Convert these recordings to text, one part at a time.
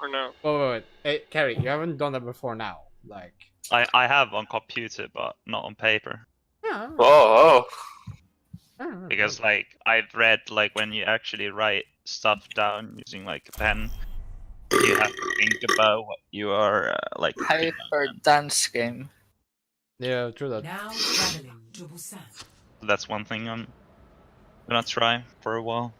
Or no? Wait. Hey, Carrie, you haven't done that before now. Like. I have on computer, but not on paper. Yeah. Oh, Because like I've read like when you actually write stuff down using like a pen, you have to think about what you are like. hyper dance game. Yeah, true that. Now traveling to Busan. That's one thing I'm gonna try for a while.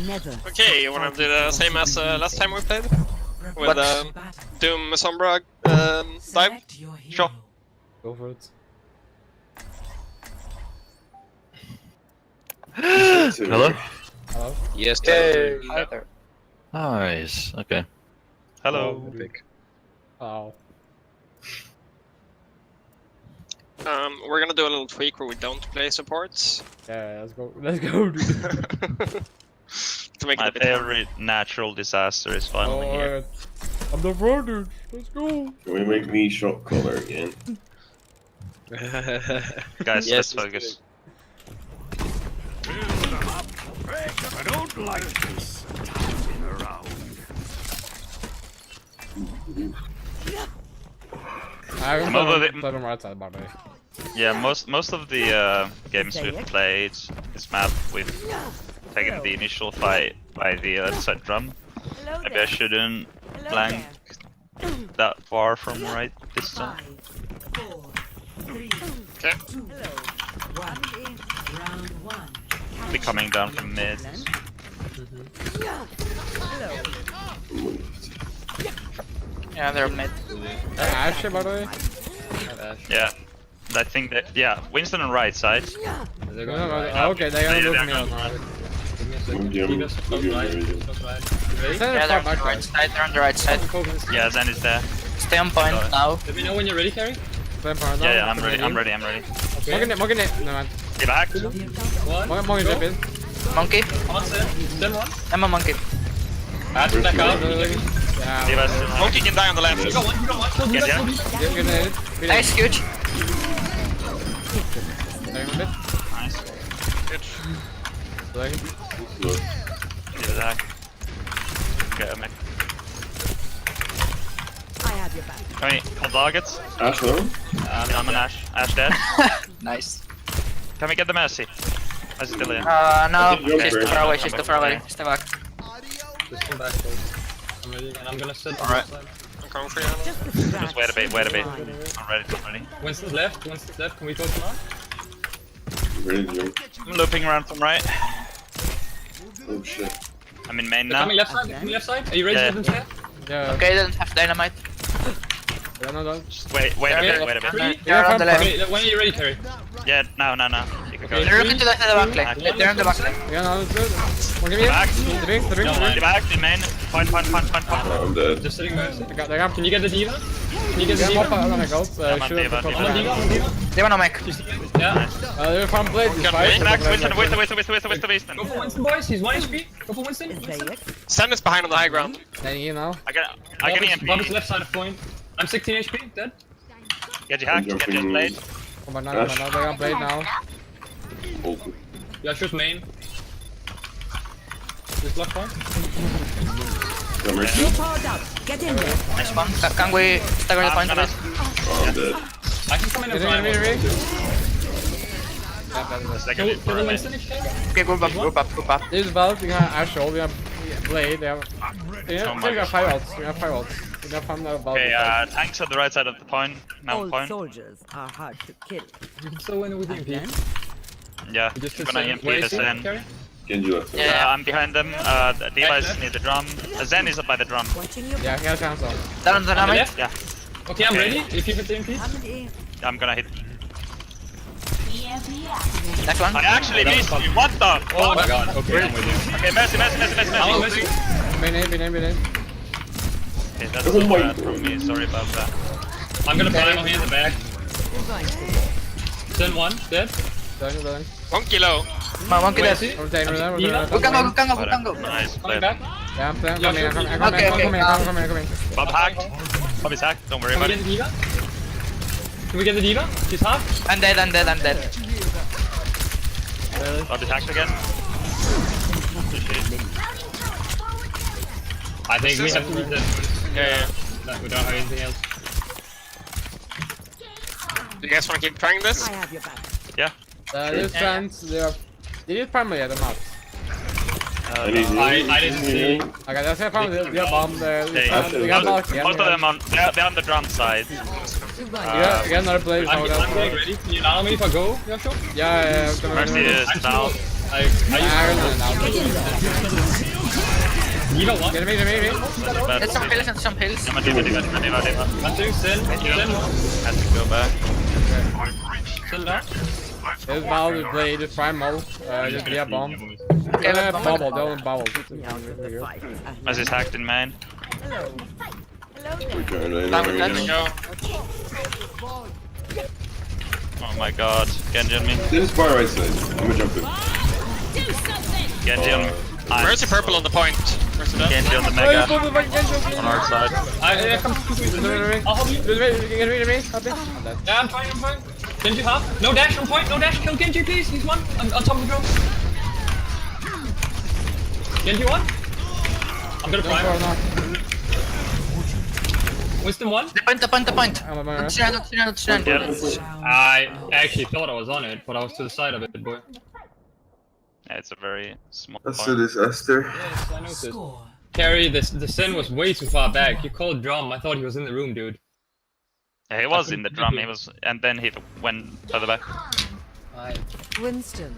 Never. Okay, you wanna do the same as last time we played? With Battle. Doom Sombra dive? Select your hero. Sure. Go for it. Hello? Hello? Yes, Yay! Hi there. Nice. Okay. Hello. Epic. Oh. We're gonna do a little tweak where we don't play supports. Yeah, let's go. Let's go, dude. To make it My a bit fun. favorite natural disaster is finally here. Alright. I'm the front, dude. Let's go. Can we make me shot caller again? Guys, Yes, let's focus. I don't like this touching around. I can Although play they- on right side, by the way. Yeah, most of the games we've played this map, we've taken the initial fight by the left side drum. Hello Maybe I shouldn't flank that far from right this time. 5, 4, 3, Okay. 2, 1. Round 1. Be coming down from mid. Yeah, they're mid. Ashe, by the way. Yeah. I think that, yeah, Winston on right side. They're No, going no, right. okay, they're gonna Yeah, look they're me going up. Give me a second. Jim, Keep us close Jim, right. Jim. Close right. You ready? Send Yeah, it they're far on the back right side. side. They're on the right side. Yeah, Zen is there. Stay on point Go. now. Let me know when you're ready, Carrie. Stand far Yeah, down. I'm ready. Morgan it. No, man. Get back. One. Morgan go. jump in. Monkey. On Zen one. I'm a monkey. Add back out. Yeah. Leave us. Monkey can die on the left. You got one. You got one. Still do Get that. ya. Still do that. Get it. Get Nice, huge. Second bit. Nice. Second. Look, Give it back. Okay, mate. I have your back. Can we call targets? Ash low? I'm an Ash. Ash dead. Nice. Can we get the Mercy? Mercy still in. No. think you're She's too very- far away. She's too far away. Stay back. Just come back, please. I'm ready, and I'm gonna sit on Alright. this side. I'm coming for you. Just wait a bit, wait a bit. I'm ready, I'm ready. Winston's left. Winston's left. Can we close him out? Ready to jump? I'm looping around from right. Oh shit. I'm in main They're now. coming left side. Coming left side. Are you ready Yeah. to let them step? Yeah. Okay, they don't have dynamite. Yeah, no. Just wait a bit, wait a bit. They're on the left. Okay, when are you ready, Carrie? Yeah, no. You can go. They're looking to the back lane. They're on the back lane. Yeah, no, it's good. Morgan, give Back. me. The big. Get back, in main. Point. Oh, I'm dead. Just sitting Mercy. They got. Can you get the diva? Can you get the Yeah, diva? I'm gonna go. I'm on Diva, I'm on diva. I'm on diva. They wanna make. Yeah. They're farm blade. This fight. Back, Winston. Go for Winston, boys. He's 1 HP. Go for Winston. Send us behind on the high ground. Then you know. I can Bobby's EMP. left side of point. I'm 16 HP. Dead. Get your hack, get your blade. Come on now. They're gonna blade now. Oh, Yeah, shoot main. Just block point. got mercy. Powered up. Get in there. Nice one. Can we stagger the point a bit? Oh, I'm dead. I can come in and Get in, fly. get in. Second Kill in for the a Winston lane. if you can. Okay, group up. This is Valve, we have Ashe ult, we have Blade, we have... Yeah, we got 5 ults, we have 5 ults. We got 5 Valve. Okay, tanks at the right side of the point. Now Old point. soldiers are hard to kill. You can still win with the And MP. then, Yeah, You just I'm hit gonna Zen. EMP Where the is he, Zen. Carrie? Genji left. Yeah. I'm behind them. Diva is near the drum. Zen is by the drum. watching your Yeah, he has chance on. Down on the On the dynamite. left? Yeah, Okay, I'm Okay. ready. If you hit the MP. coming in. I'm gonna hit. Next one. I actually missed you. What the? Oh my god. Okay, I'm with you. Okay, Mercy. I'm on Mercy. Bin in. Okay, that's Oh so my bad from me. Sorry about that. I'm gonna buy him in the back. You're going to. Then one, dead. Done. Monkey low. Monkey dead. Mercy. We're taking them, Diva. We can go. Nice Coming play. back. Yeah, I'm playing. Yeah, Come in, sure. come in. Okay. Bob hacked. Bob is hacked. Don't worry Can we about get it. the diva? Can we get the diva? She's half. I'm dead. Bob is hacked again. I think we have to leave that. Yeah. That we don't have anything else. Do you guys want to keep trying this? I have your back. There's fans, they did farm yet or not? I need I didn't see. Okay, that's it, farm, they have bomb there. They- We got Balk again. Most of them on they're on the drum side. Two going. Yeah, again, another blade. I'm getting ready. Can you allow me if I go, Yasho? Yeah, Mercy is down. I Get you know what? me. Let's some pills and some pills. Diva. I'm doing Sin. Sin one. Has to go back. Sin down. There's Val with blade, there's primal, just via bomb. Okay, Yeah, bomb. bubble, don't bubble. Me out of the fight. Mercy's hacked in main. Hello. Hello there. Return Down with right that. now. Go. Oh my god. Genji on me. This is far right side. I'm gonna jump in. Genji on me. Mercy purple on the point. Mercy dead. Genji on the mega. On our side. I come to I'll help you. Get me, happy? Yeah, I'm fine. Genji half. No dash on point. No dash. Kill Genji, please. He's one. I'm on top of the drone. Genji one. I'm gonna prime. Wisdom one. The point. I'm on my Stand. Yep. I actually thought I was on it, but I was to the side of it, boy. Yeah, it's a very small That's point. disaster. Yes, I noticed. Carrie, the Sin was way too far back. You called drum. I thought he was in the room, dude. Yeah, he was in the drum, he was, and then he went further back. Winston,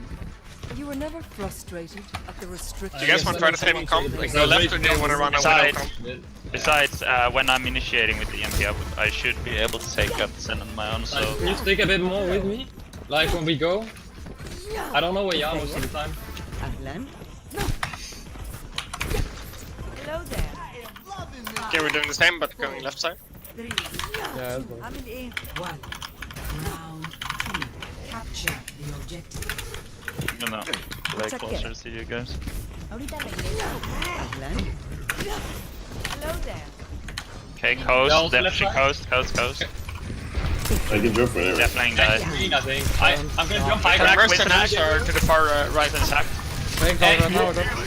you were never frustrated at the restrictions. Do you guys want to try the same comp? Like go left or do you want to run away Side. comp? Besides, when I'm initiating with the EMP, I should be able to take up Sin on my own, so... Can you stick a bit more with me? Like when we go? I don't know where you are most of the time. Atlan? Hello there. Okay, we're doing the same, but going left side. Yeah, I'm in A. One. Round two. Capture the objective. You know, way closer to you guys. Atlan? Hello there. Okay, Bells, coast, left definitely side. coast. I can jump for it. They're playing guys. Green, I think. I'm gonna jump high Crack, Mercy with and the Ash are to the far right. Ryzen's hacked. playing cover right now.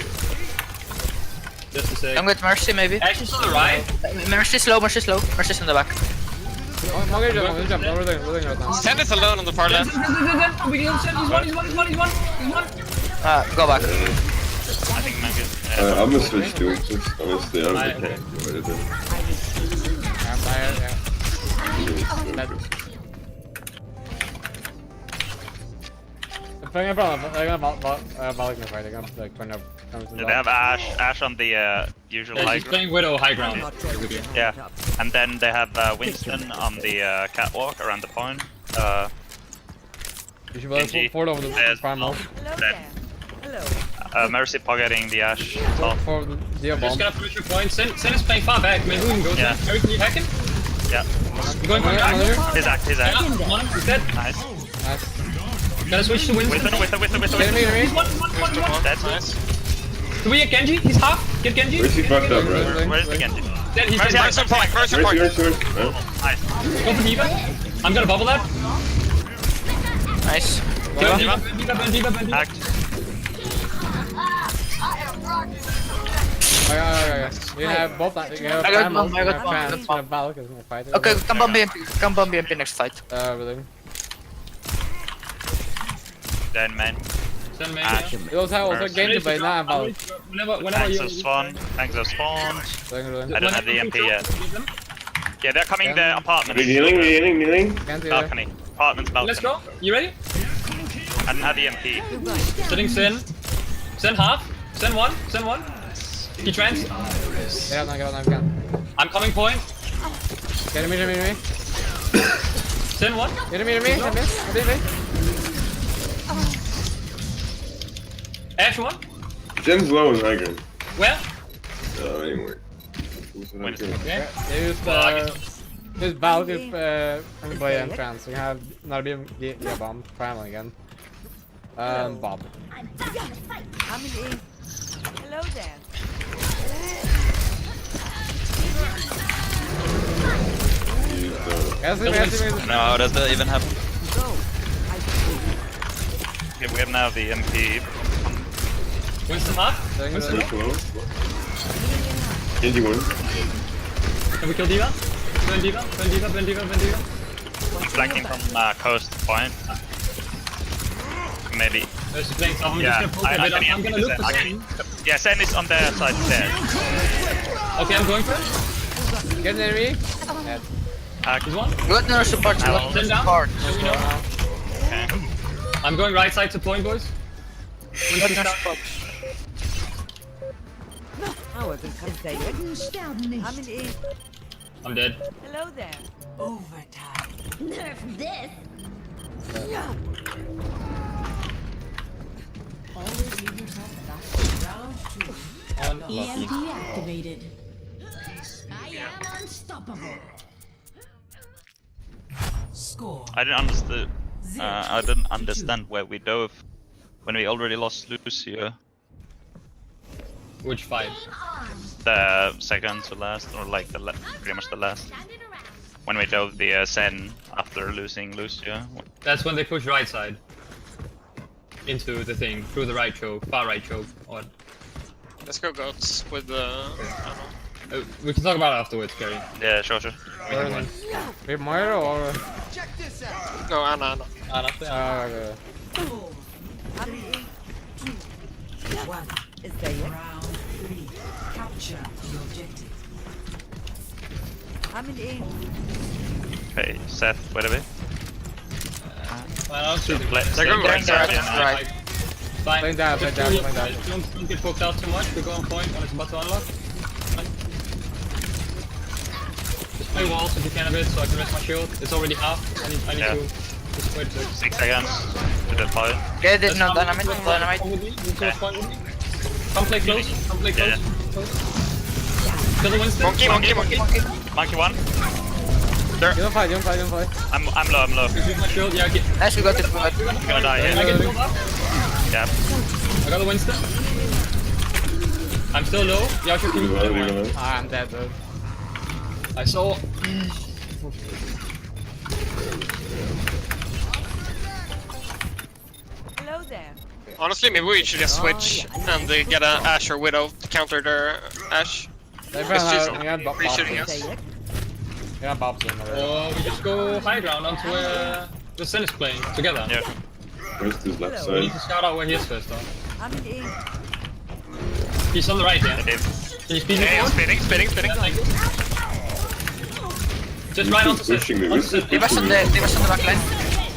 Just to say. I'm with Mercy maybe. Ash is on the right. Mercy's low. Mercy's in the back. I'm gonna jump, we're doing right now. Sen is alone on the far left. We can Sin. He's one. Go back. I think Mangus. I'm gonna switch to it. Just, I'm gonna stay on the Okay. tank. What is it? I'm tired, yeah. I'm playing a problem, they're gonna Balak in the fight, they're gonna like turn up. They have Ash on the usual Yeah, high he's ground. playing Widow high ground. Yeah, and then they have Winston on the catwalk around the point. You should Genji. forward over the There's primal. Hello Then- there. Hello. Mercy pocketing the Ash top. For the Just bomb. gonna push your point. Sin is playing far back. Maybe we can go Yeah. Sin. Harry, can you hack him? Yeah, I'm going for I'm back. here. his act. Yeah, on him. He's dead. Nice. Nice. Gotta switch to Winston. Get me. He's one. That's Nice. Do we get Genji? He's half. Get Genji. Where's he fucked up, right? Where's the Genji? Dead. He's Mercy, dead. Mercy point. Mercy point. Nice. Go for Diva. I'm gonna bubble that. Nice. Kill Diva. Diva. Hacked. Yeah. You have both, you have I got primal, bomb, you I got have bomb, I fans, got you bomb. have Balak is gonna fight it. Okay, come bomb BMP next fight. Really. Then man. Send me. Ash. You also have also Genji, but now I'm Balak. Whenever Tanks you. have spawned. Tanks have spawned. Really. I don't have the EMP yet. Yeah, they're coming the apartment. We healing. Can't do that. Balcony. Apartment's balcony. Let's go. You ready? I don't have the EMP. Sitting Sin. Sin half. Sin one. He trans. Yeah, no, go. I'm coming point. Get me. Sin one. Get me. Ash one. Jen's low in high ground. Where? Anyway. Winston. Okay. Use Balak from play and trans. We have another bomb, primal again. Bob. I'm in A. Hello there. No, does that even happen? Go. Okay, we have now the EMP. Winston half. Winston half. Genji one. Can we kill D.Va? Burn D.Va, burn D.Va, burn D.Va, burn D.Va. I'm flanking from coast point. Maybe. There's a playing someone. Yeah, Just gonna poke a bit. I'm gonna look for Zen. Yeah, Zen is on the side there. Okay, I'm going for it. Get near me. There's one. We got no support. We got no Zen down. support. Let me know. Okay. I'm going right side to point, boys. We got no support. I'm dead. Hello there. Overtime. Always leave yourself back to round 2. EMP activated. I am unstoppable. Score. I didn't understand where we dove when we already lost Lucio. Which fight? The second to last, or like pretty much the last. When we dove the Zen after losing Lucio. That's when they push right side. Into the thing, through the right choke, far right choke. Or, Let's go goats with the. I don't know. we can talk about it afterwards, Kerry. Yeah, sure. We Moira or? No, Anna. Honestly, Okay. 1. Round 3. Capture the objective. Okay, Seth, wait a bit. I don't see the They're going right side. Right. Fine. Playing down, Just playing down, don't- playing down. Don't get poked out too much. We go on point when it's about to unlock. Fine. Just play walls if you can a bit, so I can rest my shield. It's already half. I need Yeah. to just wait a sec. 6 seconds to the point. Get it, no Come dynamite, with dynamite. me, you close point with me. Come play close, come play close. Yeah. Close. Kill the Winston. Monkey. Monkey one. You don't fight. I'm low. Use my shield, yeah, get. Nice, we got it. We got it. I'm gonna die I here. get killed up. Yeah. I got the Winston. I'm still low. Yasha, can you Leave kill alone. one? I'm dead, dude. I saw. Hello there. Honestly, maybe we should just switch and get a Ashe or Widow to counter their Ashe. They Let's just got Bob. re-shooting us. Yeah, Bob's in already. Or we just go high ground onto where the Sin is playing together. Yeah. Where's his left We need side? to scout out where he is first, though. I'm in A. He's on the right, yeah. I did. Can you speed me Okay, I'm forward? spinning. Yeah, thank you. Just right onto Sin. Pushing me. Onto Sin. They was on the back line.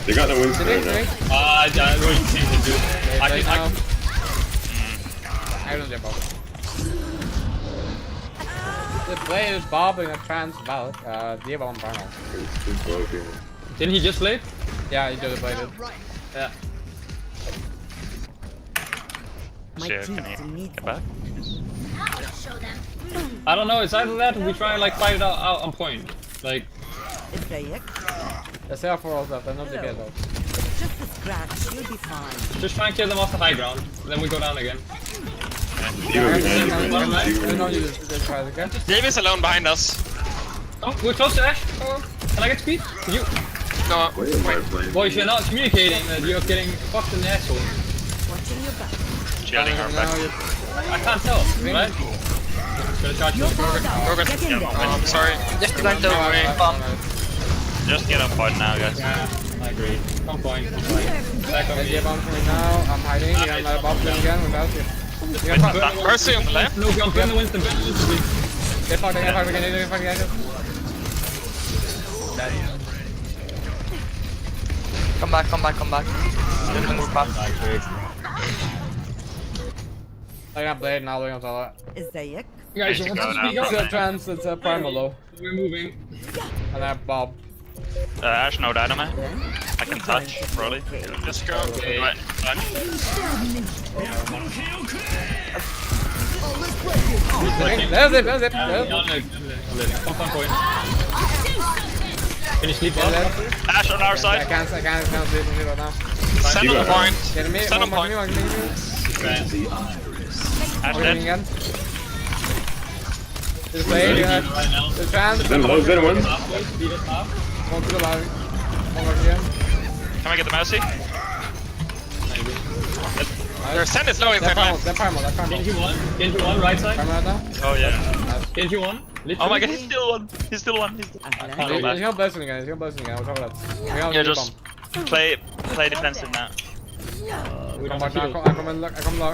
They got the wins Did there it? now. I really think they do. I Right can. now. I don't get Bob. The play is Bob in a trans battle. D.Va on Primal. It's well here. Didn't he just play? Yeah, he just played it. Yeah. Sure, can you get back? I don't know. It's either that or we try and like fight it out on point. Like, Let's say for all that, they're not the good though. Just a scratch. You'll be fine. just try and kill them off the high ground. Then we go down again. D.Va behind I you. know you just try it again. Davis alone behind us. Oh, we're close to Ashe. Oh, can I get speed? You. No, Where am I playing? Boys, you're not communicating that you're getting fucked in the asshole. Watching your back. Shielding her back. I can't tell, right? Gonna charge you. Robert. Get in there. Oh, I'm sorry. Just going to Wait. bomb. Just get on point now, guys. Yeah, I agree. One point. Back on Let's me. get bomb for me now. I'm hiding. You're gonna let Bob play again without you. You Wait, got fucked. Mercy on the left. No, jump in the Winston. Get fucked again. Get fucked again. Come back. Just move up. I got blade now. They're gonna tell that. ازيك؟ You guys, Nice you to want go to now. speak It's up? a trans. It's a primal low. We're moving. And I have Bob. Ashe, no dynamite. I can touch, probably. Just go. Okay. Right, touch. There's it. There's it. Yeah, There's it. no, Come point. Can you sleep There's well? it. Ashe on our I side. can't see me right now. Send on the point. Get me. Send on point. Ashe Okay, dead. again. Just play. The trans. Then low, then one. Speed us up. One to the left. One more here. Can I get the Mercy? Maybe. Their Sen is low in They're third primal, line. they're primal, they're primal. Genji one, right side. Primal right now? Oh yeah. Genji one. Oh my god, he's still one. He's still one. He's still... Can't go He's back. gonna blessing again, he's gonna blessing again, we'll cover that. We have Yeah, a just play defensive now. We Come don't back now, have come low.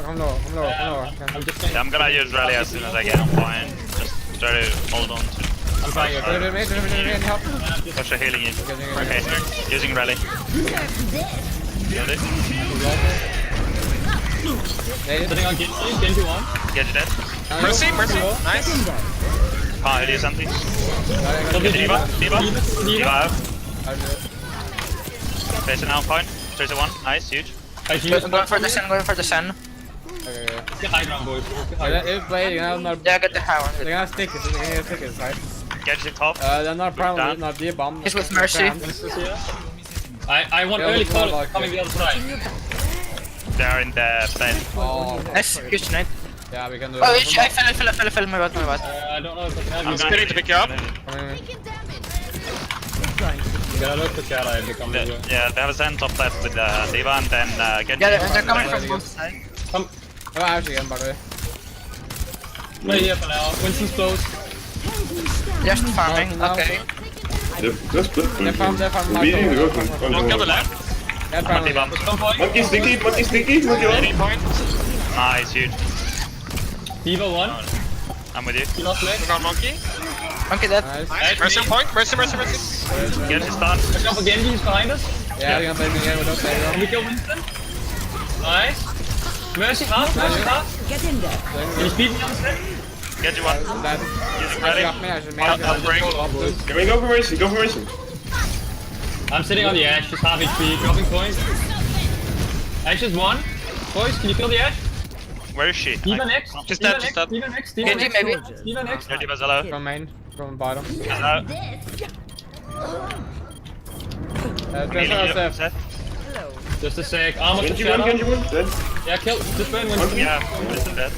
I'm just saying. Yeah, I'm gonna use rally as soon as I get on point. Just try to hold on to. I'm trying it. Help. Push a healing in. Okay, using rally. Got it. Sitting on Genji. Genji one. Get it dead. Mercy. Nice. Can't hit you something. Kill Diva. Diva out. I'll do it. Tracer now on point. Tracer one. Nice, huge. I should use Going for the Sen, going for the Sen. Okay. Get high ground, boys. Get high ground. If play, you're gonna have Yeah, get the high one. they're gonna stick it, they're gonna stick it, right? Get it top. They're not primal, Down. not the bomb. He's with Mercy. I want Yeah, early we'll call like coming it. the other side. They're in the bed. Oh, Nice, huge tonight. yeah, we can do it. Oh, I fell, my bad. I don't know if I can have I'm you. Spinning to pick you up. Come in. Gotta look for Kara if they come this way. Yeah, they have a Zen top left with Diva and then Genji. Yeah, they're coming from both sides. Oh, actually, again, by the way. Play here for now. Winston's close. Just farming, Now. okay. Just split. They're farm, Meeting to go to. Don't kill the left. They're primal. Diva. Some point. Monkey sneaky, monkey on. Any point. Nice, huge. Diva one. I'm with you. He lost leg. Look on Monkey. Okay, dead. Nice. Nice. Mercy on point. Mercy. Get his stun. Watch out for Genji, he's behind us. Yeah, they're gonna play me again without Can Saber. we kill Winston? Nice. Mercy half. Get in there. Can you speed me on the set? Get you one. That. Using I rally. got me, I should I'll break. Can we go for Mercy? Go for Mercy. I'm sitting on the edge, just half HP, dropping point. Ash is one. Boys, can you kill the Ash? Where is she? Diva next. Just Diva dead, just next. dead. Diva next. Diva Genji, next. maybe. Diva next. Yeah, Diva's hello. From main, from bottom. Hello. Just Set. Just a sec. Armor to Genji shadow. one, dead. Yeah, kill. Just burn Winston. Yeah, Winston dead.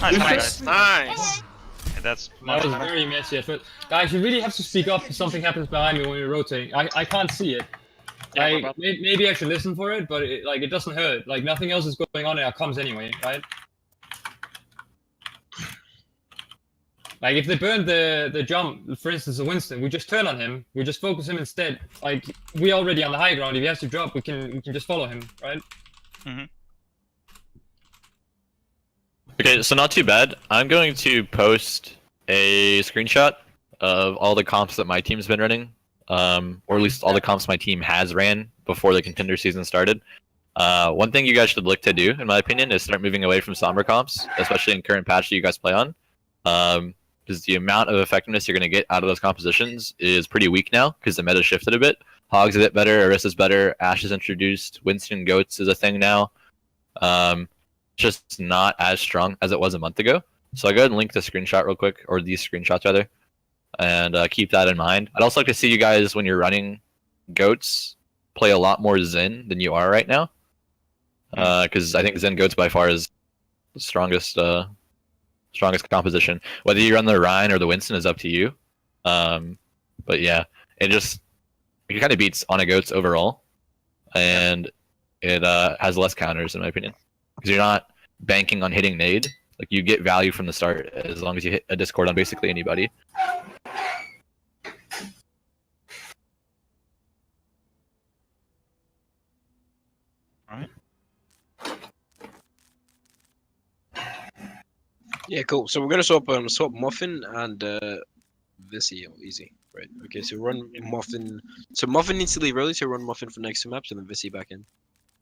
Nice, guys. Nice. Yeah, that's That was very messy at first. Guys, you really have to speak up if something happens behind me when you're rotating. I can't see it. Yeah, Like, bro. maybe I should listen for it, but it doesn't hurt. Like, nothing else is going on in our comms anyway, right? Like, if they burn the jump, for instance, the Winston, we just turn on him. We just focus him instead. Like, we already on the high ground. If he has to drop, we can just follow him, right? Okay, so not too bad. I'm going to post a screenshot of all the comps that my team's been running, or at least all the comps my team has ran before the contender season started. One thing you guys should look to do, in my opinion, is start moving away from Sombra comps, especially in current patch that you guys play on. Because the amount of effectiveness you're going to get out of those compositions is pretty weak now, because the meta shifted a bit. Hog's a bit better, Orisa's better, Ashe is introduced, Winston Goats is a thing now. Just not as strong as it was a month ago. So I'll go ahead and link the screenshot real quick, or these screenshots rather, and keep that in mind. I'd also like to see you guys, when you're running Goats, play a lot more Zen than you are right now. Because I think Zen Goats by far is the strongest composition. Whether you run the Rhine or the Winston is up to you. But yeah, it kind of beats on a Goats overall, and it has less counters in my opinion, because you're not banking on hitting nade. Like, you get value from the start as long as you hit a Discord on basically anybody. Yeah, cool. So we're gonna swap Muffin and Visi, easy. Right. Okay, so run Muffin. So Muffin needs to leave early to run Muffin for next two maps, and then Visi back in.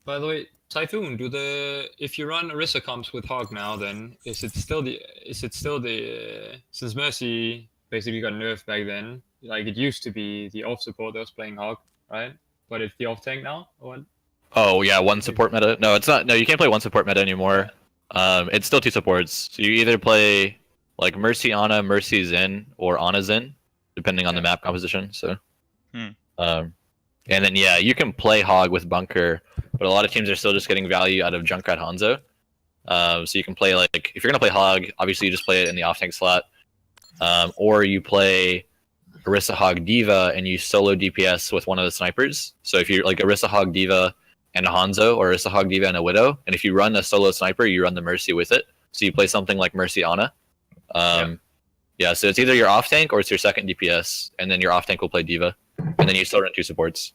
By the way, Typhoon, if you run Orisa comps with Hog now, then is it still the since Mercy basically got nerfed back then, like it used to be the off support that was playing Hog, right? But it's the off tank now, or what? Oh yeah, one support meta. No, it's not. No, you can't play one support meta anymore. It's still two supports. So you either play like Mercy Ana, Mercy Zen, or Ana Zen, depending on the map composition. So, and then yeah, you can play Hog with Bunker, but a lot of teams are still just getting value out of Junkrat Hanzo. So you can play, like, if you're gonna play Hog, obviously you just play it in the off tank slot, or you play Orisa Hog Diva and you solo DPS with one of the snipers. So if you're like Orisa Hog Diva and a Hanzo, or Orisa Hog Diva and a Widow. And if you run a solo sniper, you run the Mercy with it. So you play something like Mercy Ana. Yeah, so it's either your off tank or it's your second DPS, and then your off tank will play Diva, and then you still run 2 supports.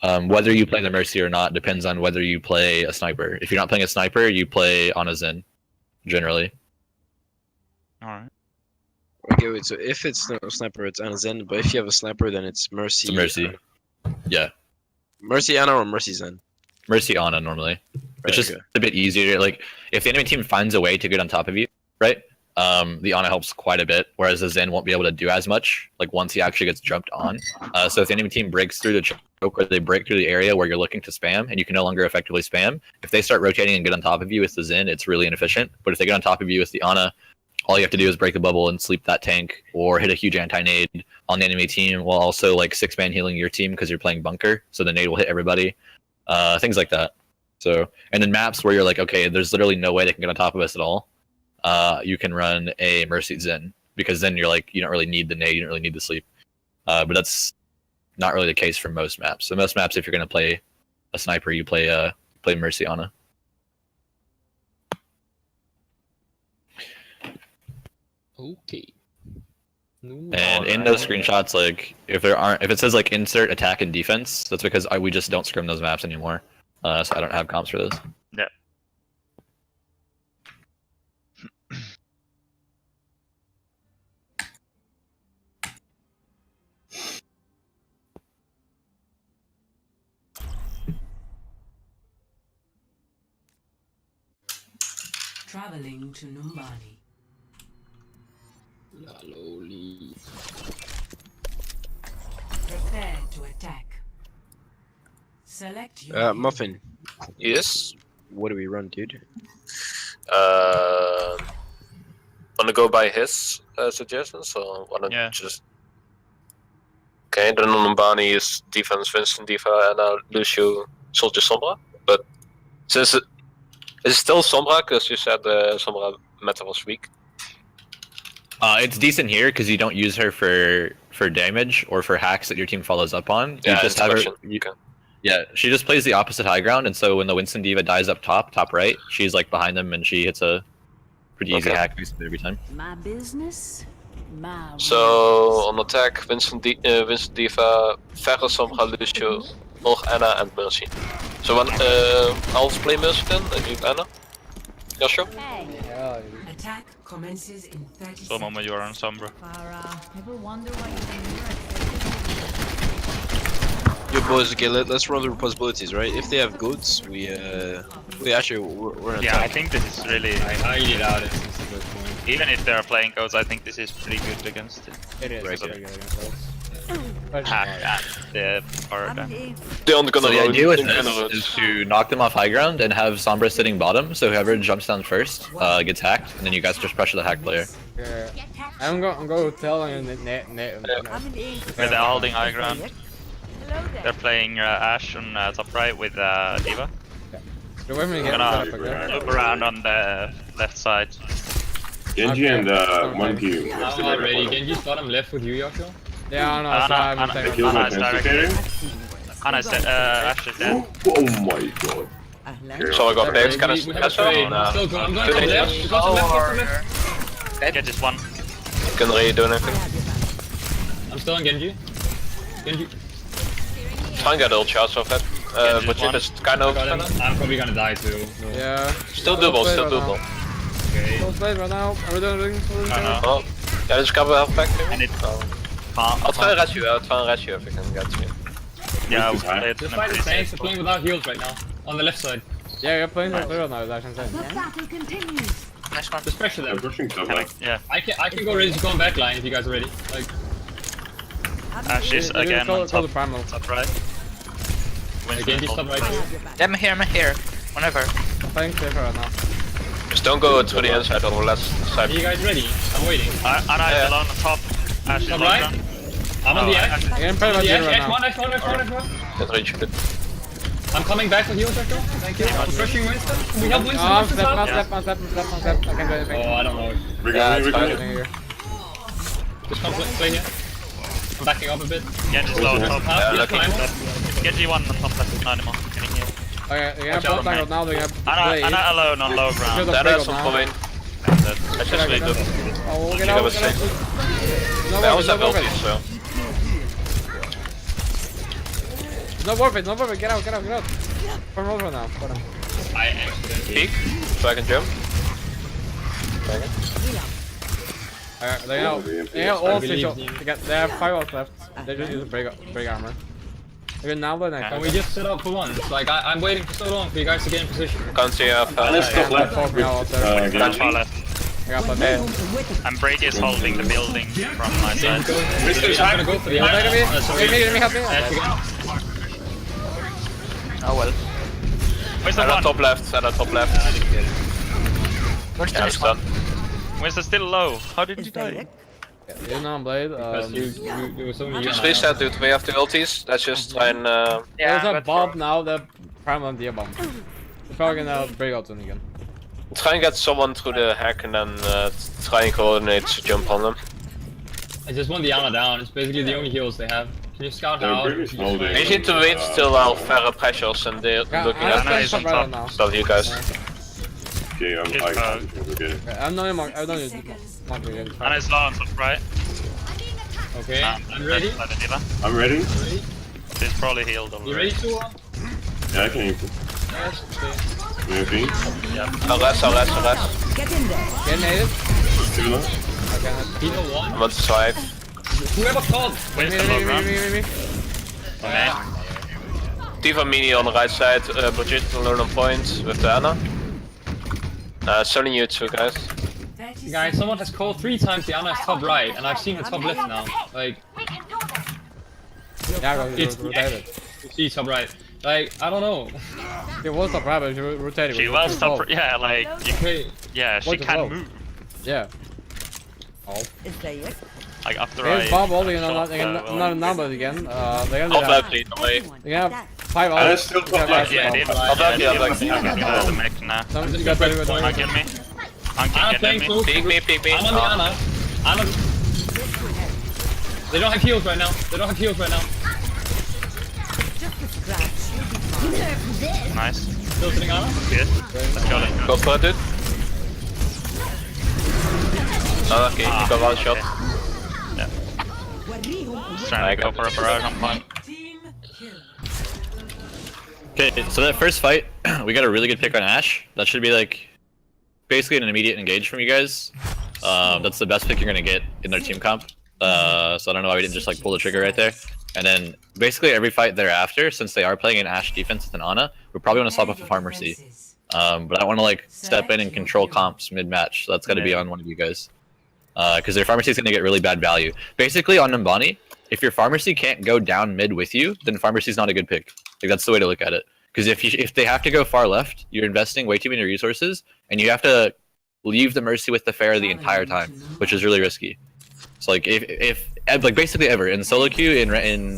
Whether you play the Mercy or not depends on whether you play a sniper. If you're not playing a sniper, you play Ana Zen, generally. Alright. Okay, wait. So if it's not a sniper, it's Ana Zen. But if you have a sniper, then it's Mercy. It's Mercy. Yeah. Mercy Ana or Mercy Zen. Mercy Ana normally. Right, It's just okay. a bit easier. Like if the enemy team finds a way to get on top of you, right? The Ana helps quite a bit, whereas the Zen won't be able to do as much. Like once he actually gets jumped on. So if the enemy team breaks through the choke or they break through the area where you're looking to spam, and you can no longer effectively spam, if they start rotating and get on top of you with the Zen, it's really inefficient. But if they get on top of you with the Ana, all you have to do is break the bubble and sleep that tank, or hit a huge anti-nade on the enemy team, while also like 6-man healing your team because you're playing bunker, so the nade will hit everybody. Things like that. So, and then maps where you're like, okay, there's literally no way they can get on top of us at all. You can run a Mercy Zen, because then you're like, you don't really need the nade, you don't really need the sleep. But that's not really the case for most maps. So most maps, if you're gonna play a sniper, you play Mercy Ana. Okay. And in those screenshots, like if it says like insert attack and defense, that's because we just don't scrim those maps anymore. So I don't have comps for those. Yeah. Traveling to Numbani. Prepare to attack. Select your Muffin. Yes. What do we run, dude? Wanna go by his suggestions, or wanna just? Okay, then on Numbani is defense Winston Diva and Lucio Soldier Sombra. But since it's still Sombra, because you said Sombra meta was weak. It's decent here because you don't use her for damage or for hacks that your team follows up on. Yeah, you just have her. okay. Yeah, she just plays the opposite high ground, and so when the Winston Diva dies up top right, she's like behind them, and she hits a pretty easy hack basically every time. My business, my So on attack, Winston Diva, Ferro, Sombra, Lucio, Nog Anna, and Mercy. So when I'll play Mercy then, and you Anna. Yeah, sure. attack commences in 30 So moment you are on Sombra. Ever wonder why you Yo, boys, okay, let's run the possibilities, right? If they have goods, we actually we're in Yeah, I attack. think this is really. I highly doubt it. Since the first point. Even if they are playing codes, I think this is pretty good against it. It is. Right, Pretty good against those. Hack at the card. They're on the So the idea with this gonna is to knock them off high ground and have Sombra sitting bottom, so whoever jumps down first gets hacked, and then you guys just pressure the hack player. Yeah. I'm going to tell you Where they're holding high ground. They're playing Ashe on top right with Diva. The women I'm get gonna set up again. loop around on the left side. Genji Okay. and Monkey. I'm not ready. Genji's bottom left with you, Yasho. Yeah, I know. Anna- So I'm Anna- taking Kill Anna my is fence directly. carrying. Anna is Ashe is dead. Oh my god. So I got Okay, players, can I we have a special? trade. I'm still going. I'm going to the left. Go to the left. Go to the left. Get just one. Can really do anything. I'm still on Genji. Genji. Try and get ult charge so fast. But one. it is kind I of. got him. I'm probably gonna die too. So. Yeah. Still doable, still doable. Okay. Close play right now. Are we doing I know. Oh, yeah, just cover health back And maybe. it. I'll try and rush you, if I can get to you. Yeah, This is high. it's Just gonna fight be the tanks. safe. We're playing without heals right now. On the left side. Yeah, you're playing the clear now. It's actually insane. battle continues. Nice one. Just pressure I'm them. pushing top Can I- left. Yeah, I can go ready to go on backline if you guys are ready. Like, Ashe is You again call on it the top, primal. top right. Genji's top right here. Yeah, I'm here. Whenever. I'm playing safer right now. Just don't go to the inside or the left side. Are you guys ready? I'm waiting. Anna is alone on top. Ashe is Top low right. ground. I'm on the edge. I'm getting played by The Jin edge. right Edge now. one. Edge one. Edge one. Edge one. Can't reach it. I'm coming back with heals, Echo. Thank you. I'm pushing Winston. Can we help Oh, Winston? I'm Winston's step, out. I'm step, I'm step, I'm step, I'm step. I can't do anything. Oh, I don't know. We're Yeah, going, it's we're fine. going. Here. Just come play here. I'm backing up a bit. Genji's low on top. Yeah, He's lucky. climbing. Genji one on top left. Anima. Getting healed. Okay, they're Watch gonna out bot on tangle now, they're gonna Ana Blade. alone on low ground. Shield of That Briggle is on now. point. That's just really good. Oh, You get got out, a get out. save. No They worth also it, have no worth ultis, so. it. No worth it, no worth it, get out, get out, get out. From over now, for them. I accidentally. Peek, so I can jump. They Oh, have, the MP they have is all believe fish you. they have 5 ults left. They just use a break armor. Okay, now the next Can we just set up for once? Like, I'm waiting for so long for you guys to get in position. Can't see Let's stop left. Fuck me out there. That Genji. far left. I got my And Break is holding the building from my side. I'm gonna go for the Help me, sorry. let me help me. Ash again. Oh well. Where's the At the one? top left, at the top left. Yeah, he's done. Where's the still low? How did you die? You're not on Blade. Because you was only you Just and I reset, dude. We have the ultis. Let's just try and. There's a Bob now, the prime on the bomb. We're probably gonna break out soon again. Try and get someone through the hack and then try and coordinate to jump on them. I just want the Ana down. It's basically the only heals they have. Can you scout They're out? British holding. We need to wait till Alpha pressures and they're looking I'm at playing is top on right top. now. stuff, you guys. Okay, His I bug. okay. I'm not in I don't use mark again. Ana is low on top right. Okay, I'm ready. By the dealer. I'm ready. She's probably healed You already. ready to? Yeah, I can hear you. Yes. Okay. Maybe. Arrest. Get in there. Get native. Tula. Okay, Peter one. I'm on 5. Whoever called. Where's the low ground? me. Okay. Diva Mini on the right side, Brigitte alone on point with the Ana. Selling you two guys. Guys, someone has called 3 times the Ana is top right, and I've seen the top left now. Like, Yeah, go It's- rotate it. you see top right. Like, I don't know. It was top right, but she rotated. She with was full top. roll. Yeah, like you, Okay. yeah, she What the can hell? move. Yeah. Oh. Is there yet? Like after There's I. Bob holding shot, another number again. They're Top gonna left, lead away. they have 5 Ana hours. still top left. Yeah, they Top left, yeah, like. the mech now. Some you got better with Can't get me. Ana Can't playing get me. close. Peek. I'm on the Ana. Ana. They don't have heals right now. They don't have heals right now. Just a scratch. Nice. Still sitting Ana. Good. Let's go. Let's go. Go for it, dude. Oh, okay, you got one shot. Just trying to go for a barrage on point. Okay, so that first fight, we got a really good pick on Ashe. That should be like basically an immediate engage from you guys. That's the best pick you're gonna get in their team comp. So I don't know why we didn't just like pull the trigger right there. And then basically every fight thereafter, since they are playing an Ashe defense with an Ana, we probably want to swap off a Pharmacy. But I want to like step in and control comps mid-match. So that's got to be on one of you guys. Because their Pharmacy is going to get really bad value. Basically on Numbani, if your Pharmacy can't go down mid with you, then Pharmacy is not a good pick. Like that's the way to look at it. Because if they have to go far left, you're investing way too many resources, and you have to leave the Mercy with the Pharah the entire time, which is really risky. So like if like basically ever in solo queue, in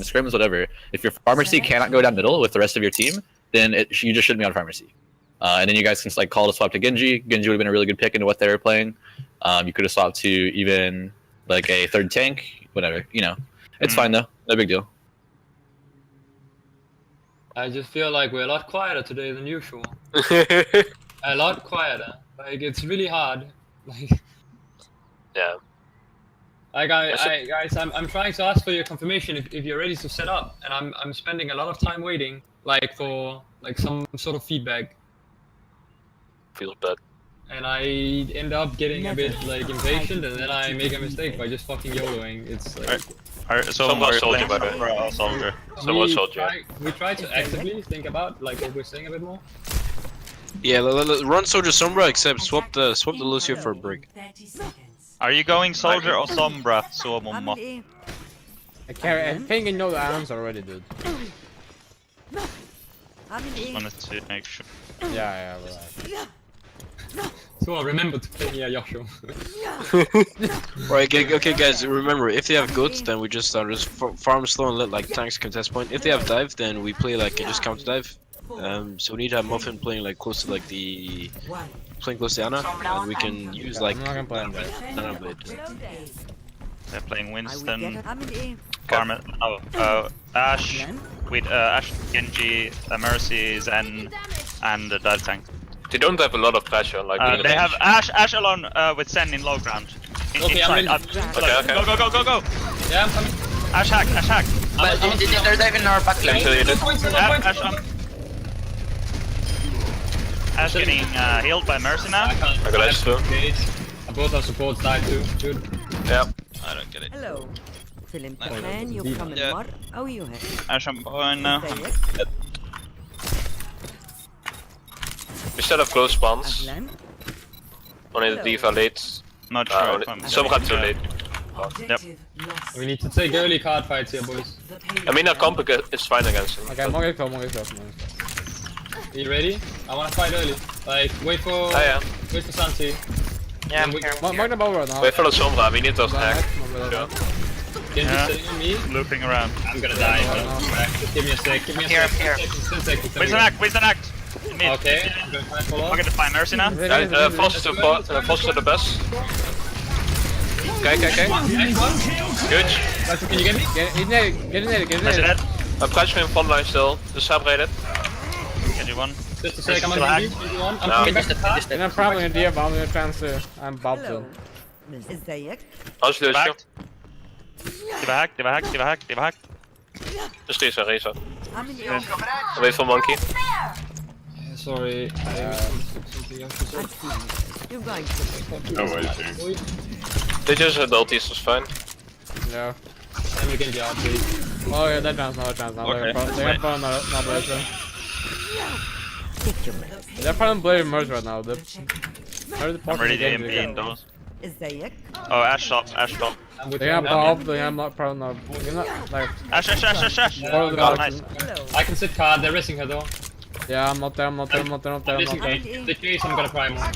scrims, whatever, if your Pharmacy cannot go down middle with the rest of your team, then you just shouldn't be on Pharmacy. And then you guys can like call to swap to Genji. Genji would have been a really good pick into what they were playing. You could have swapped to even like a third tank, whatever. You know, it's fine though, no big deal. I just feel like we're a lot quieter today than usual. A lot quieter. Like, it's really hard. Like, Yeah. like guys, I'm trying to ask for your confirmation if you're ready to set up, and I'm spending a lot of time waiting, like for like some sort of feedback, Feels bad. and I end up getting a bit like impatient, and then I make a mistake by just fucking YOLOing. It's like So Someone we're soldier, playing by the way. for a soldier. Someone soldier. we try to actively think about like what we're saying a bit more. Yeah, run Soldier Sombra, except swap the Lucio for a break. Are you going soldier or sombra? So mumma. I think you know the answer already, dude. Wanted to make sure. Yeah, relax. So I remember to play Yasho. Right, okay guys, remember, if they have goods, then we just farm slow and let like tanks contest point. If they have dive, then we play like just counter dive. So we need to have Muffin playing like close to like playing close to Ana, and we can use like I'm not gonna play him there. Nana Blade. They're playing Winston. farm it. Oh, Ashe with Ashe, Genji, Mercy, Zen, and the dive tank. They don't have a lot of pressure. Like They have Ashe alone with Zen in low ground. Okay, I'm ready. Okay. Go. Yeah, I'm coming. Ashe hack. But they're diving in our backline. Until you did. Ashe getting healed by Mercy now. I got Ashe too. Both our supports died too. Good. Yeah. I don't get it. Hello. فيلم كمان يفهم Yeah. المرء أو يهان. Ashe on point now. We still have close spawns. أهلا. Only the D.Va late. Not sure. Sombra too late. Yep. We need to take early card fights here, boys. I mean, our comp is fine against him. Okay, Mongo go. Are you ready? I wanna fight early. Like, wait for Yeah. Santi. Yeah, I'm here. Mark the ball right now. Wait for the Sombra. We need those hack. Genji Yeah. sitting on me. Looping around. I'm gonna die. Just give me a sec. Here, I'm here. 10 seconds. Where's the act? Mid. Okay, I'm gonna try and follow. I'm gonna find Mercy now. Foster to the bus. Okay. Good. Can you get me? Get in there. Mercy dead. I'm pressing in front line still. The separated. Genji one. Just a sec, I'm Still on hacked. Genji. I'm No. coming back to top. And I'm probably in Dia bomb. I'm gonna transfer. I'm Bob Hello. soon. ازيك؟ Als Lucio. Backed. They were hacked. Just deze Reza. عامل ايه؟ Wait for Monkey. Sorry. You're going to. Oh, wait. They just had ulties, that's fine. No. I'm gonna Genji out, please. Oh yeah, that chance now. Okay. They have fun not Blaze. They're probably blaming Merge right now. I'm ready to MP in those. ازيك؟ Oh, Ashe top. I'm with They you. have Bob. They have not probably not. You're not like. Ashe. Follow the Oh, box. nice. I can sit card, they're risking her though. Yeah, I'm not there. I'm not there. Listen, the case, I'm gonna prime her.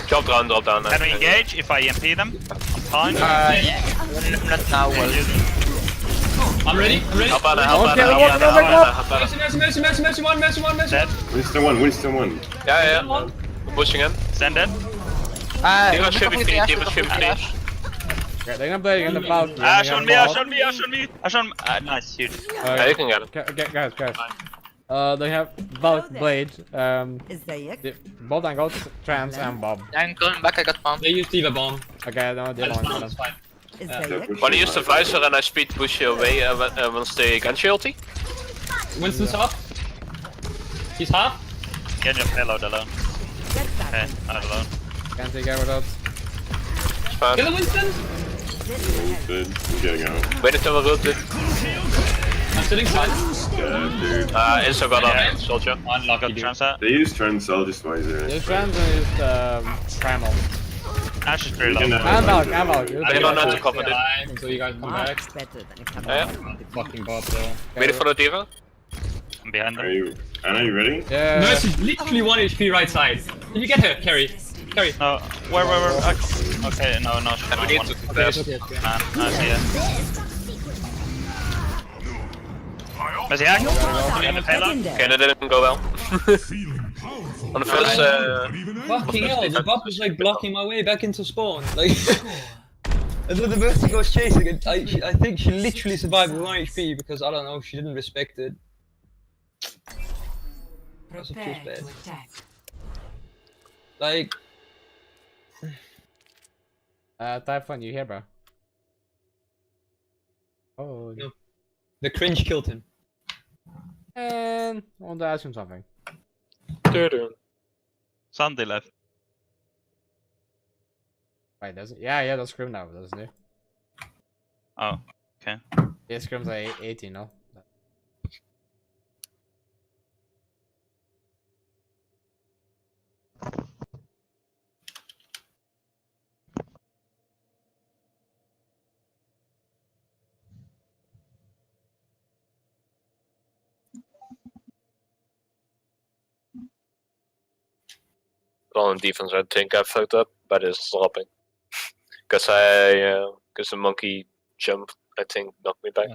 Drop down. Can we engage if I EMP them? Fine. Not now, well. I'm ready. Help Anna. Mercy. Dead. Winston one. Yeah. We're pushing in. Send it. D.Va should be free. Okay, they're gonna play in the box. Ashe on me. Nice, huge. Yeah, you can get it. Guys. They have both Blade. ازيك؟ Both angles, Trans and Bob. I'm coming back, I got bomb. They use D.Va bomb. Okay, no, they That's don't. fine. ازيك؟ When I use the visor and I speed push you away once they Genji ulti. Winston's up. He's half. Get your payload alone. Get Okay, back. not alone. Can't take care of that. It's fine. Kill him, Winston. Good. I'm getting out. Wait until we're rooted. I'm sitting side. Yeah, dude. Insta got Yeah. on soldier. Unlucky, Got dude. Trans out. They use Trans, I'll just visor. This Trans is Primal. Ashe is very You can low. have- I'm out. I don't know to cover this. Until you guys come back. Much better than a cup Yeah. of The fucking bot though. Wait for the D.Va. I'm behind Are them. you? Anna, you ready? Yeah. Mercy's literally 1 HP right side. Did you get her, Carrie? No, where? Okay, no, she's And we not need one. to Okay, pass. okay, okay. I see it. Mercy hack. On the Get payload. in there. Okay, that didn't go well. On the first, Fucking hell, the bot was like blocking my way back into spawn. Like, and then the Mercy goes chasing it. I think she literally survived with 1 HP because I don't know, she didn't respect it. That's a Prepare bad. to attack. Like, Typhon, you here, bro? Oh. No. The cringe killed him. And I want to ask him something. Sandy left. Wait, does it? Yeah, that's Scrim now, doesn't it? Oh, okay. Yeah, Scrim's like 18, no? on defense, I think I fucked up by this dropping. Because the monkey jump, I think, knocked me back.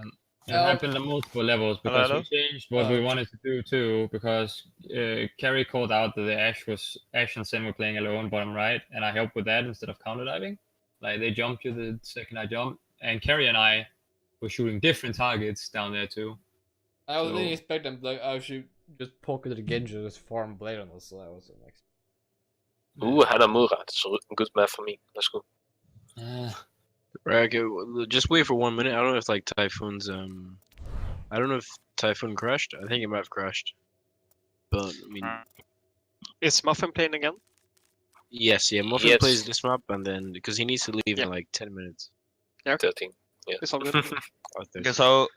It happened at multiple levels because Hello? we changed what we wanted to do too. Because Carrie called out that the Ashe and Sin were playing alone bottom right, and I helped with that instead of counter diving. Like they jumped you the second I jumped, and Carrie and I we're shooting different targets down there too. I was So- didn't expect them like I should just poke at the Genji just farm blade on us, so I was like Ooh, Hanamura. That's a good map for me. Let's go. Right, okay, just wait for 1 minute. I don't know if like Typhoon's I don't know if Typhoon crashed. I think it might have crashed. But I mean, Is Muffin playing again? yes, yeah. Muffin Yes. plays this map, and then because he needs to leave Yeah. in like 10 minutes. 13. Yeah. It's all good. Or 30. Okay, so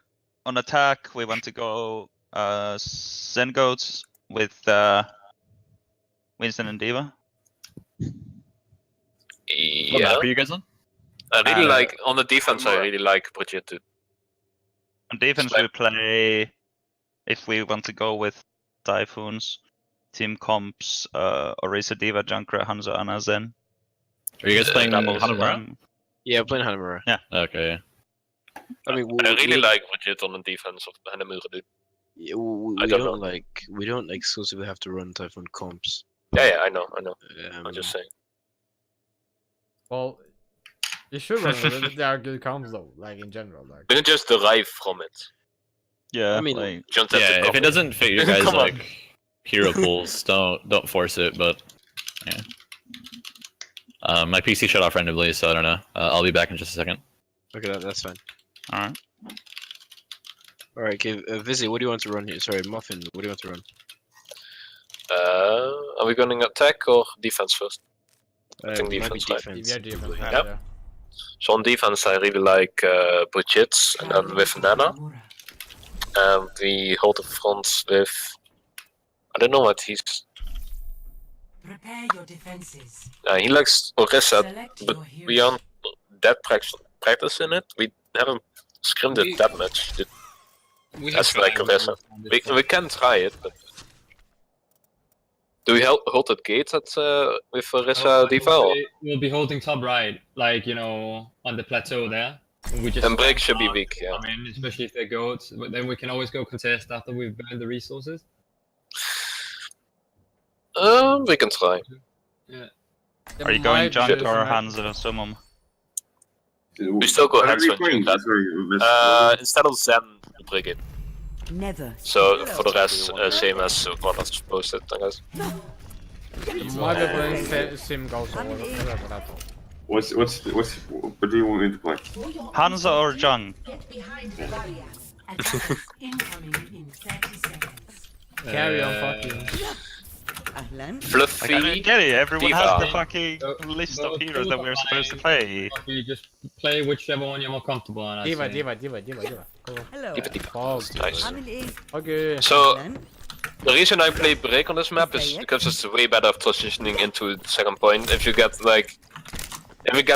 on attack, we want to go Zen Goats with Winston and Diva. What Yeah. map are you guys on? I really Uh, like, on the defense, I really like Brigitte too. On defense, we play, if we want to go with Typhoons, Team Comps, Orisa, Diva, Junkrat, Hanzo, Ana, Zen. Are you guys playing doubles, Hanamura? Yeah, I'm playing Hanamura. Okay. Yeah. I mean, I really like Brigitte on the defense of Hanamura dude. Yeah, we I don't don't know. like we don't exclusively have to run Typhoon comps. Yeah, I know. I'm just saying. well you should run it. They are good comps though, like in general. Like You can just derive from it. Yeah, I mean, like, You don't have to Yeah, if copy it doesn't fit your guys' Come on. like hero pools, don't force it. But yeah, my PC shut off randomly, so I don't know. I'll be back in just a second. Okay, that's fine. all right. All right, okay, Vizzy, what do you want to run here? Sorry, Muffin, what do you want to run? Are we going attack or defense first? I think Might be defense, right? if you are defense, Yep. yeah. So on defense, I really like Brigitte, and then with Nana. And we hold the front with... I don't know what he's... Prepare your defenses. He likes Orisa, Select but your hero. we aren't that practice in it. We haven't scrimmed it that much. We That's have like tried Orisa. on this We can try it, but... Do we hold that gate at, with Orisa Diva? Or? We'll be holding top right, like, you know, on the plateau there. And we just And break should be weak, yeah. I mean, especially if they're goats. But then we can always go contest after we've burned the resources. We can try. Are you going Junk or Hanzo Summum? We still go hands What on are we playing? that. Sorry, Instead of Zen, Brigitte. Never. So for the rest, same as what I just posted, I guess. Might be playing Sim Ghost or whatever for that. What do you want me to play? Hanzo or Junk? Get behind the barrier. Attack incoming in 30 seconds. Carry on fucking. Fluffy. Like, I don't get it. Everyone has the Diva. fucking list of Both heroes that we're supposed to fine. play. We just play whichever one you're more comfortable on. I'd Diva, say. diva. Cool. Hello. Diva, Diva. Fog. Nice. Okay. So the reason I play break on this map is because it's way better transitioning into the second point. If you get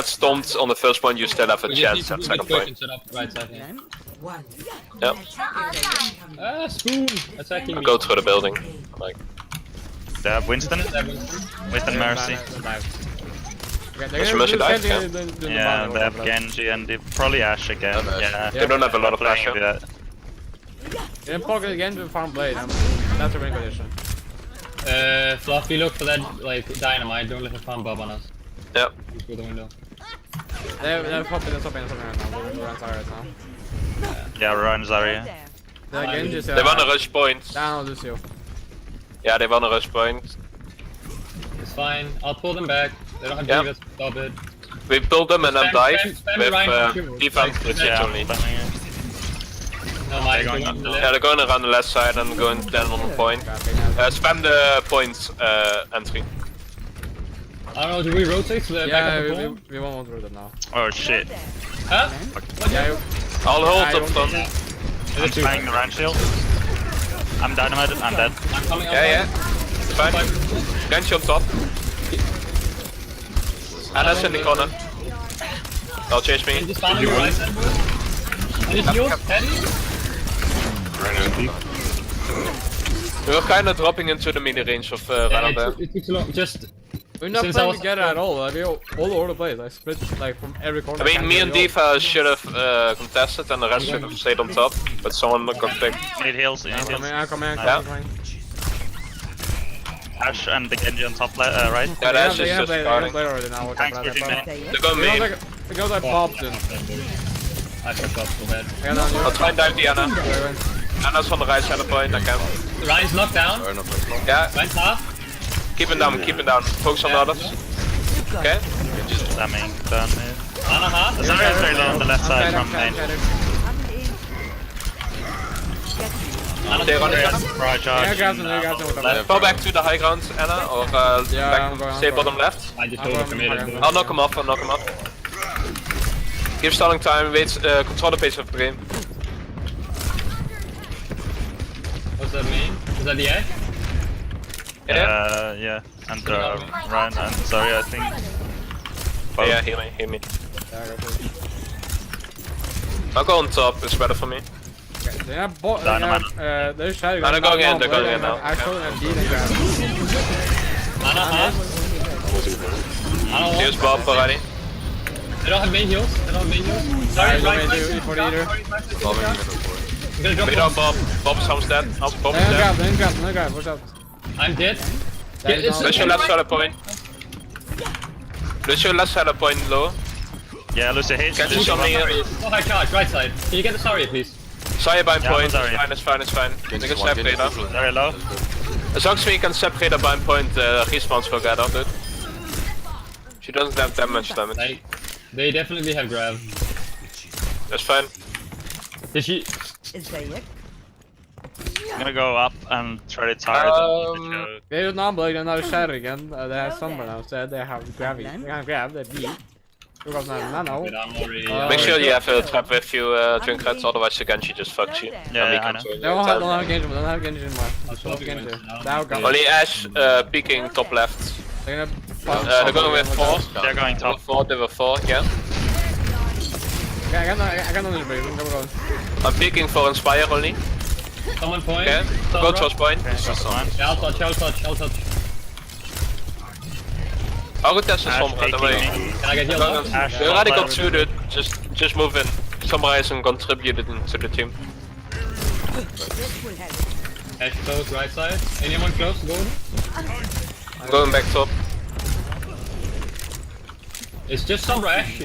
stomped on the first point, you still have a We just chance need at to second push point. and set up the right side here. One. Yep. Ah, Spoon! Attacking I'll me. go through the building. Like, They have Winston. Winston Mercy. Is Mercy dive? Yeah, they have Genji and they probably Ashe again. Yeah, they don't have a lot of playing pressure. that. In pocket again to farm blade. That's a win condition. Fluffy, look for that, like, dynamite. Don't let him farm Bob on us. Yep. Through the window. They're popping right now. We're on side right now. Yeah, we're on Zarya. The Genji is They want a rush point. down Lucio. Yeah, they want a rush point. It's fine. I'll pull them back. They don't have Yep. divas. Stop it. We build them and then Spam- dive spam with Ryan Shield. defense Like, Brigitte Yeah, only. No, Mike, going on the Yeah, left. they're going around the left side and going down on the point. Spam the point entry. I don't know, do we rotate to the back Yeah, of the ball? we won't want to do that now. Oh shit. Huh? Yeah, I'll hold I the don't front. I'm trying the Ryan Shield. I'm dynamited, I'm dead. I'm coming up. Yeah. Fine. Genji on top. And that's in the corner. They'll chase me. Just found on the right side. And it's yours, Teddy? We're kind of dropping into the mid range of Yeah, Rana. it took too long. Just. we're not Since I playing was- together at all. Like, we all over the place. I split like from every corner. I mean, me and Diva should have contested and the rest should have stayed on top, but someone got picked. Need heals, need I'm heals. coming. I'm coming. Yeah. I'm coming. Ashe and the Genji on top right. Yeah, that's They just have starting. already now. Thanks for team. They're going Because main. because I popped in. I fucked up so bad. I got on you. I'll try and dive the Anna. Wait. Anna's on the right side of point, I can. Ryan's knocked down. Yeah, Ryan's half. keep him down, keep him down. Focus on the others. Okay? Slamming down here. Anna half. Zarya is very low on the left side I'm from main. Stay running, Anna. Right charge. Yeah, guys, with left. Go back to the high ground, Anna, or Yeah, back, I'm going, stay I'm going. bottom left. I just I'm going, overcommitted. I'm going. I'll knock him off, Give stalling time, wait, control the pace of the game. What's that mean? Is that the egg? Yeah. And Ryan and Zarya, I think. Both. Yeah, heal me. Yeah, I got you. I'll go on top, it's better for me. Okay, they have they're shouting. No, they're going in, they're going in now. Actually, and beat and grab. Anna half. Anna Here's one. Bob already. They don't have main heals. Sorry, Sorry, right do side. for the eater. I'm gonna drop Wait one. on Bob. Bob's almost dead. Bob is Then dead. grab, watch out. I'm dead. That is it's- not- Lucio left side of point. Lucio left side of point low. Yeah, Lucio hit. Can you show me? Oh, high charge, right side. Can you get the Zarya, please? Zarya by Yeah, point. Zarya. It's fine. We can separate her. Very low. As long as we can separate her by point, respawns will get her, dude. She doesn't have that much damage. They definitely have grab. That's fine. Did she? Is that it? I'm gonna go up and try to tire them. They do not block another shadow again. They have someone else. They have gravity. They can grab. They beat. You got nano. Wait, I'm already. Make sure you have a trap with you, Junkrat, otherwise the Genji just fucks you. Yeah, I know. They don't have Genji. Don't have Genji anymore. I'll Don't have swap Genji. you now. Now go. Only Ashe peeking top left. They're They're going with 4. They're going top. 4, they were 4, yeah. Okay, I got another break. Go. I'm peeking for Inspire only. Someone point. Okay, go towards point. Yeah, I'll touch. I'll go test the Ashe Sombra, don't worry. taking me. Can I get healed up? Ashe We already got top 2, dude. Just move in. Sombra isn't contributed to the team. Ash close, right side. Anyone close? Go. I'm going back top. It's just Sombra Ash.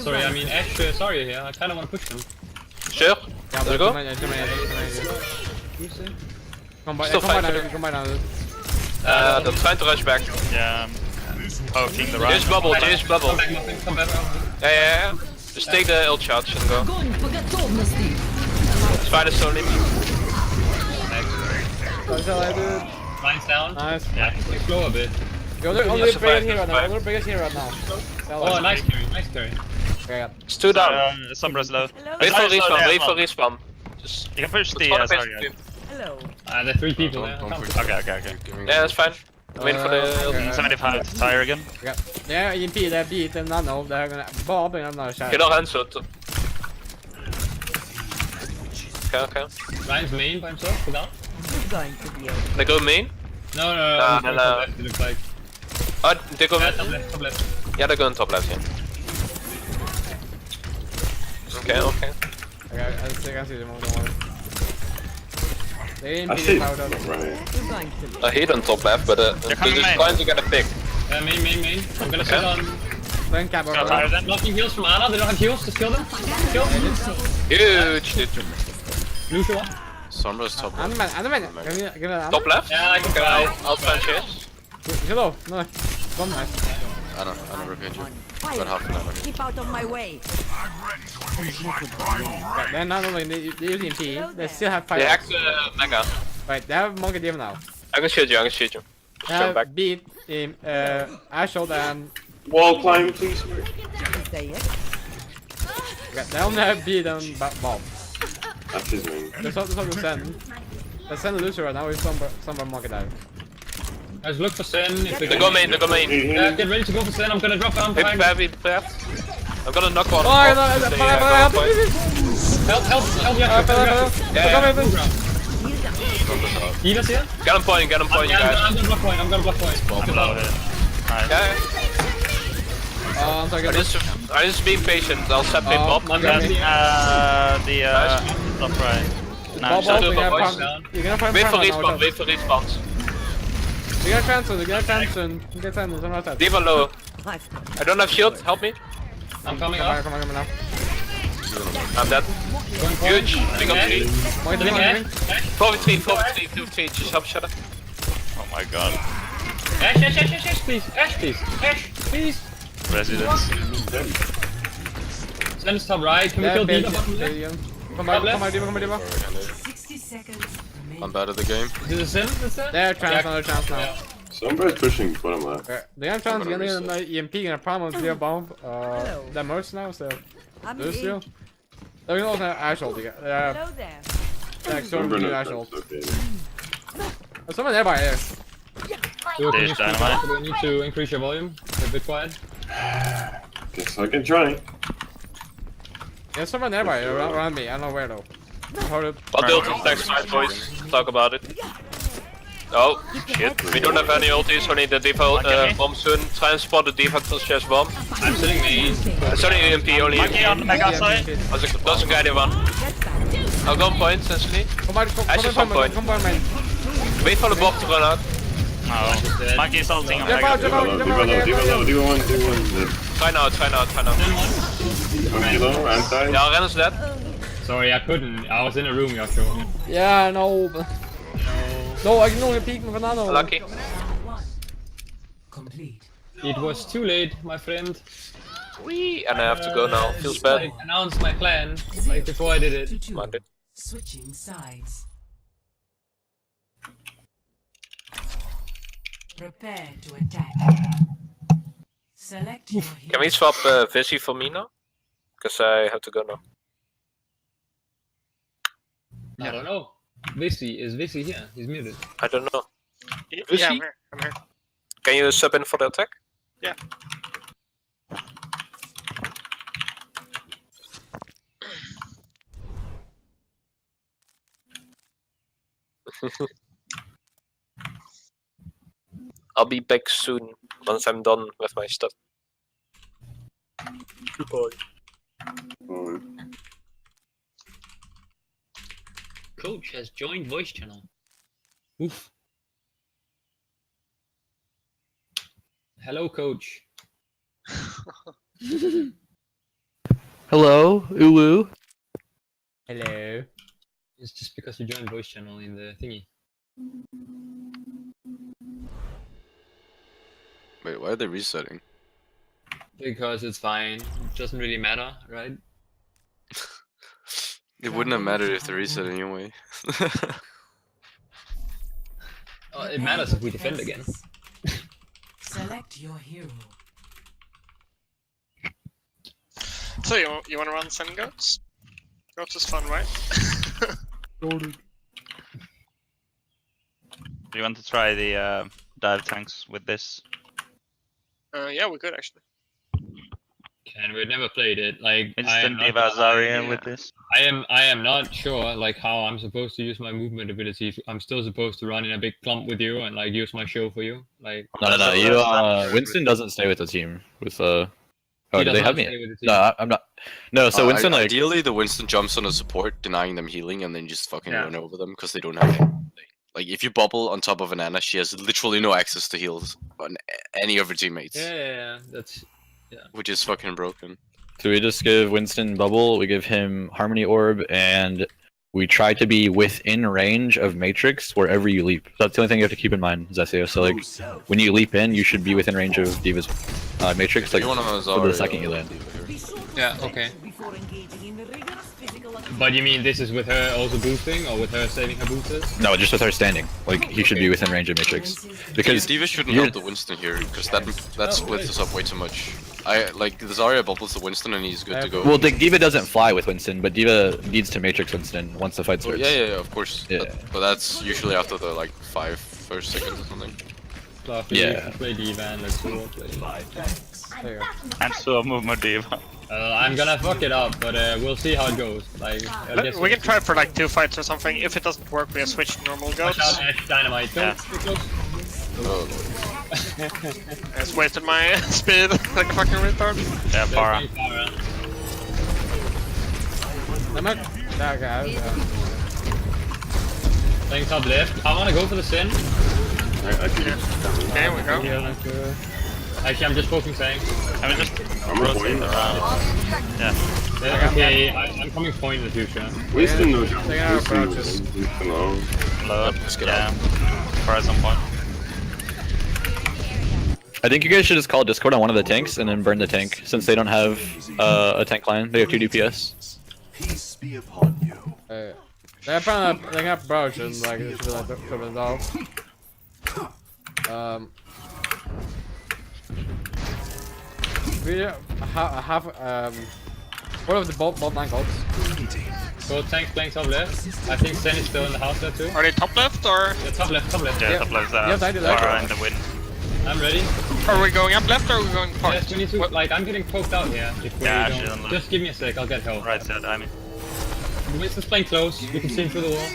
Sorry, I mean Ash. Sorry here. I kind of want to push them. Sure? Yeah, Let's go. Still fight. Combine now. They're trying to rush back. Yeah. Poking the right. Here's bubble, here's bubble. Come back, nothing. Come back. Yeah. Just take the ult charge and go. Spider slowly. Line's down. Nice. Yeah, slow a bit. You're the only biggest hero now. You're the biggest hero now. Oh, nice carry. Okay, It's 2 down. Sombra's low. Wait for Zarya's low respawn, there wait as for well. respawn. Just You can push the follow pace of Zarya. team. Hello. There are 3 people there. Okay. Yeah, that's fine. Wait for the 75 to tire again. Yeah, EMP, they beat them nano. They're gonna Bob and another shot. Get our hands out. Okay. Ryan's main by himself, without? You're going to be okay. They go main? No. No. Top left, it looks like. Oh, they go Yeah, mid? top left. Yeah, they're going top left, yeah. Okay. Okay, I see them all. Don't worry. They I EMP see. the powder. You're going to be I hit on top left, but they're coming just main. trying to get a pick. Main. I'm gonna sit on. Then cap Go tire over. them. Blocking heals from Ana. They don't have heals. Just kill them. Kill them. Huge, dude. Lucio one. Sombra's top left. Underman. Give it Top left? Yeah, I can Okay, try. I'll try and chase. Hello. No. One nice. I don't repeat you. fire. Got half an hour. Keep out of my way. Yeah, they're not only they use EMP, they still have fire. They act mega. Right, they have Monkey Demon now. I can shoot you. Just They jump back. have beat him, Ashhold and... Wall climb, please. Is that it? Okay, they only have beat and Bob. That's his name. That's what they send. They send Lucio right now with some Monkey Dive. Guys, look for Sen. If They go main. get ready to go for Sen. I'm gonna drop down. Be prepared. I'm gonna knock one. Oh, off no, if they, help! Help, Yeah. Heal us here? Get him point, Yeah, guys. I'm gonna block point. I'm gonna block point. I'm low here. Nice. Yeah. Oh, I'm sorry. I just being patient. I'll separate Bob. I'm gonna The top right. Bob, Nice. Bob, you're gonna boys. find- you're gonna find Wait for front now, respawn. Wait for respawns. You're gonna transfer, you're gonna transfer. You get transfer, I'm not that. Leave her low. I've got I don't have shield. Help me. I'm coming Come up. on now. I'm dead. Huge. We got 3. Point, Living point, Ash. point. 4v3. Just help shut up. Oh my god. Ash, please. Ash, please. Residents. Send top right. Can we Yeah, kill big. D.Va? There you go. Come on, Diva. 60 seconds remaining. I'm bad at the game. Is it a sim? Is that? There, chance, another chance now. Somebody's pushing bottom left. Det är en chans igen i den där EMP-en, Palmon clear bomb. That mercs now, so I'm there's in. still. There's also an Ash ult again. Hello there. Yeah, sort of Sombra new knows Ash ult. that's okay. There's someone there by here. Do There's dynamite. we need to increase your volume? A bit quiet. Guess I can try. There's someone there by here, around me. I don't know where though. Hold it. I'll build it next time, boys. Talk about it. Oh, shit. We don't have any ultis, only the D.Va bomb soon. Try and spot the D.Va chest bomb. I'm sitting main. Sorry, EMP, only Monkey on the EMP. mega side. Dat is een guided one. I'll go on point, essentially. Ash is on point. Come on, man. Wait for the bomb to run out. No. Monkey's ulting on Jump mega. out, jump out, jump out. D1. Try now. Okay, low, anti. Yeah, Ren is dead. Sorry, I couldn't. I was in a room, Yasho. Yeah, no. No, I can only peek from another. Lucky. Complete. It was too late, my friend. Wee, and I have to go now. Feels bad. I announced my plan like before I did it. 2-2. Mind it. Switching sides. Prepare to attack. Select your hero. Can we swap Vizzy for me now? Because I have to go now. I don't know. Is Vissy here? He's muted. I don't know. Yeah, I'm here. Can you sub in for the attack? Yeah. I'll be back soon once I'm done with my stuff. Goodbye. Oh, Coach has joined voice channel. Oof. Hello, coach. Hello, Ulu. Hello. It's just because you joined voice channel in the thingy. Wait, why are they resetting? Because it's fine. It doesn't really matter, right? It wouldn't have mattered if they reset anyway. It matters if we defend again. Select your hero. So you wanna run Sun Goats? Goats is fun, right? Do you want to try the dive tanks with this? Yeah, we could actually. And we've never played it. Like Instant D.Va Zarya with this? I am not sure like how I'm supposed to use my movement ability. I'm still supposed to run in a big clump with you and like use my show for you. Like No. You, Winston doesn't stay with the team. With Oh, He do does they not have me? stay with the team. No, I'm not. No, so Winston like. Ideally, the Winston jumps on a support, denying them healing, and then just fucking Yeah. run over them because they don't have anything. Like if you bubble on top of an Anna, she has literally no access to heals on any of her teammates, Yeah, that's which is fucking broken. So we just give Winston bubble. We give him Harmony Orb, and we try to be within range of Matrix wherever you leap. That's the only thing you have to keep in mind, Zesio. So like, when you leap in, you should be within range of D.Va's Matrix. Like You want to for the second you land. yeah, okay. But you mean this is with her also boosting, or with her saving her boosters? No, just with her standing. Like he should be within range of Matrix. Because D.Va shouldn't you're- help the Winston here because that splits us up way too much. I like the Zarya bubbles the Winston and he's good to go. Well, D.Va doesn't fly with Winston, but D.Va needs to Matrix Winston once the fight Well, starts. yeah, of course. Yeah. But that's usually after the like 5 first seconds or something. Fluffy, Yeah. play D.Va and let's go play. There you go. And so move more D.Va. I'm gonna fuck it up, but we'll see how it goes. Like, I guess We can try for like 2 fights or something. If it doesn't work, we switch to normal Watch Goats. out, Ash Dynamite. Yeah. Stay close. Oh, I just wasted my speed like fucking retard. Yeah, Para. Stay far, I'm at that guy. Playing top left. I wanna go for the Sin. I can There we go. Yeah, like, Actually, I'm just poking tank. I mean, just I'm rotate avoiding. around. Yeah. Okay, I'm coming point in the future. Winston no They are approaches. Hello. Low. Let's get Yeah. out. For some point. I think you guys should just call Discord on one of the tanks and then burn the tank, since they don't have a tank line. They have 2 DPS. Peace be upon you. They have approach and like it should be like could resolve. We have what of the bolt line golds? So tank playing top left. I think Zen is still in the house there too. Are they top left or Yeah, top left, top left. Yeah, Yeah. top left Yeah, I did that. far in the wind. I'm ready. are we going up left or are we going part? Yes, we need to. Like, I'm getting poked out here. If we Yeah, don't- she's on the- Just give me a sec. I'll get help. Right side, I mean. Winston's playing close. You can see him through the wall.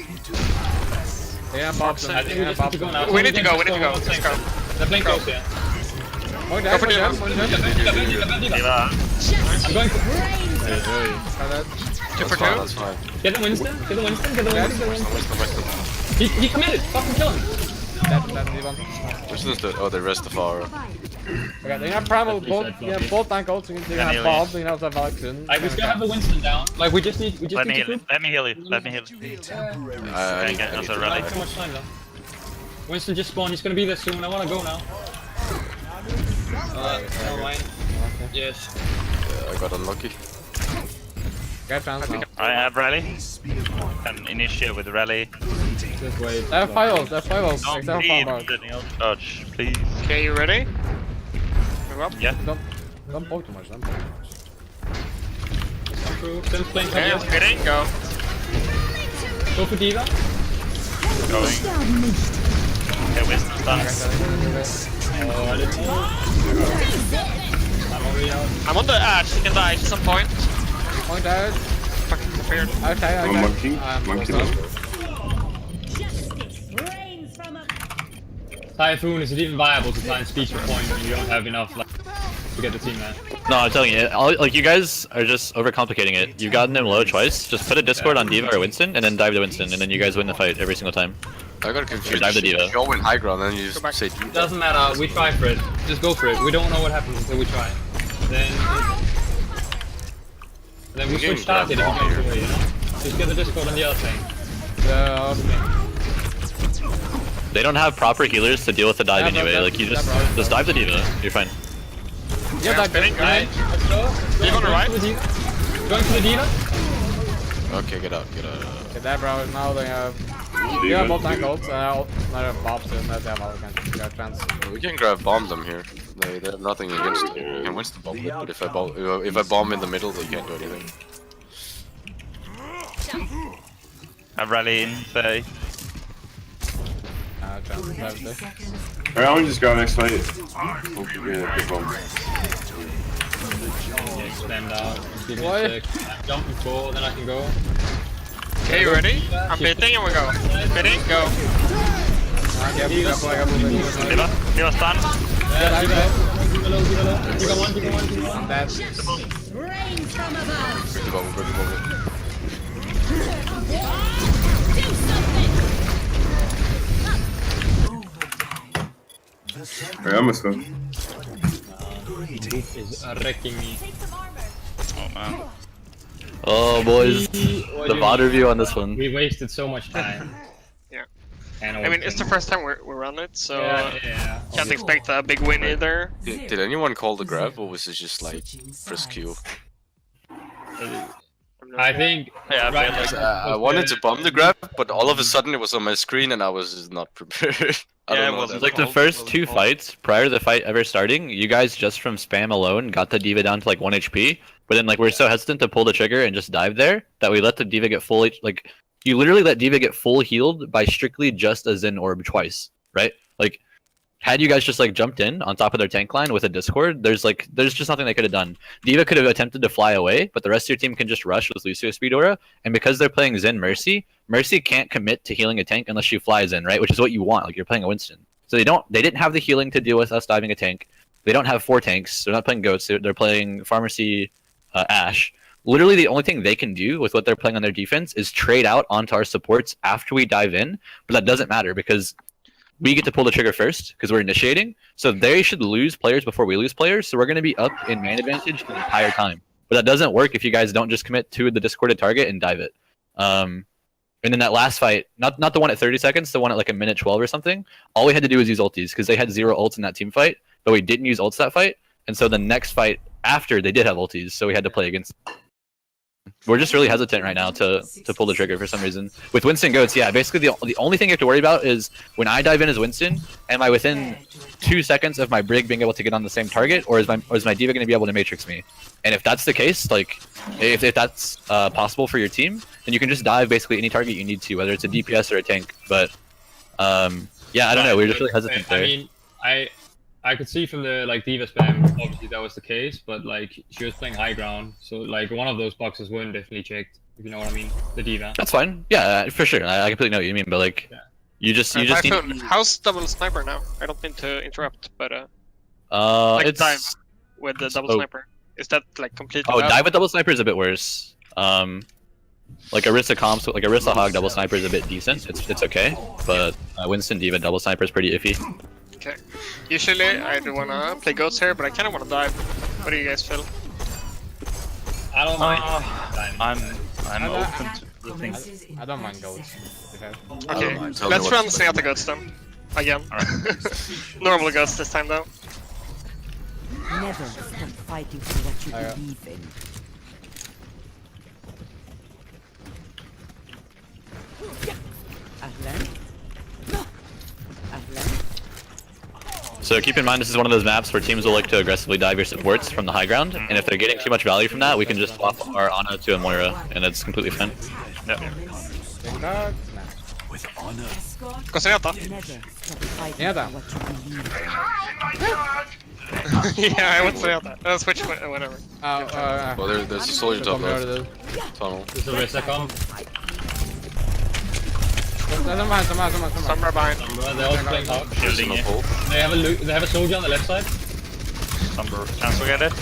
Yeah, Bob's I think we just need to go now. We need to go, we need to go. Let's Let's go. They're playing close here. One Go down, for one down, Diva. one down. Diva. I'm going for. Two for Fine, two. that's fine. Get the Winston. Get the Winston. Get the Winston. Get the Winston. Winston. He committed. Fucking kill him. That's the one. Winston's dead. Oh, they rest the far. Okay, they have primal both. Yeah, both tank golds. They Yeah, have heal Bob. They also have Valkyrie. Like, we still have the Winston down. Like, we just need Let me to heal group. it. Let me heal you. Let me heal you. I Okay, that's a I rally. like too much time though. Winston just spawned. He's gonna be there soon. I wanna go now. Never mind. Yes. I got unlucky. Get chance now. I have rally. Can initiate with rally. Just wait. They have fireballs. They have fireballs. Don't They have breathe. fireballs. Dodge, please. Okay, you ready? Move up. Yeah. Don't poke too much. Don't poke too much. Come through. Sim's playing top Okay, left. ready? Go. Go for Diva. Going. Okay, Winston's done. Oh, I didn't know. I'm already out. I'm on the Ash, you can die at some point. Point out. Fucking disappeared. Okay, Oh, okay. monkey. Monkey. Typhoon, is it even viable to try and speech your point when you don't have enough like, to get the team man? No, I'm telling you, like you guys are just overcomplicating it. You've gotten him low twice. Just put a Discord on Diva or Winston, and then dive to Winston, and then you guys win the fight every single time. I got confused. Dive the Diva. You all win high ground, and then you just say Diva. Doesn't matter, we try for it. Just go for it. We don't know what happens until we try. Then we switch target if it goes away, you know? Just get the Discord on the other thing. They don't have proper healers to deal with the dive Yeah, anyway. Like you just dive the Diva. You're fine. Yeah, that spinning, Right, let's go. You on the right? Going to the Diva. Okay, get out. Okay, that bro. Now they have. They have both tank golds. Now they have Bobs and they have all kinds of chance. We can grab bomb them here. They have nothing against it. You can Winston bomb it, but if I bomb in the middle, they can't do anything. I rally in, Faye. Chance. Everything. Alright, I'm just go next fight. Hopefully, yeah, big bomb. Yeah, extend out. Give me Why? a sec. Jumping forward, then I can go. Okay, you ready? I'm bidding and we go. Bidding, go. Diva stun. Yeah, Diva low. Diva one. That's Bring the bomb. Alright, I must go. Is wrecking me. Oh man. Oh boys, the VOD review on this one. We wasted so much time. Yeah. And I mean, it's the first time we run it, so yeah. can't expect a big win either. Did anyone call the grab, or was it just like press Q? I think. Yeah, right, like, I wanted to bomb the grab, but all of a sudden it was on my screen and I was just not prepared. I Yeah, don't know. well, that Like the called. first 2 fights prior to the fight ever starting, you guys just from spam alone got the Diva down to like 1 HP. But then like we're so hesitant to pull the trigger and just dive there that we let the Diva get full. Like you literally let Diva get full healed by strictly just a Zen orb twice, right? Like had you guys just like jumped in on top of their tank line with a Discord, there's just nothing they could have done. Diva could have attempted to fly away, but the rest of your team can just rush with Lucio Speed Aura. And because they're playing Zen Mercy, Mercy can't commit to healing a tank unless she flies in, right? Which is what you want. Like you're playing a Winston. So they didn't have the healing to deal with us diving a tank. They don't have 4 tanks. They're not playing goats. They're playing Pharmacy Ash. Literally the only thing they can do with what they're playing on their defense is trade out onto our supports after we dive in. But that doesn't matter because we get to pull the trigger first because we're initiating. So they should lose players before we lose players. So we're going to be up in man advantage the entire time. But that doesn't work if you guys don't just commit to the discorded target and dive it. And then that last fight, not the one at 30 seconds, the one at like a minute 12 or something, all we had to do was use ultis because they had 0 ults in that team fight, but we didn't use ults that fight. And so the next fight after, they did have ultis, so we had to play against. We're just really hesitant right now to pull the trigger for some reason. With Winston goats, yeah, basically the only thing you have to worry about is when I dive in as Winston, am I within 2 seconds of my Brig being able to get on the same target, or is my D.Va going to be able to matrix me? And if that's the case, like, if that's possible for your team, then you can just dive basically any target you need to, whether it's a DPS or a tank. But yeah, I don't know, we're just really hesitant there. I mean, I could see from the like D.Va spam, obviously that was the case, but like she was playing high ground, so like one of those boxes weren't definitely checked, if you know what I mean. The D.Va. That's fine. Yeah, for sure. I completely know what you mean, but like, you just need. How's double sniper now? I don't mean to interrupt, but like it's dive with the double sniper. Is that like completely? Oh, dive with double sniper is a bit worse. Like Orisa comps, like Orisa Hog double sniper is a bit decent. It's okay, but Winston D.Va double sniper is pretty iffy. Okay. Usually I do wanna play goats here, but I kinda wanna dive. What do you guys feel? I don't mind. I'm open to things. I don't mind goats. Okay, let's run Zenyatta goats then. Again. Normal goats this time though. Never stop fighting for what you believe in. So keep in mind, this is one of those maps where teams will like to aggressively dive your supports from the high ground, and if they're getting too much value from that, we can just swap our Ana to a Moira, and it's completely fine. Yep. With honor. Go Zenyatta. Zenyatta. Yeah, I would say that. Switch, whatever. Well, there's a soldier top left. Tunnel. There's a Risa comp. Sombra behind. They're all playing hard. Shielding you. They have a soldier on the left side. Somber. Cancel get it.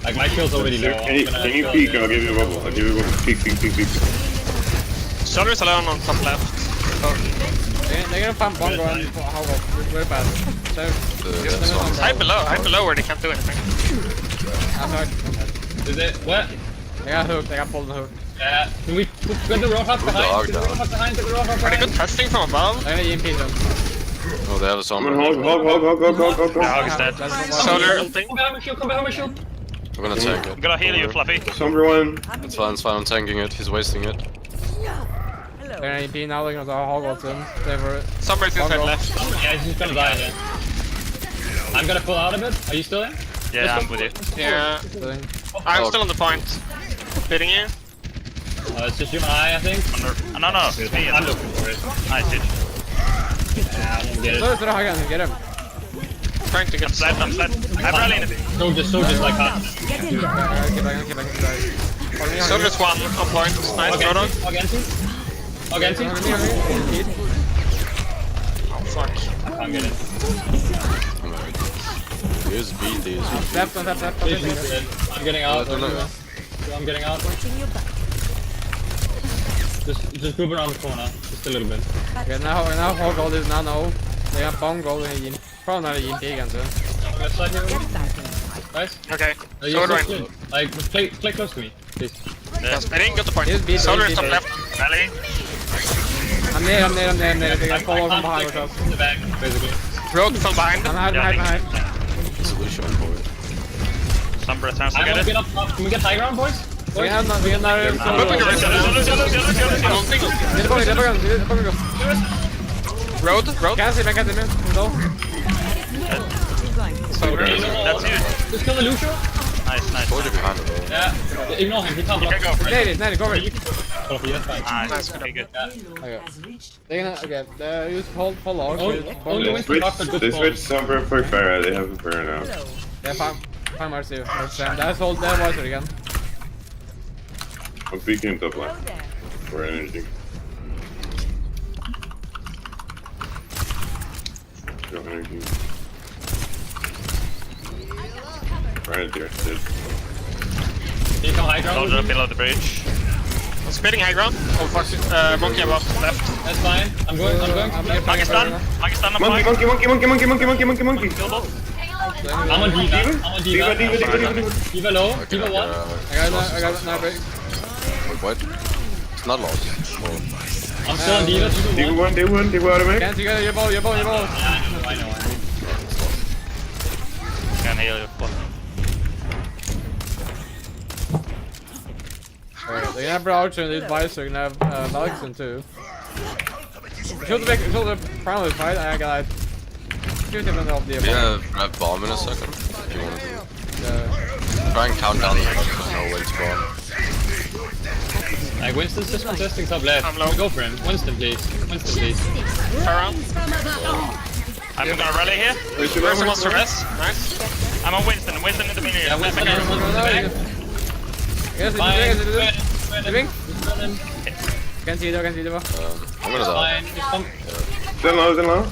Like my shield's already low. Can you peek? I'll give you a bubble. I'll give you a bubble. Peek. Soldier's alone on top left. They're gonna find Bongo and Hoggle really bad. So, High below where they can't do anything. I'm hooked. Is it? What? They got hooked, they got pulled in the hook. Yeah, can we get the Roadhog behind? Get the Roadhog behind, get the Roadhog behind. Are they good testing from above? They're gonna EMP them. Oh, they have a Sombra. Hog. Yeah, Hog is dead. Soldier ulting. Come behind my shield, come behind my shield. I'm gonna tank it. I'm gonna heal you, Fluffy. Sombra one. It's fine, I'm tanking it. He's wasting it. They're gonna EMP now, they're gonna Hoggle to them. They were... Somebody's inside left. Yeah, he's just gonna die here. I'm gonna pull out a bit. Are you still in? Yeah, I'm with you. Yeah. I'm still on the point. Hitting you. It's just you and I think. No, it's me. I'm looking for it. Nice hit. Yeah, I won't get it. So they're Hoggle, get him. Trying to get I'm slide. I'm rallying it. Soldiers like that. Get back. Soldier's one on point. Nice, Roadhog. Argenti. Oh fuck. I can't get it. Here's beat these. Left. I'm getting out. I'm getting out. Just move around the corner. Just a little bit. Okay, now Hoggle is now. They have Bongo and probably not EMP against them. Left side here. Nice. Okay. You're Soldier so right. good. Like, play close to me, please. Yes, I didn't get the point. He's beat, Soldier he's top beat. left. Rally. I'm there. They got follow from behind with us. In the back, basically. Rogue from behind. I'm hiding. Solution for it. Sombra chance to I get want to it. get up top. Can we get high ground, boys? We have another I'm moving around. I don't think. Road. Can't see me. Go. That's you. Just kill the Lucio. Nice. Soldier behind it though. Yeah. Ignore him. He can't block. Okay, go for it. Nade, go for it. That's fine. Nice. Okay, good. Okay. They're gonna, okay, use hold log. Only wins the block for good They spawns. switched Sombra for Pharah. They have a Pharah now. Yeah, fine Mercy. That's hold, that was it again. I'm peeking top left. For energy. Go energy. Right there, dude. Can you come high ground? Soldier below the bridge. I'm splitting high ground. Oh fuck, monkey above left. That's fine. I'm going. Pakistan. Pakistan on Monkey, fire. monkey. I'm on Diva. I'm on Diva. Diva low. Diva one. I got it, now break. Wait, what? It's not lost. I'm still on Diva. Diva one, automatic. Can't you get your ball, I know. Can heal you. Alright, they can have Brouch and these buys, so you can have Valixen too. Should the primary fight, I got 50% of the We have bomb in a second. If you want to do. Try and count down the no way spawn. Like Winston's just contesting top left. I'm low. Go for him. Winston, please. Winston, please. Around. I'm gonna rally here. Where's the monster rest? Nice. I'm on Winston. Winston in the minion. Yeah, Winston. Yes, Fine. living? Can see it, I'm gonna die. Fine. Still low.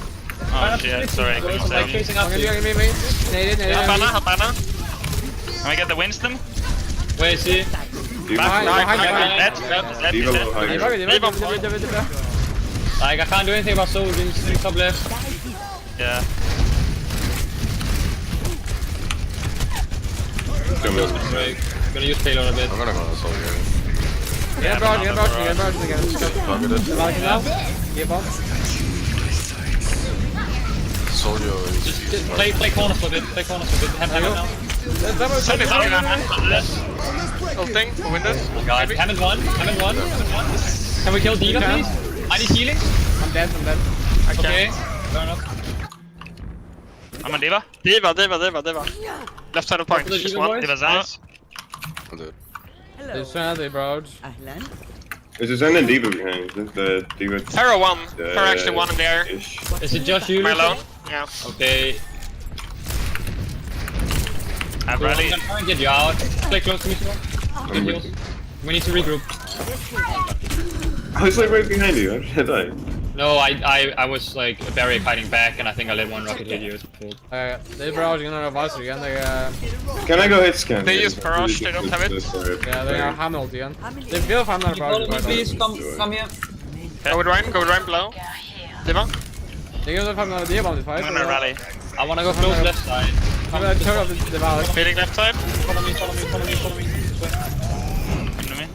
Oh shit, sorry. I couldn't Like say. chasing up to you. Habana. Can we get the Winston? Where is he? Back, Diva low, high ground. Like I can't do anything about Soul. He's sitting top left. Yeah. Break. Gonna use payload a bit. I'm gonna go soldier. Get Brouch again. Targeted. Valixen now. Get bomb. Soldier is. Just play corners for a bit. Play corners for a bit. Hammond now. Send it on. Ulting for windows. God, Hammond one. Can we kill Diva, please? I need healing. I'm dead. Okay. Fair enough. I'm on Diva. Diva. Left side of point. Go for the Just Diva one. boys. Diva's nice. I'll do it. There's Sandy, Brouch. أهلا. Is there any Diva behind? Is the Diva Pharaoh one. Pharaoh actually one in the air. ish? Is it just you? Am I alone? Lucian? Yeah. Okay. I'm So I'm ready. gonna try and get you out. Play close to me, Simon. Get heals. We need to regroup. I was like right behind you. How did I die? No, I was like barrier fighting back, and I think I let one rocket hit you. It's cool. They're Brouch again, they're Valixen again. Can I go hit scan? They use Parash, they don't have it. Yeah, they are Hamilton again. They feel if I'm not Brouch. Come here. Go with Ryan below. Diva. They give them an idea about this fight. I'm gonna rally. I wanna go close left side. I'm gonna turn off the Valixen. Feeding left side. Follow me. This way. Come to me.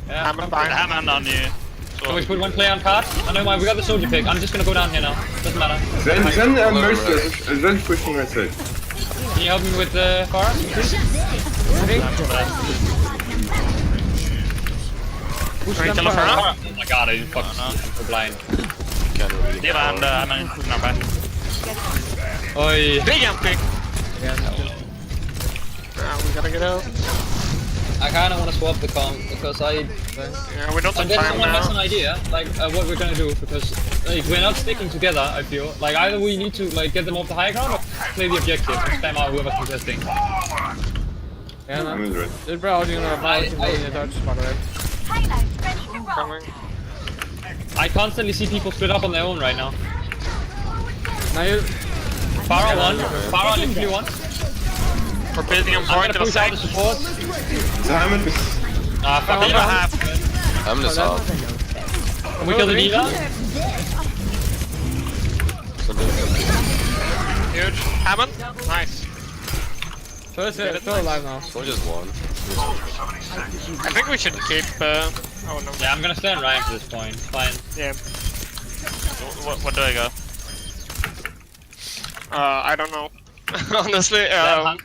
Yeah. Hammer The behind. hammer on you. Can we put one player on card? I know we got the soldier pick. I'm just gonna go down here now. Doesn't matter. Zen Mercy. Zen's pushing right side. Can you help me with the car? Trying to kill a Pharaoh. Oh my god, I fucking so blind. Can't really. Diva and I'm in our back. Oi. Big and big. We gotta get out. I kinda wanna swap the comp because Yeah, we don't have then time someone has an now. idea, like what we're gonna do, because like we're not sticking together. I feel like either we need to like get them off the high ground or play the objective and spam out whoever's contesting. Yeah, I'm no. in the red. They're Brouch again, they're Valixen holding a touch, by the way. Coming. I constantly see people split up on their own right now. Now you. Pharah one, Pharah literally one. We're building on I'm point gonna to the push out side. the support. Simon. Fuck Diva it. half. I'm this off. Can we kill the Diva? Huge. Hammond. Nice. So it's still alive now. Soldier's one. I think we should keep. Oh no. Yeah, I'm gonna stay on Ryan for this point. Fine. Yeah. What do I go? I don't know. Honestly. Okay, I'm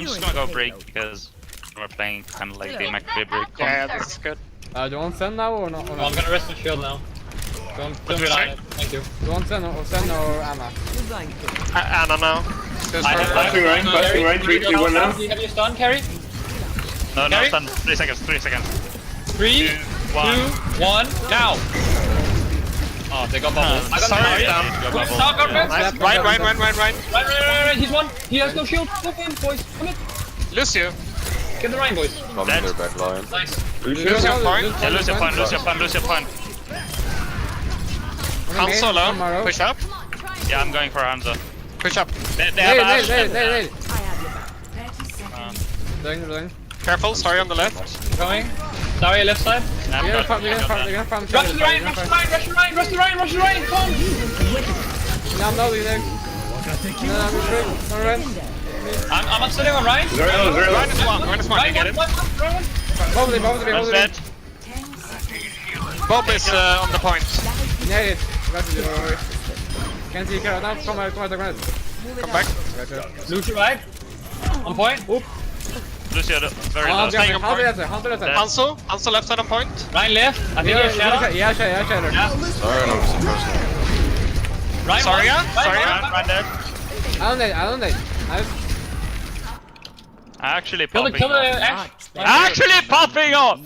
just gonna go break because we're playing kind of like the McCree break. Yeah, this is good. Do you want Sen now or not? No, I'm gonna rest my shield now. Don't you rely say? on it. Thank you. Do you want Sen or Anna? Anna now. Passing right, 3, 2, 1 now. Have you stun, Carry? No, Carry? stun. 3 seconds. 3 seconds. 3, 2, 1, now! Oh, they got bubble. I got Sorry, the down. Good start, got red. Nice. Right. Right. He's one. He has no shield. Go for him, boys. Come in. Lucio. Get the Ryan, boys. Bomb in their back line. Nice. Lucio point. Yeah, lose your point. Han Solo. Push up. Yeah, I'm going for Hanzo. Push up. They have Ash. Doing. Careful. Sorry on the left. Coming. Sorry, left side. Nah, We're I'm gonna good. farm, I'm we're done. gonna farm. Rush the Ryan, rush the Ryan, rush the Ryan, rush the Ryan, rush the Ryan, come on! No, I'm not leaving. No, I'm just run. I'm not sitting on Ryan. Ryan is one, you get it. Bob, Runs dead. Bob is on the point. Yeah, it. Got to do it. Can see Carol now. Come out the ground. Come back. Lucio right. On point. Oop. Lucio, very low. staying on point. Hunter. Hanzo left side on point. Ryan left. I think you're shadow. Yeah, shadow. Sorry, no, it's personal. Ryan Sorry, one. Ryan dead. I don't know. Actually Kill popping the off. Ash. Actually popping off!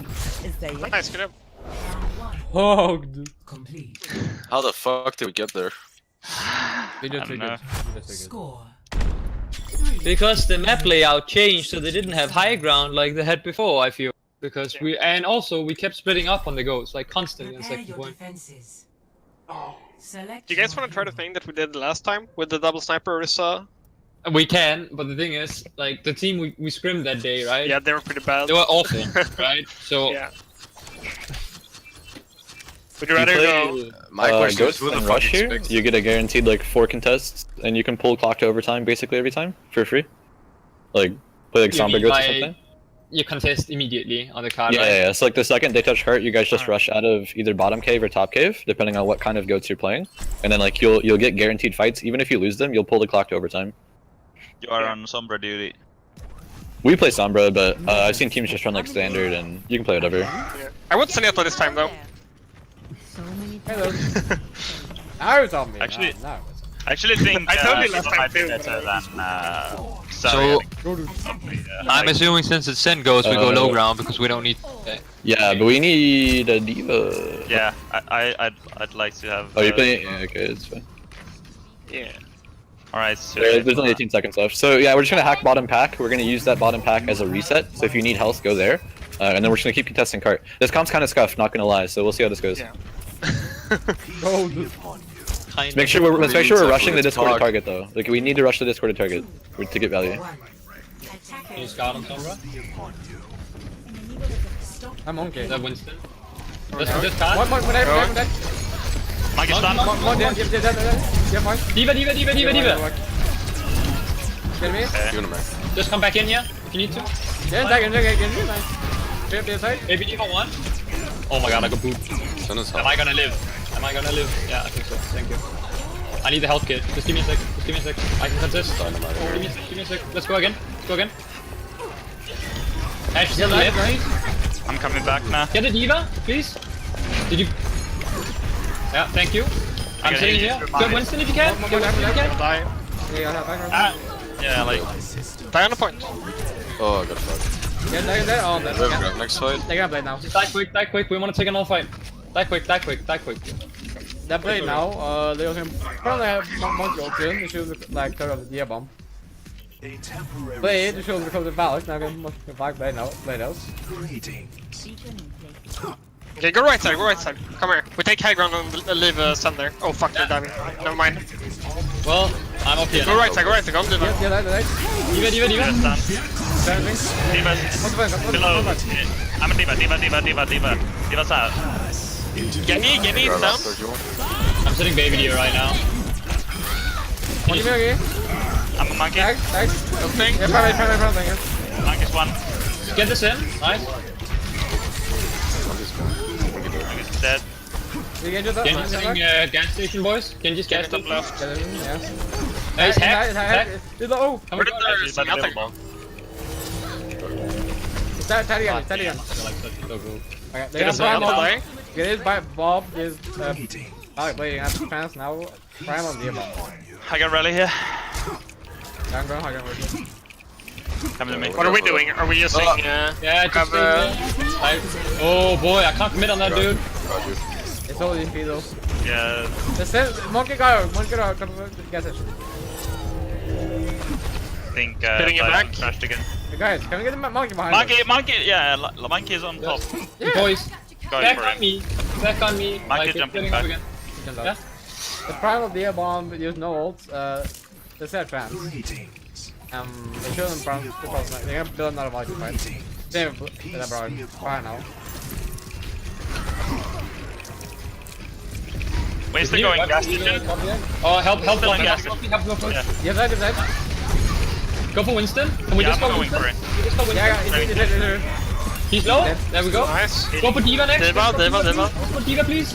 Is there yet? Nice, good job. Hogged. Complete. How the fuck did we get there? They just I don't know. Score. Because the map layout changed, so they didn't have high ground like they had before. I feel because we kept splitting up on the goals like constantly on Prepare second your point. defenses. Select. Do you guys want to try the thing that we did last time with the double sniper Orisa? We can, but the thing is, like the team we scrimmed that day, right? Yeah, they were pretty bad. They were awful, right? So Yeah. Would you rather go? My question is, Ghost who the and fuck Rush here, expects? you get a guaranteed like 4 contests, and you can pull clock to overtime basically every time for free. Like play like You Sombra mean Ghost or by- something. you contest immediately on the card, Yeah, right? yeah. So like the second they touch cart, you guys just rush out of either bottom cave or top cave, depending on what kind of goats you're playing. And then like you'll get guaranteed fights. Even if you lose them, you'll pull the clock to overtime. You are on Sombra duty. We play Sombra, but I've seen teams just run like standard, and you can play whatever. I want Zenyatta this time though. So many Hello. Now it's on me. Actually- No. I actually think I told you last Sombra time might be too, better but- than So I'm like, assuming since it's Sen Ghost, we go low ground because we don't need. Yeah, but we need a diva. yeah, I'd like to have. Oh, you're playing? Yeah, okay, it's fine. Yeah. Alright, so There's only 18 seconds left. So yeah, we're just gonna hack bottom pack. We're gonna use that bottom pack as a reset. So if you need health, go there. And then we're just gonna keep contesting cart. This comp's kind of scuffed, not gonna lie. So we'll see how this goes. Yeah. Let's make sure we're rushing the Discord to target though. Like we need to rush the Discord to target to get value. Can you scout on Sombra? I'm on Is cave. that Winston? Just card? One, dead. Mike is done. One dead. Yeah, fine. Diva. Get me? Just come back in here if you need to. Yeah, get me. Nice. Trip the side. Maybe Diva one. Oh my god, I got booped. Am I gonna live? Yeah, I think so. Thank you. I need the health kit. Just give me a sec. I can contest. Give me a sec. Let's go again. Ash is still alive. I'm coming back now. Get the Diva, please. Did you? Yeah, thank you. I'm Okay, sitting you here. just Go remind Winston if you can. Go Winston if you can. Die. Ah, yeah, like Die on the point. Oh, I got fucked. Yeah, there. Oh, that's Grab next fight. they're gonna play now. Die quick. We want to take another fight. Die quick. They're playing now. They can probably have monkey option. They should like turn off the gear bomb. A temporary Play it. They should become the Valak. Now can play now. Play those. greetings. Okay, go right side. Come here. We take high ground and leave Sun there. Oh fuck, they're diving. Never mind. Well, I'm up here. Go right side. Go on, do that. Yeah, right. Diva. just done. Turn Diva's What's the fun? below. I'm a Diva. Diva's out. Get me down. I'm sitting baby deer right now. Give me okay. I'm a monkey. Tag. Something. Yeah, probably. Monkey's one. Get this in. Nice. Monkey's dead. You get your Genji's sitting gas station, boys. Genji's gas Top station. left. Yeah. He's hacked. Oh, Come Where on. did Actually, by the middle bomb. start again. Like, so cool. Okay, they Get have us out Bob. die. Get it by Bob. Is Greetings. playing at fans now. Prime on the bomb. I got rally here. I'm going. Coming to me. What are we doing? Are we using? Yeah, just Have, oh boy, I can't commit on that dude. It's all in though. Yeah. The monkey guy. Get it. I think Hitting it Dive back. crashed again. Hey guys, can we get the monkey behind us? Monkey, yeah, Monkey is on top. Yeah. Boys, Going back for on him. me. Back on me. Monkey Like, jumping getting up back. again. Yeah. The primal deer bomb used no ult. They said fans. Greetings. They showed them prime because they're gonna build another monkey fight. Same with that bro. Fire now. Winston going gas station. Oh, help Still Fluffy, in gas help Fluffy, help Fluffy. Yeah. Get that, get that. Go for Winston. Can we Yeah, just I'm go going Winston? for it. Can we just go Winston? Yeah, He's low. There we go. Nice. Go for Diva next. Diva, Go for Diva, Diva. Go for Diva, please.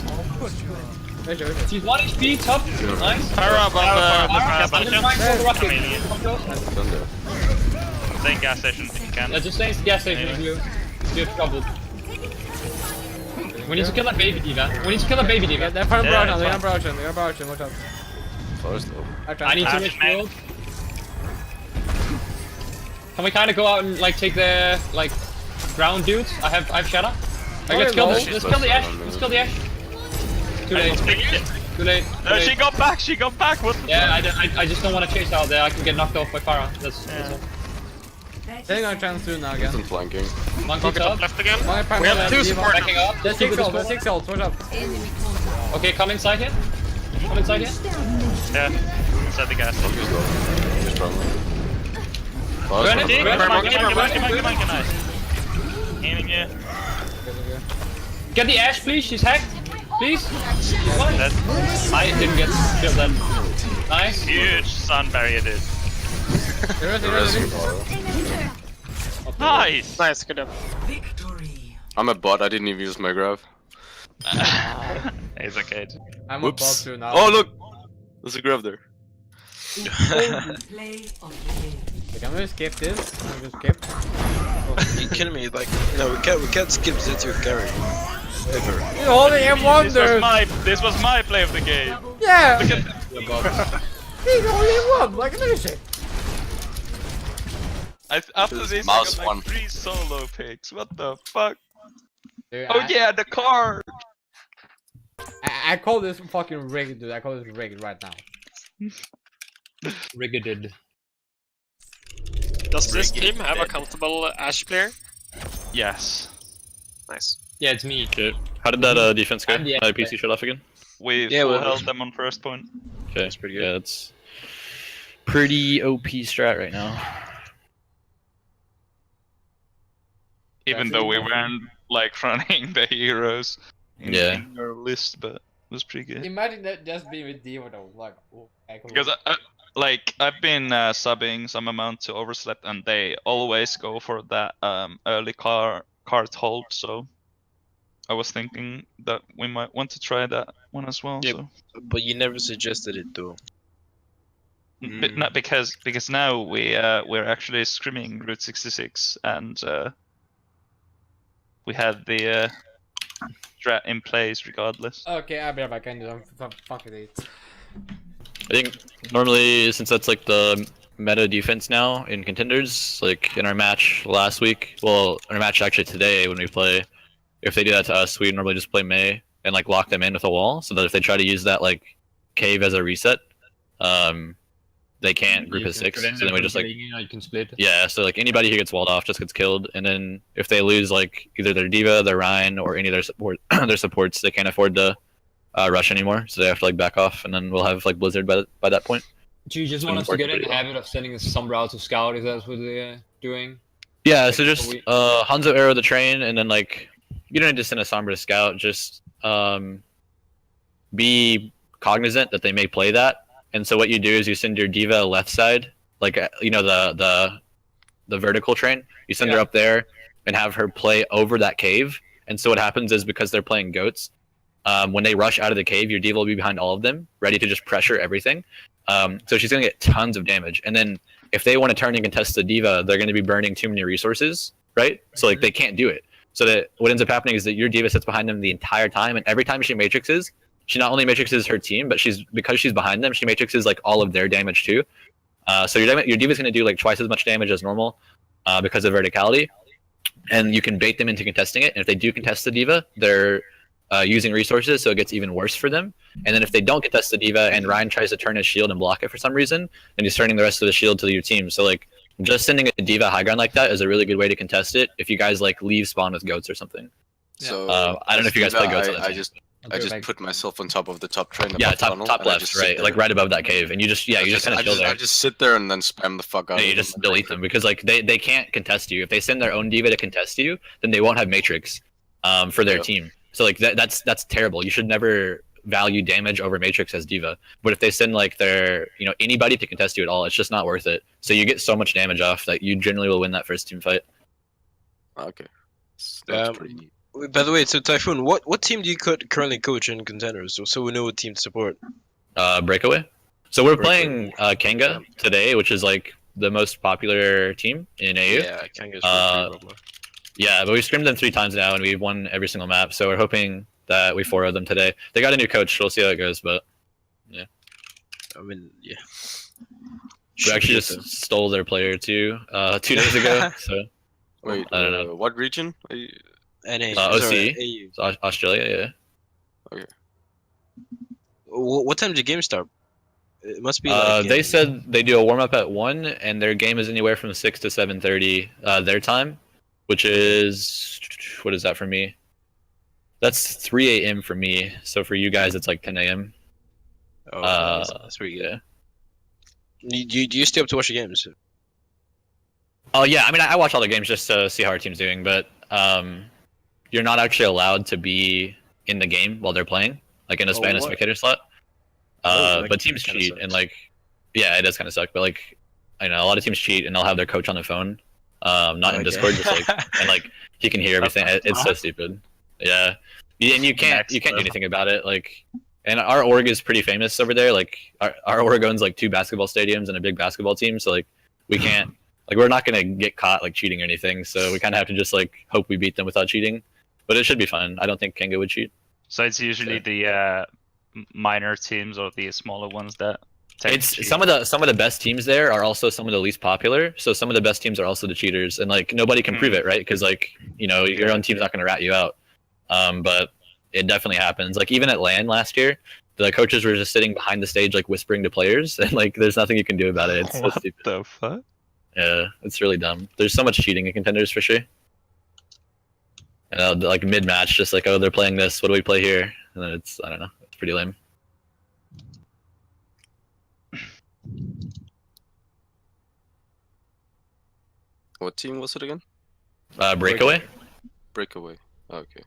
She's 1 HP, top. Nice. Pyra above I'm gas gonna station. try and throw the rocket. Chameleon. Come close. Stay in gas station if you can. Yeah, just stay in gas station if you have trouble. We need to kill that baby Diva. We need to kill that baby Diva. They're from Yeah, Brown, it's they're fine. Brown, they're Brown, watch out. I need to Ash, wish man. shield. Can we kind of go out and like take the like ground dudes? I have shadow. Like, let's kill this. Let's kill the Ash. Let's kill the Ash. Too late. Too late. No, she got back. She got back. What the Yeah, I just don't want to chase out there. I can get knocked off by Pharah. That's all. They're gonna chance through now again. Flanking. Monkey Pocket top. top left again. One prime We have left, two Diva. support Backing now. up. There's Keep 6 with ult, the there's smoke. 6 ult, watch out. Okay, come inside here. Come inside here. Yeah. Inside the gas station. Burn it. Come Burn on, it. come on, Burn it. come on, come on, come on. Aiming you. Get the Ash, please. She's hacked. Please. Dead. I didn't get killed then. Nice. Huge sun barrier, dude. There is. Nice. Nice, good job. Victory. I'm a bot, I didn't even use my grab. It's okay. Dude. I'm Whoops. about to now. Oh look! There's a grab there. Play of the game. Can we skip this? Can we skip? Are you kidding me? Like, no, we can't skip Zetsu carry. Ever. You're holding him wonder! This was my play of the game. Yeah! Look at He's only one, like an shit. after this, Mouse I got one. like 3 solo picks. What the fuck? Dude, Oh yeah, the card. I call this fucking rigged, dude. I call this rigged right now. Rigged. Does this team have a comfortable Ash player? Yes. Nice. Yeah, it's me. Okay. How did that defense go? I'm the My expert. PC shut off again? We Yeah, full well- held them on first point. Okay. That's pretty good. Yeah, it's pretty OP strat right now. Even though we weren't like running the heroes in, Yeah. in our list, but it was pretty good. Imagine that just being with Diva though, like, oh, Because I've been subbing some amount to Overslept, and they always go for that early card hold. So I was thinking that we might want to try that one as well. Yep. So. But you never suggested it though. But not because now we're actually scrimming Route 66, and we had the strat in place regardless. Okay, I'll be right back. I need some fucking it. I think normally, since that's like the meta defense now in contenders, like in our match last week, well, in our match actually today when we play, if they do that to us, we normally just play Mei and like lock them in with a wall, so that if they try to use that like cave as a reset, they can't group as 6. So then we just like, you can split. yeah, so like anybody who gets walled off just gets killed, and then if they lose like either their Diva, their Rhine, or any of their their supports, they can't afford to rush anymore, so they have to like back off, and then we'll have like Blizzard by that point. Do you just want us to get in the habit of sending some route to scout if that's what they're doing? Yeah, so just Hanzo arrow the train, and then like you don't need to send a Sombra to scout. Just be cognizant that they may play that, and so what you do is you send your Diva left side, like you know the vertical train. You send her up there and have her play over that cave. And so what happens is because they're playing goats, when they rush out of the cave, your Diva will be behind all of them, ready to just pressure everything. So she's gonna get tons of damage, and then if they want to turn and contest the Diva, they're going to be burning too many resources, right? So like they can't do it. So that what ends up happening is that your Diva sits behind them the entire time, and every time she matrixes, she not only matrixes her team, but because she's behind them, she matrixes like all of their damage too. So your Diva's going to do like twice as much damage as normal because of verticality, and you can bait them into contesting it. And if they do contest the Diva, they're using resources, so it gets even worse for them. And then if they don't contest the Diva and Ryan tries to turn his shield and block it for some reason, then he's turning the rest of the shield to your team. So like just sending a Diva high ground like that is a really good way to contest it if you guys like leave spawn with goats or something. So I don't know if you guys play goats. I just put myself on top of the top train. Yeah, above tunnel, top and I left, just sit right, there. like right above that cave, and you just kind of chill there. I just sit there and then spam the fuck out. Yeah, of you them. just delete them because like they can't contest you. If they send their own Diva to contest you, then they won't have Matrix for their team. So like that's terrible. You should never value damage over Matrix as D.Va. But if they send like their, you know, anybody to contest you at all, it's just not worth it. So you get so much damage off that you generally will win that first team fight. Okay. That's pretty neat. By the way, so Typhoon, what team do you currently coach in Contenders, so we know what team to support? Breakaway. So we're playing Kanga today, which is like the most popular team in AU. Yeah, Kanga's pretty popular. Yeah, but we've scrimmed them 3 times now, and we've won every single map. So we're hoping that we 4-0 them today. They got a new coach. We'll see how it goes, but yeah. I mean, yeah. We actually just stole their player too 2 days ago. So wait, I don't know. What region? NA. OC, so Australia. Yeah. Okay. What time did the game start? It must be. They said they do a warm up at 1, and their game is anywhere from 6 to 7:30 their time, which is what is that for me? That's 3 a.m. for me. So for you guys, it's like 10 a.m. Oh, that's pretty good. Yeah. Do you stay up to watch the games? Oh yeah, I mean I watch all the games just to see how our team's doing, but you're not actually allowed to be in the game while they're playing, like in a spectator slot. But teams cheat, and like, yeah, it does kind of suck. But like, I know a lot of teams cheat, and they'll have their coach on the phone, not in Discord, just like, and like he can hear everything. It's so stupid. Yeah, and you can't do anything about it. Like, and our org is pretty famous over there. Like, our org owns like 2 basketball stadiums and a big basketball team, so like we can't. Like, we're not gonna get caught like cheating or anything, so we kind of have to just like hope we beat them without cheating. But it should be fun. I don't think Kanga would cheat. So it's usually the minor teams or the smaller ones that. It's some of the best teams there are also some of the least popular. So some of the best teams are also the cheaters, and like nobody can prove it, right? Because like, you know, your own team's not gonna rat you out. But it definitely happens. Like even at LAN last year, the coaches were just sitting behind the stage like whispering to players, and like there's nothing you can do about it. It's so stupid. What the fuck? Yeah, it's really dumb. There's so much cheating in Contenders for sure. And like mid-match, just like, oh, they're playing this. What do we play here? And then it's, I don't know. It's pretty lame. What team was it again? Breakaway. Breakaway. Okay.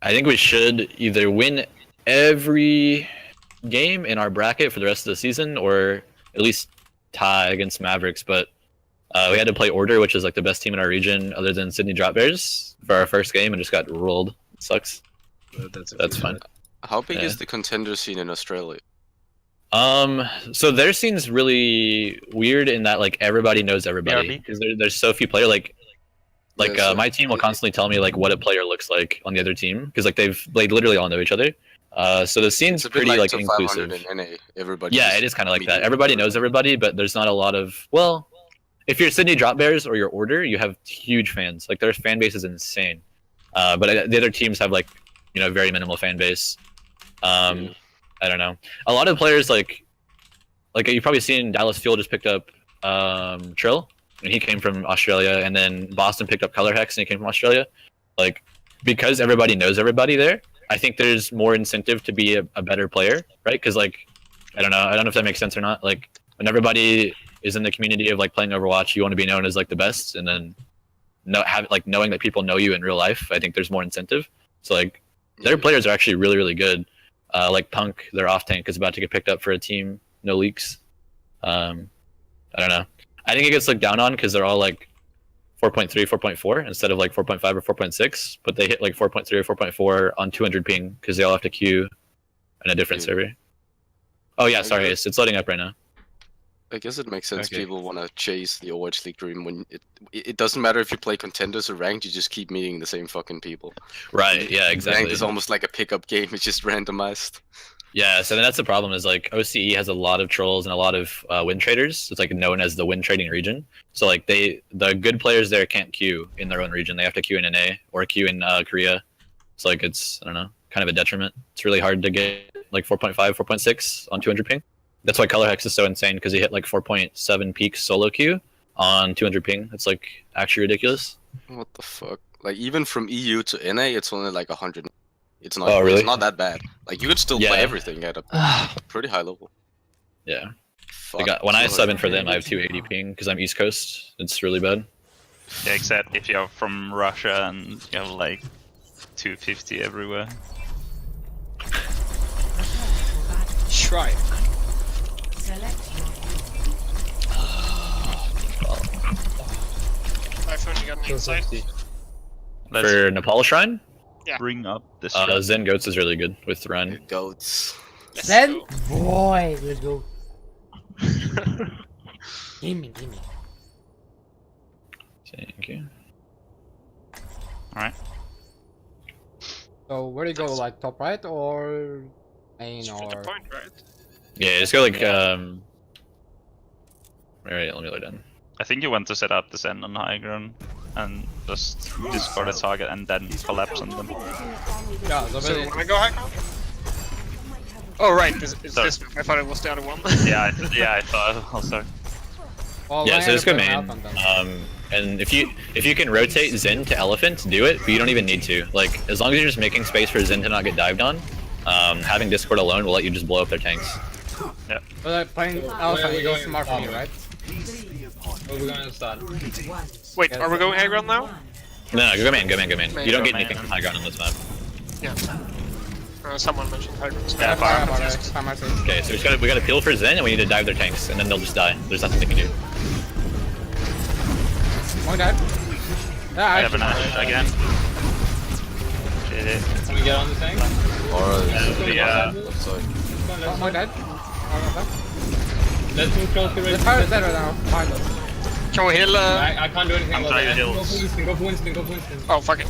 I think we should either win every game in our bracket for the rest of the season, or at least tie against Mavericks. But we had to play Order, which is like the best team in our region other than Sydney Drop Bears, for our first game, and just got rolled. It sucks. That's fine. How big is the contender scene in Australia? So their scene's really weird in that like everybody knows everybody, because there's so few players. My team will constantly tell me like what a player looks like on the other team, because like they literally all know each other. So the scene's pretty like inclusive. In NA, everybody. Yeah, it is kind of like that. Everybody knows everybody, but there's not a lot of, well, if you're Sydney Drop Bears or your Order, you have huge fans. Like their fan base is insane. But the other teams have like, you know, very minimal fan base. I don't know. A lot of players like you've probably seen Dallas Fuel just picked up Trill, and he came from Australia, and then Boston picked up Color Hex, and he came from Australia. Like, because everybody knows everybody there, I think there's more incentive to be a better player, right? Because like, I don't know if that makes sense or not. Like when everybody is in the community of like playing Overwatch, you want to be known as like the best, and then knowing that people know you in real life, I think there's more incentive. So like, their players are actually really, really good. Like Punk, their off tank is about to get picked up for a team. No leaks. I don't know. I think it gets looked down on because they're all like 4.3, 4.4 instead of like 4.5 or 4.6, but they hit like 4.3 or 4.4 on 200 ping because they all have to queue in a different server. Oh yeah, sorry, it's loading up right now. I guess it makes sense. People want to chase the Overwatch League dream when it doesn't matter if you play contenders or ranked, you just keep meeting the same fucking people. Right, yeah, exactly. Ranked is almost like a pickup game, it's just randomized. Yeah, so then that's the problem is like OCE has a lot of trolls and a lot of win traders. It's like known as the win trading region. So like the good players there can't queue in their own region. They have to queue in NA or queue in Korea. So like it's, I don't know, kind of a detriment. It's really hard to get like 4.5, 4.6 on 200 ping. That's why Color Hex is so insane, because he hit like 4.7 peak solo queue on 200 ping. It's like actually ridiculous. What the fuck? Like even from EU to NA, it's only like 100. It's not. Oh, really? It's not that bad. Like you could still play everything at a pretty high level. Yeah. When I sub in for them, I have 280 ping because I'm East Coast. It's really bad. Yeah, except if you're from Russia and you have like 250 everywhere. Shrine. Typhoon, you got an insight? Let's For Nepal Shrine, bring up this. Zen Goats is really good with Run. Goats. Zen? Boy, let's go. Gimme. Thank you. Alright. So where do you go, like top right or main Shoot or? the point, right? Yeah, just go like Alright, let me lay down. I think you want to set up the Zen on high ground and just discard a target and then collapse on them. Yeah, so So, basically- wanna go high ground? Oh, right, it's this one. I thought it was the other one. yeah, I thought also. well, Yeah, when so I just go put an main. elephant then. And if you can rotate Zen to Elephant, do it, but you don't even need to. Like, as long as you're just making space for Zen to not get dived on, having Discord alone will let you just blow up their tanks. Yeah. But like playing elephant we is going smart for you, right? Where we gonna start? Wait, are we going high ground now? No, go main. You don't get Go anything main. from high ground on this map. Yeah. Someone mentioned high ground. Yeah, Fire fire. about it. Fire myself. Okay, so we gotta peel for Zen and we need to dive their tanks, and then they'll just die. There's nothing they can do. One dive. Yeah, I have an Ash again. Shit. Can we get on the tank? Or Yeah. left side. One dive. Let's move close to The Red. fire is dead right now. Behind us. Can we heal? I can't do anything I'm about trying that. to Go heal. for Winston, go for Winston. Oh, fuck it.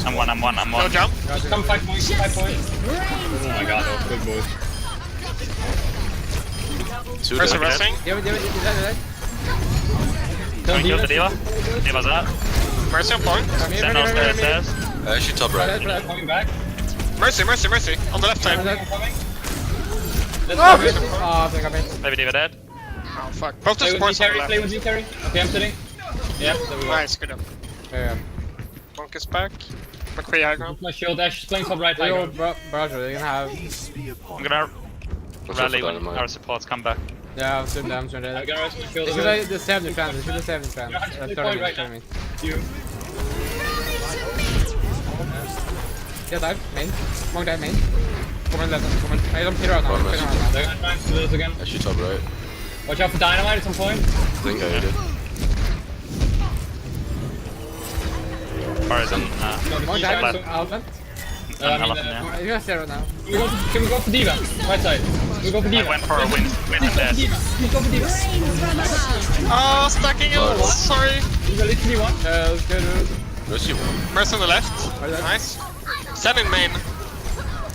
I'm one. No jump. Come 5 points, 5 points. Oh my god, that was good boys. Two Where's the dead. resting? Is that? Can we kill the Diva? Diva's up. Mercy on point. Come here, Zen come here, downstairs. come here. Actually top right. Coming back. Mercy. On the left side. Coming. Let's Oh, go. I think I missed. Maybe Diva dead. Oh, fuck. Both the Play with supports on the Z-carry, play with left. Z-carry. Okay, I'm sitting. Yep, there we go. Nice, good up. Yeah. Monk is back. McCree high ground. My shield, Ash is playing top right. They High go, ground. Roger, they can have. I'm gonna Watch out rally for when dynamite. our supports come back. Yeah, I'm soon down, I gotta rest my shield. They as should well. have the 70 trans, they should have 70 trans. Yeah, actually, 30 point right minutes, 30 minutes. You. Yeah, dive, main. Monk dive, main. Come in left, come in. I don't peer out now. One Peer message. out now. They're gonna try and steal this again. Actually top right. Watch out for dynamite at some point. I think I hit it. Horizon. Monk dive, elephant. Elephant, yeah. You're gonna stay right now. Can we go for Diva? Right side. We go for I Diva. went for a win dead. Diva. We go for Diva. Oh, stacking it. Sorry. Diva literally one. Let's go, dude. Mercy one. Mercy on the left. Nice. Zen in main.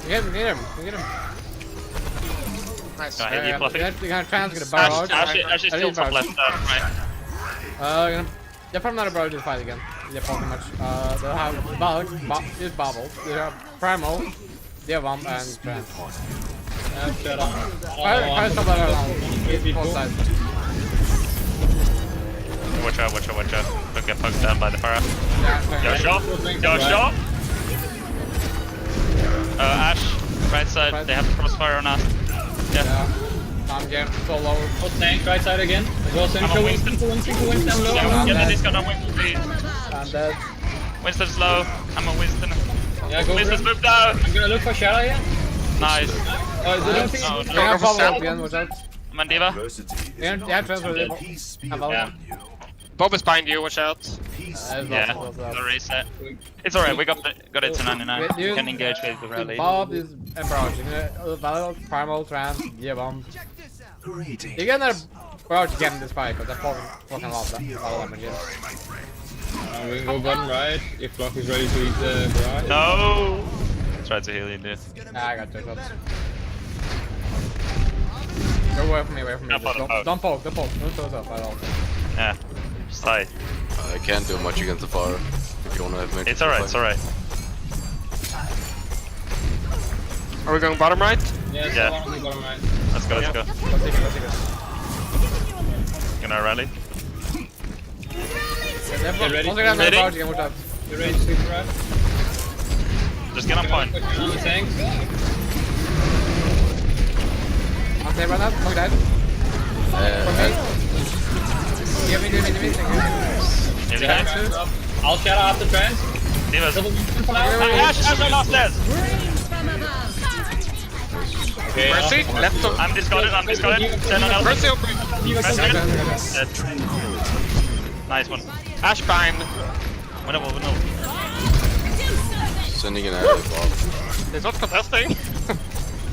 Get him. Nice. Can I hit you, Fluffy? You're gonna trans, get a barrage. Ash is still top left. Right. They'll probably not a barrage to the fight again. Yeah, probably much. They'll have Balk, is Bobble. They have Primal, they have Vamp, and Trans. Shut up. Fire stop that around. Both sides. Watch out. Don't get poked down by the fire. Yeah, Yo, shot. Ash, right side. Right. They have the crossfire on us. yeah. I'm getting so low. Oh, tank right side again. Go I'm on Winston. Winston low. Get the discount on Winston, please. And dead. Winston's low. I'm on Winston. Yeah, go. Winston's moved out. I'm gonna look for Shadow here. Nice. They don't think. Oh, They're no. gonna follow up again, watch out. I'm on Diva. Yeah, transfer them. Peace be Have upon Vamp. you. Bob is behind you, watch out. Peace. Yeah, the reset. It's alright, we got it to 99. Wait, We can engage with the rally. Bob is a barrage. Valor, Primal, Trans, yeah, Bomb. Greetings. You're gonna barrage again in this fight, because they're fucking lot of damage again. We can go button right if Block is ready to eat the barrage. No! Try to heal you, dude. Nah, I got two shots. Go away from me. Don't poke. Don't poke. Don't close up at all. Yeah, just hide. I can't do much against the fire. If you wanna have me. It's alright. Are we going bottom right? Yeah, Yeah. so one on the bottom right. Let's go. Let's take it. Gonna rally. They're ready? also gonna Ready? barrage again, watch out. You ready to sleep right? Just get on point. On the tank. I'm safe right now. Fuck that. For me. Give me. Maybe that. I'll shadow after trans. Divas. Ash, I lost this! Okay, Mercy, left of. I'm discarded. Send an Mercy elbow. open. Dead. Nice one. Ash behind. Winnable. Sending an arrow as well. He's not contesting.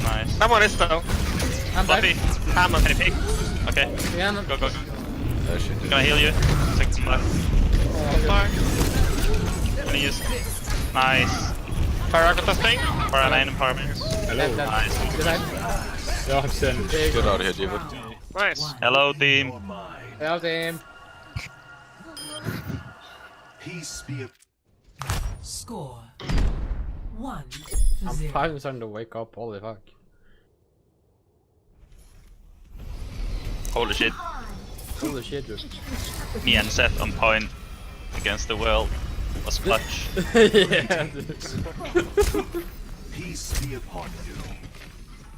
Nice. Someone is though. I'm Buffy. dead. Hammer. Can you peek? Okay. Yeah, no. Go. Oh shit. Can I heal you? 6 left. Can I use? Nice. Fire contesting. For a main empowerment. Dead. Nice. Good night. Ja, jag sen. Get out of here, Diva. Nice. Hello, team. Hello, team. Peace be upon Score 1 I'm to 0. finally starting to wake up. Holy fuck. Holy shit. Holy shit, dude. Me and Seth on point against the world was clutch. Yeah, dude. peace be upon you.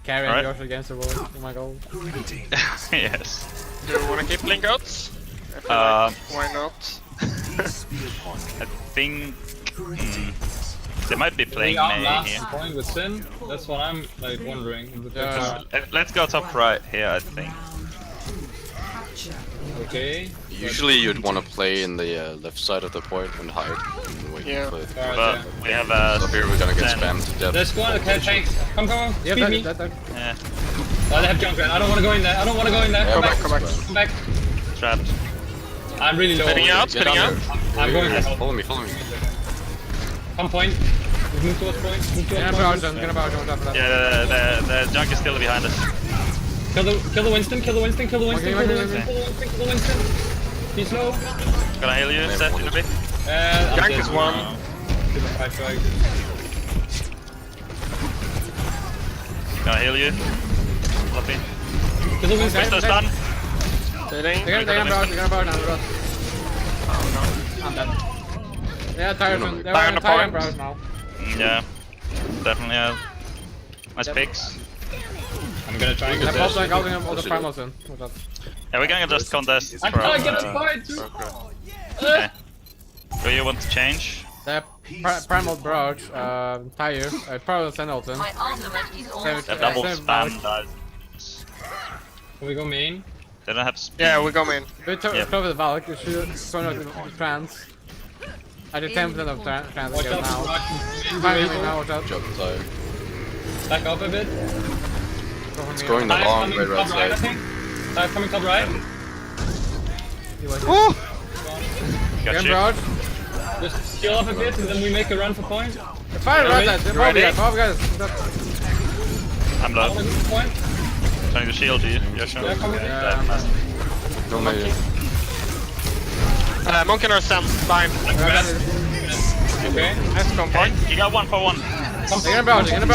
Carrying Alright. Josh against the world. Oh my god. Greetings. Yes. Do you wanna keep link outs? I feel like, why not? Peace be upon I think Greetings. they might be playing We are May last here. point with Sin. That's what I'm like wondering. Yeah. Let's go top right here, I think. Okay. Usually you'd want to play in the left side of the point and hide. And wait Yeah. for it. Alright, But yeah. we have a. So here we're gonna get Zen. spammed to death. Let's go on, okay, tanks. Come. Yeah, Feed me. that. Yeah, Oh, they have Junkrat. I don't want to go in there. Yeah, Come back. back. trapped. I'm really low. Spinning out, Get spinning down out. there. I'm going to help. Follow me. Come point. Move towards point. Move Gonna towards barrage point. on, gonna barrage on top of that. Yeah, the junk is still behind us. Kill the Winston. Kill the Winston. Okay. He's low. Gonna heal you, Seth, in a bit. I'm Gank dead. is one. I tried. Gonna heal you. Fluffy. Kill the Winston. Crystal's done. Sitting. They're gonna barrage on the road. I'm dead. Yeah, tired from. They're Fire on on the tire point. barrage now. Yeah, definitely. Nice picks. I'm gonna try and I get popped this. like all the primals in. What's up? Yeah, we're gonna just contest. I can't get a point. Okay. Do you want to change? The primal barrage, tire. I probably send ult in. The double spam dies. Can we go main? They don't have speed. Yeah, we go main. We took Yeah. the Valk. You should turn out the trans. I did 10% of trans Watch again out. now. Rock. Finally now, watch out. Jump tire. Back up a bit. It's going the Tire's long coming way right top right, I side. think. Tire's coming top right. Woo! Got Again you. barrage. Just heal up a bit and then we make a run for point. Fire right side. You Bob ready? guys. I'm I low. wanna go for point. Trying to shield you. You're sure. Yeah, come with me. Don't make it. Monk and our Sam behind. Okay. Nice go point. You got 1 for 1. They're gonna barrage. Get him.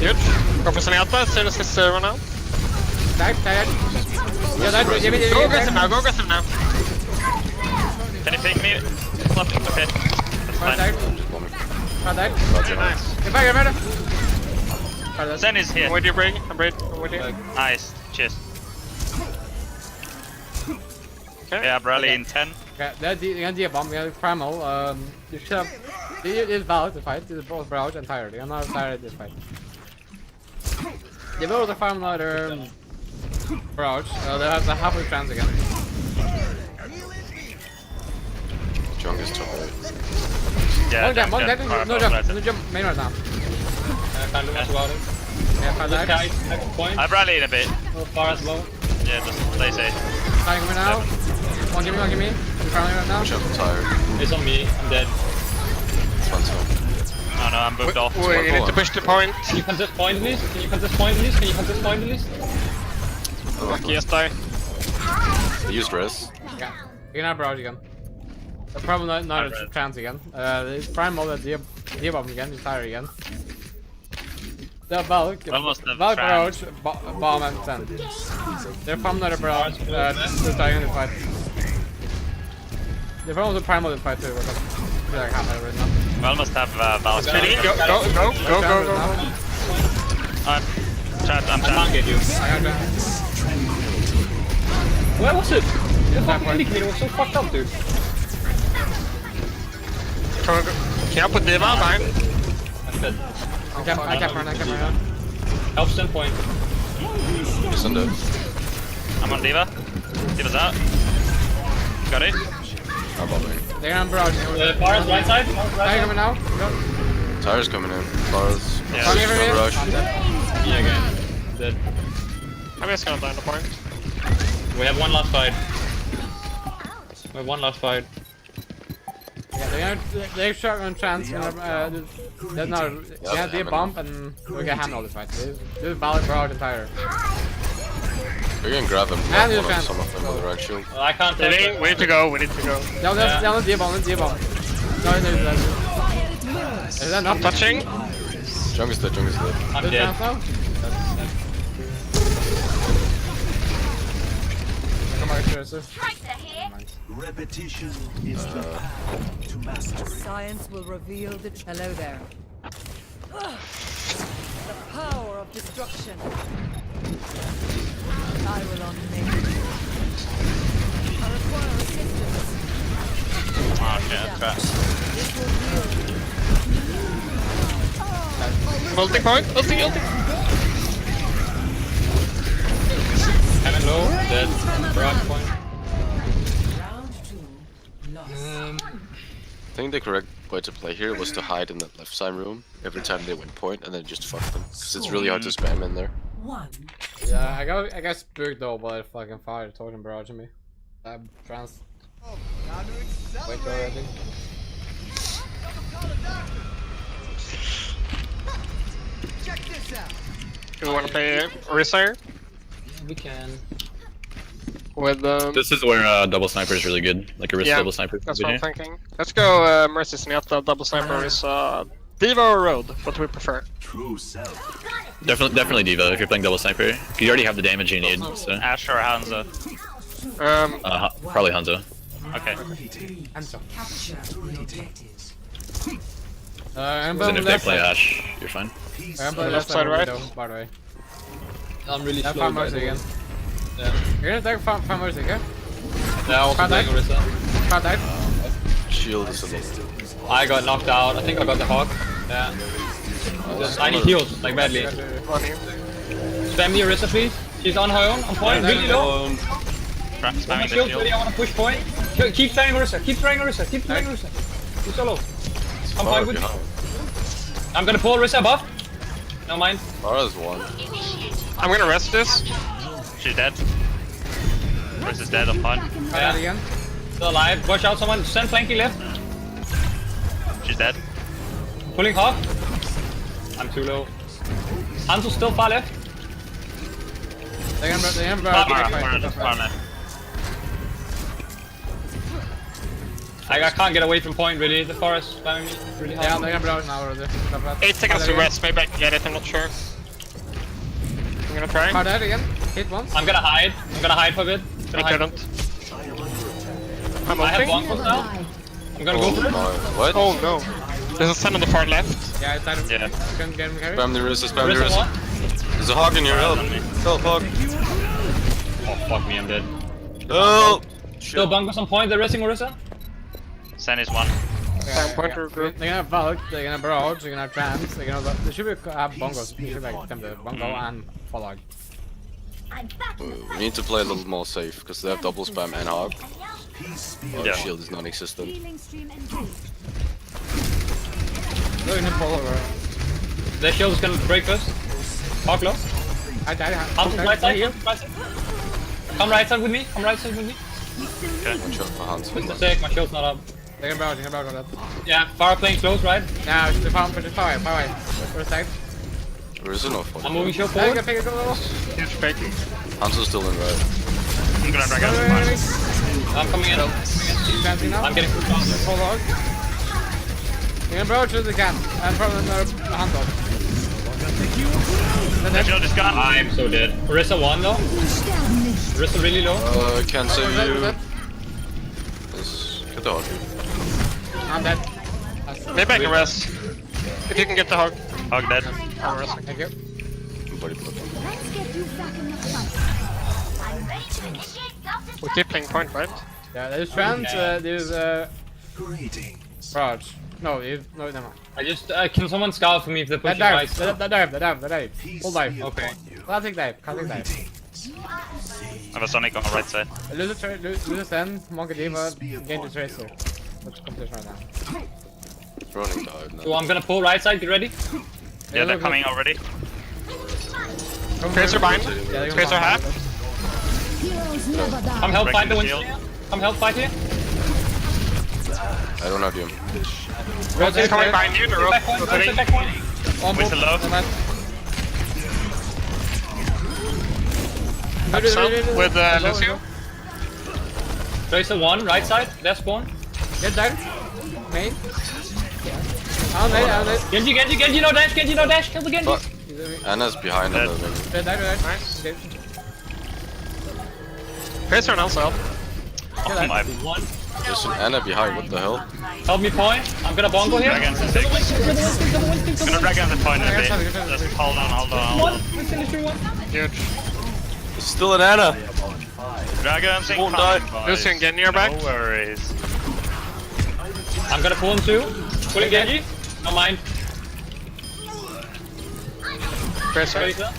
Good. Go for Zenyatta as soon as he's run out. Tired. Yeah, that. Go aggressive now, go aggressive now. Can you pick me? Fluffy. Okay. That's Tired. fine. Very nice. Get back. Zen is I'm here. with you, Brig. I'm with you. Nice. Cheers. Okay. Yeah, rally in 10. Okay, they're gonna bomb. We have primal. You should have. It is Valk to fight. It's both barrage and tired. You're not tired this fight. They both the farm ladder. Barrage. They have the half of trans again. Junk is top right. Yeah, Monk dead. No jump. No jump. Main right now. I can't do much about it. Yeah, fight This that. guy, back to point. I've rallied a bit. No far as low. Yeah, just play safe. Trying me now. One give me. I'm trying right now. Push up the tire. It's on me. I'm dead. It's fun stuff. Oh no, I'm booked off. We need to push the point. Can you contest point at least? Can you contest point at least? Lucky yes die. They used res. Yeah. You're gonna barrage again. The problem not a chance again. The primal that bomb again. He's tired again. The Valk. Almost the Valk barrage. trans. Bomb and send. They're from another barrage. They're dying in the fight. They're from the primal in the fight too. What's up? I feel like half right now. We almost have Valk. Speedy, go. I'm trapped. I can't get you. I got that. Where was it? The fucking indicator was so fucked up, dude. Can I put Diva behind? I'm dead. I can't run. Help stand point. He's on the. I'm on Diva. Diva's out. Got it. I'm bombing. They're gonna barrage. Forest right side. They're coming now. Go. Tire's coming in. Bars. Yeah. Come here, No rush. I'm dead. Yeah, again. Dead. I'm just gonna die on the point. We have one last fight. We have one last fight. Yeah, they're shotgun chance. They're not. They have the bump and we can handle this fight. This is Balak barrage entire. We can grab them. And One you can. of some of them with the right shield. I can't take it. We need to go. We need to go. No, that's the bomb. No, there's that. Is that not I'm touching. Jung is dead. Jung is dead. I'm This dead. chance now? Come on, Tracer. Repetition is the path to mastery. Science will reveal the. Hello there. The power of destruction. I will unmake you. I require assistance. Oh shit, that's bad. This will heal. Multi point. Ulti. Hammond low. Dead. Barrage point. Round 2 lost. I think the correct way to play here was to hide in that left side room every time they went point and then just fuck them. Because it's really hard to spam in there. 1. Yeah, I got spooked though by fucking fire totem barraging me. Trans. Wait already. Do we want to play Orisa We can. with This is where double sniper is really good. Like a risk Yeah, double sniper. That's what I'm thinking. Let's go Mercy Zenyatta, double sniper is Diva or Road, what do we prefer? True self. Definitely Diva if you're playing double sniper. 'Cause you already have the damage you need. So Ashe or Hanzo? probably Hanzo. Okay. I'm so. Capture the objectives. I'm Then on the if they left play side. Ashe, you're fine. I'm on the Left side, right? window, by the way. I'm really Yeah, slow. farm by Mercy the way. again. Yeah. You're gonna take farm Mercy, okay? Yeah, also Can't playing die. Orisa. Can't die. Shield is a little. I got knocked out. I think I got the hog. Yeah. I need heals, like badly. One here. Spam the Orisa, please. She's on her own, on point, really low. Spamming My the shield, shield. really, I wanna push point. Keep spamming Orisa, keep spamming Orisa, keep spamming Orisa. She's solo. I'm fine with me. I'm gonna pull Orisa above. No mind. Mara's one. I'm gonna rest this. She's dead. Versus dead on point. Can't die again. Still alive. Watch out, someone. Send flanking left. She's dead. Pulling hog. I'm too low. Hanzo's still far left. They're gonna Farm left. I can't get away from point really. The forest spamming me really hard. Yeah, they're gonna barrage now already. 8 seconds to rest, maybe I can get it, I'm not sure. I'm gonna try. Can't die again. Hit once. I'm gonna hide. I'm gonna hide for a bit. I couldn't. I'm I have ulting. bonkers now. I'm gonna go for it. What? Oh no. There's a 10 on the far left. Yeah, it's time. Yeah. You can get him carried. Spam the Risa, spam the Orisa Risa. one. There's a hog in your help. Help, hog. Oh fuck me, I'm dead. Help! Still bunkers on point. They're resting Orisa. Sen is one. Time pointer group. They're gonna Valk, they're gonna barrage, they're gonna have trams, they're gonna. They should have bongos. They should like them to bongo and follow. We need to play a little more safe because they have double spam and hog. Yeah. Shield is non-existent. They're gonna follow her. Their shield is gonna break first. Hog low. I died. Hanzo's right side. Hanzo's right side. Come right side with me. Come right side with me. Watch out for Hans. Just a sec, my shield's not up. They're gonna barrage on that. Yeah, far playing close, right? Now, the farm for the far away. First side. Risa no fun. I'm moving shield I'm forward. gonna pick it go. Huge fake. Hanzo's still in right. I'm gonna drag out. I'm coming in. Dancing now. I'm getting pushed down. Hold on. You're gonna barrage as they can. And from another hand off. The shield is gone. I'm so dead. Orisa one though. Orisa really low. Can't save you. Let's get the hog. I'm dead. Maybe I can rest. If you can get the hog. Hog dead. I'm resting. Thank you. Body block. We keep playing point, right? Yeah, there's trans, there's Greetings. barrage. No, no, never mind. I just can someone scout for me if they're That pushing right? dive, that dive. Full dive. Okay. Classic dive. I have a Sonic on the right side. Lose a Zen, Monkey Diva, Genji Tracer. What's the competition right now? Running dive now. So I'm gonna pull right side. You ready? Yeah, they're coming already. Tracer bind. Yeah, Tracer half. Come help fight the Breaking the Winston here. Come help fight here. I don't have you. He's coming behind you. They're Back one. rotating. Back one. With the low. With Lucio. Tracer 1, right side. Left spawn. Get dive. Main. I'll nade. Genji, no dash. Kill the Genji. Fuck. Anna's behind him. Get dive. Nice. Tracer and also help. Oh my. One. There's an Anna behind, what the hell? Help me point. I'm gonna bongo here. Dragon's in Kill the 6. Winston. Gonna drag on the point a bit. Just hold on. One. Winston is 3-1. Huge. There's still an Anna! Dragon's in Won't die. Lucio and Genji are back. No worries. I'm gonna pull him too. Pulling Genji. No mind. Tracer. Tracer.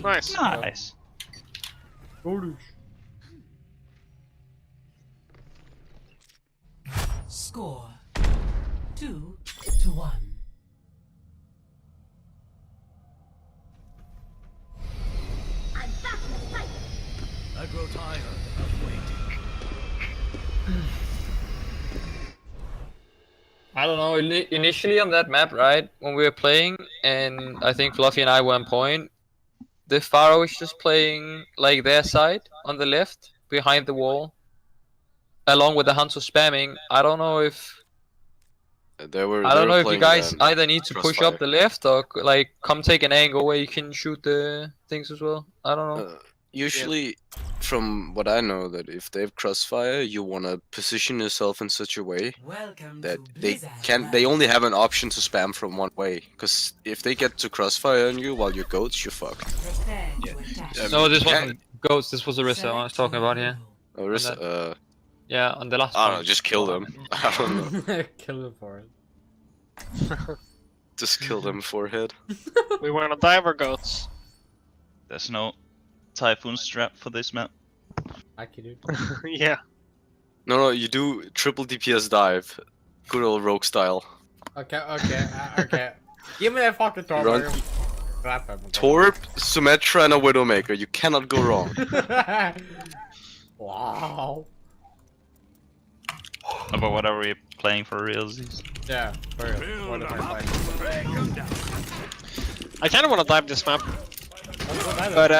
Nice. Nice. Score 2-1. I grow tired of waiting. I don't know, initially on that map, right, when we were playing, and I think Fluffy and I were on point, the Pharaoh is just playing like their side on the left, behind the wall, along with the Hanzo spamming. I don't know if I don't know if you guys either need to push up the left or like come take an angle where you can shoot the things as well. I don't know. Usually, from what I know, that if they have crossfire, you wanna position yourself in such a way that they only have an option to spam from one way. Because if they get to crossfire on you while you're goats, you're fucked. No, this wasn't Ghost. This was Orisa I was talking about here. Orisa, yeah, on the last. I don't know, just kill them. I don't know. Kill them for it. Just kill them forehead. We want to dive or goats? There's no Typhoon strap for this map. I can do. Yeah. No, you do triple DPS dive. Good old rogue style. Okay. Give me that fucking Torb. Torb, Symmetra, and a Widowmaker. You cannot go wrong. Wow. But what are we playing for realsies? Yeah, for real. What am I playing? I kind of want to dive this map. But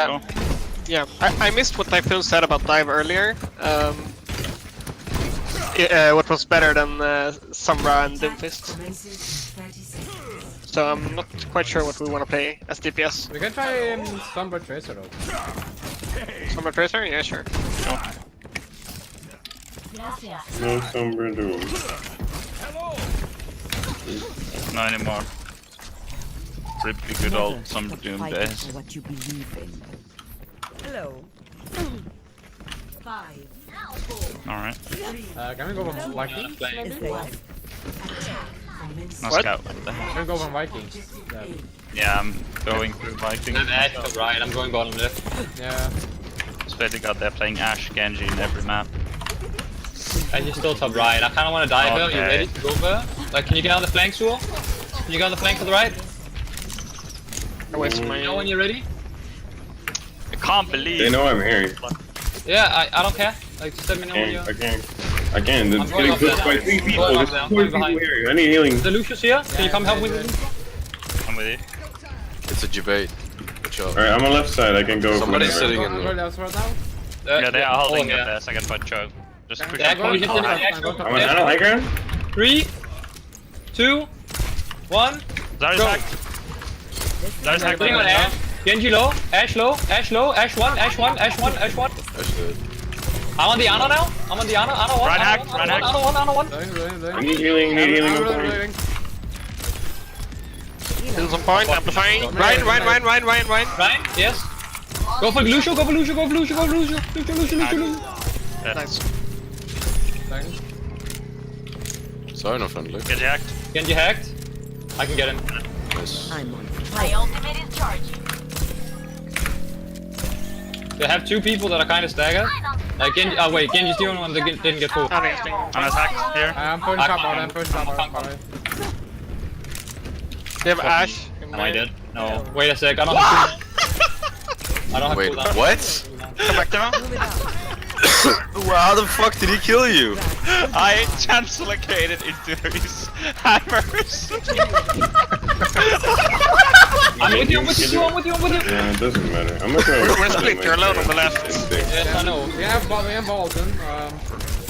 yeah, I missed what Typhoon said about dive earlier. What was better than Sombra and Doomfist. So I'm not quite sure what we want to play as DPS. We can try Sombra Tracer though. Sombra Tracer? Yeah, sure. No Sombra Doom. Not anymore. Pretty good old Sombra Doom days. What you believe in. Hello. 5. Alright. Can we go from Vikings? No What? scout. Can we go from Vikings? Yeah, I'm going through Vikings. I'm Ash top right. I'm going bottom left. Yeah. Especially got there playing Ashe, Genji in every map. Ash is still top right. I kind of want to dive there. You Okay. ready to go there? Like, can you get on the flank, Suo? Can you get on the flank to the right? I wasted my. You know when you're ready? I can't believe. They know I'm here. Yeah, I don't care. Like, just let me know when you're. I can. I'm It's going getting up pushed there by now. 3 I'm people. going up There's there. I'm 4 going people behind. here. I need healing. The Lucius here? Can you come help me with me? I'm with you. It's a debate. Good job. Alright, I'm on left side. I can go. Somebody's whenever. sitting in Go there. left right now? Yeah, they are holding yeah. up there, so I can fight Choke. Just push Yeah, up can we hit point. the I'm action? I'm on Anna high ground. 3, 2, 1. Zarya's Go. hack. Zarya's hack. Putting on Ash. Genji low. Ash low. Ash low. Ash 1. Ash 1. Ash 1. Ash 1. That's good. I'm on the Ana now. I'm on the Ana. Ana 1. Right hack, Ana 1. right hack. Ana 1. Ana 1. I need healing. I'm sorry. Still some point, amplifying. Ryan. Right? Yes. Go for Lucio. Go for Lucio. Go for Lucio. Go for Lucio. Lucio. Nice. Second. Sorry, no friendly. Get hacked. Genji hacked. I can get him. Nice. I'm on. My ultimate is charging. They have two people that are kind of staggered. Genji. Oh wait, Genji's the only one that didn't get full. Ana's hacked here. I'm pushing top out, I'm pushing top out. They have Ash. Am I dead? No. Wait a sec. I don't have cooldown. I don't have Wait, cooldown. what? Come back down. Well, how the fuck did he kill you? I translocated into his hammers. I'm with you, I'm with you, I'm with you, I'm with you. Yeah, it doesn't matter. I'm gonna go. We're split, you're alone on the left. Yes, I know. We have Bolton.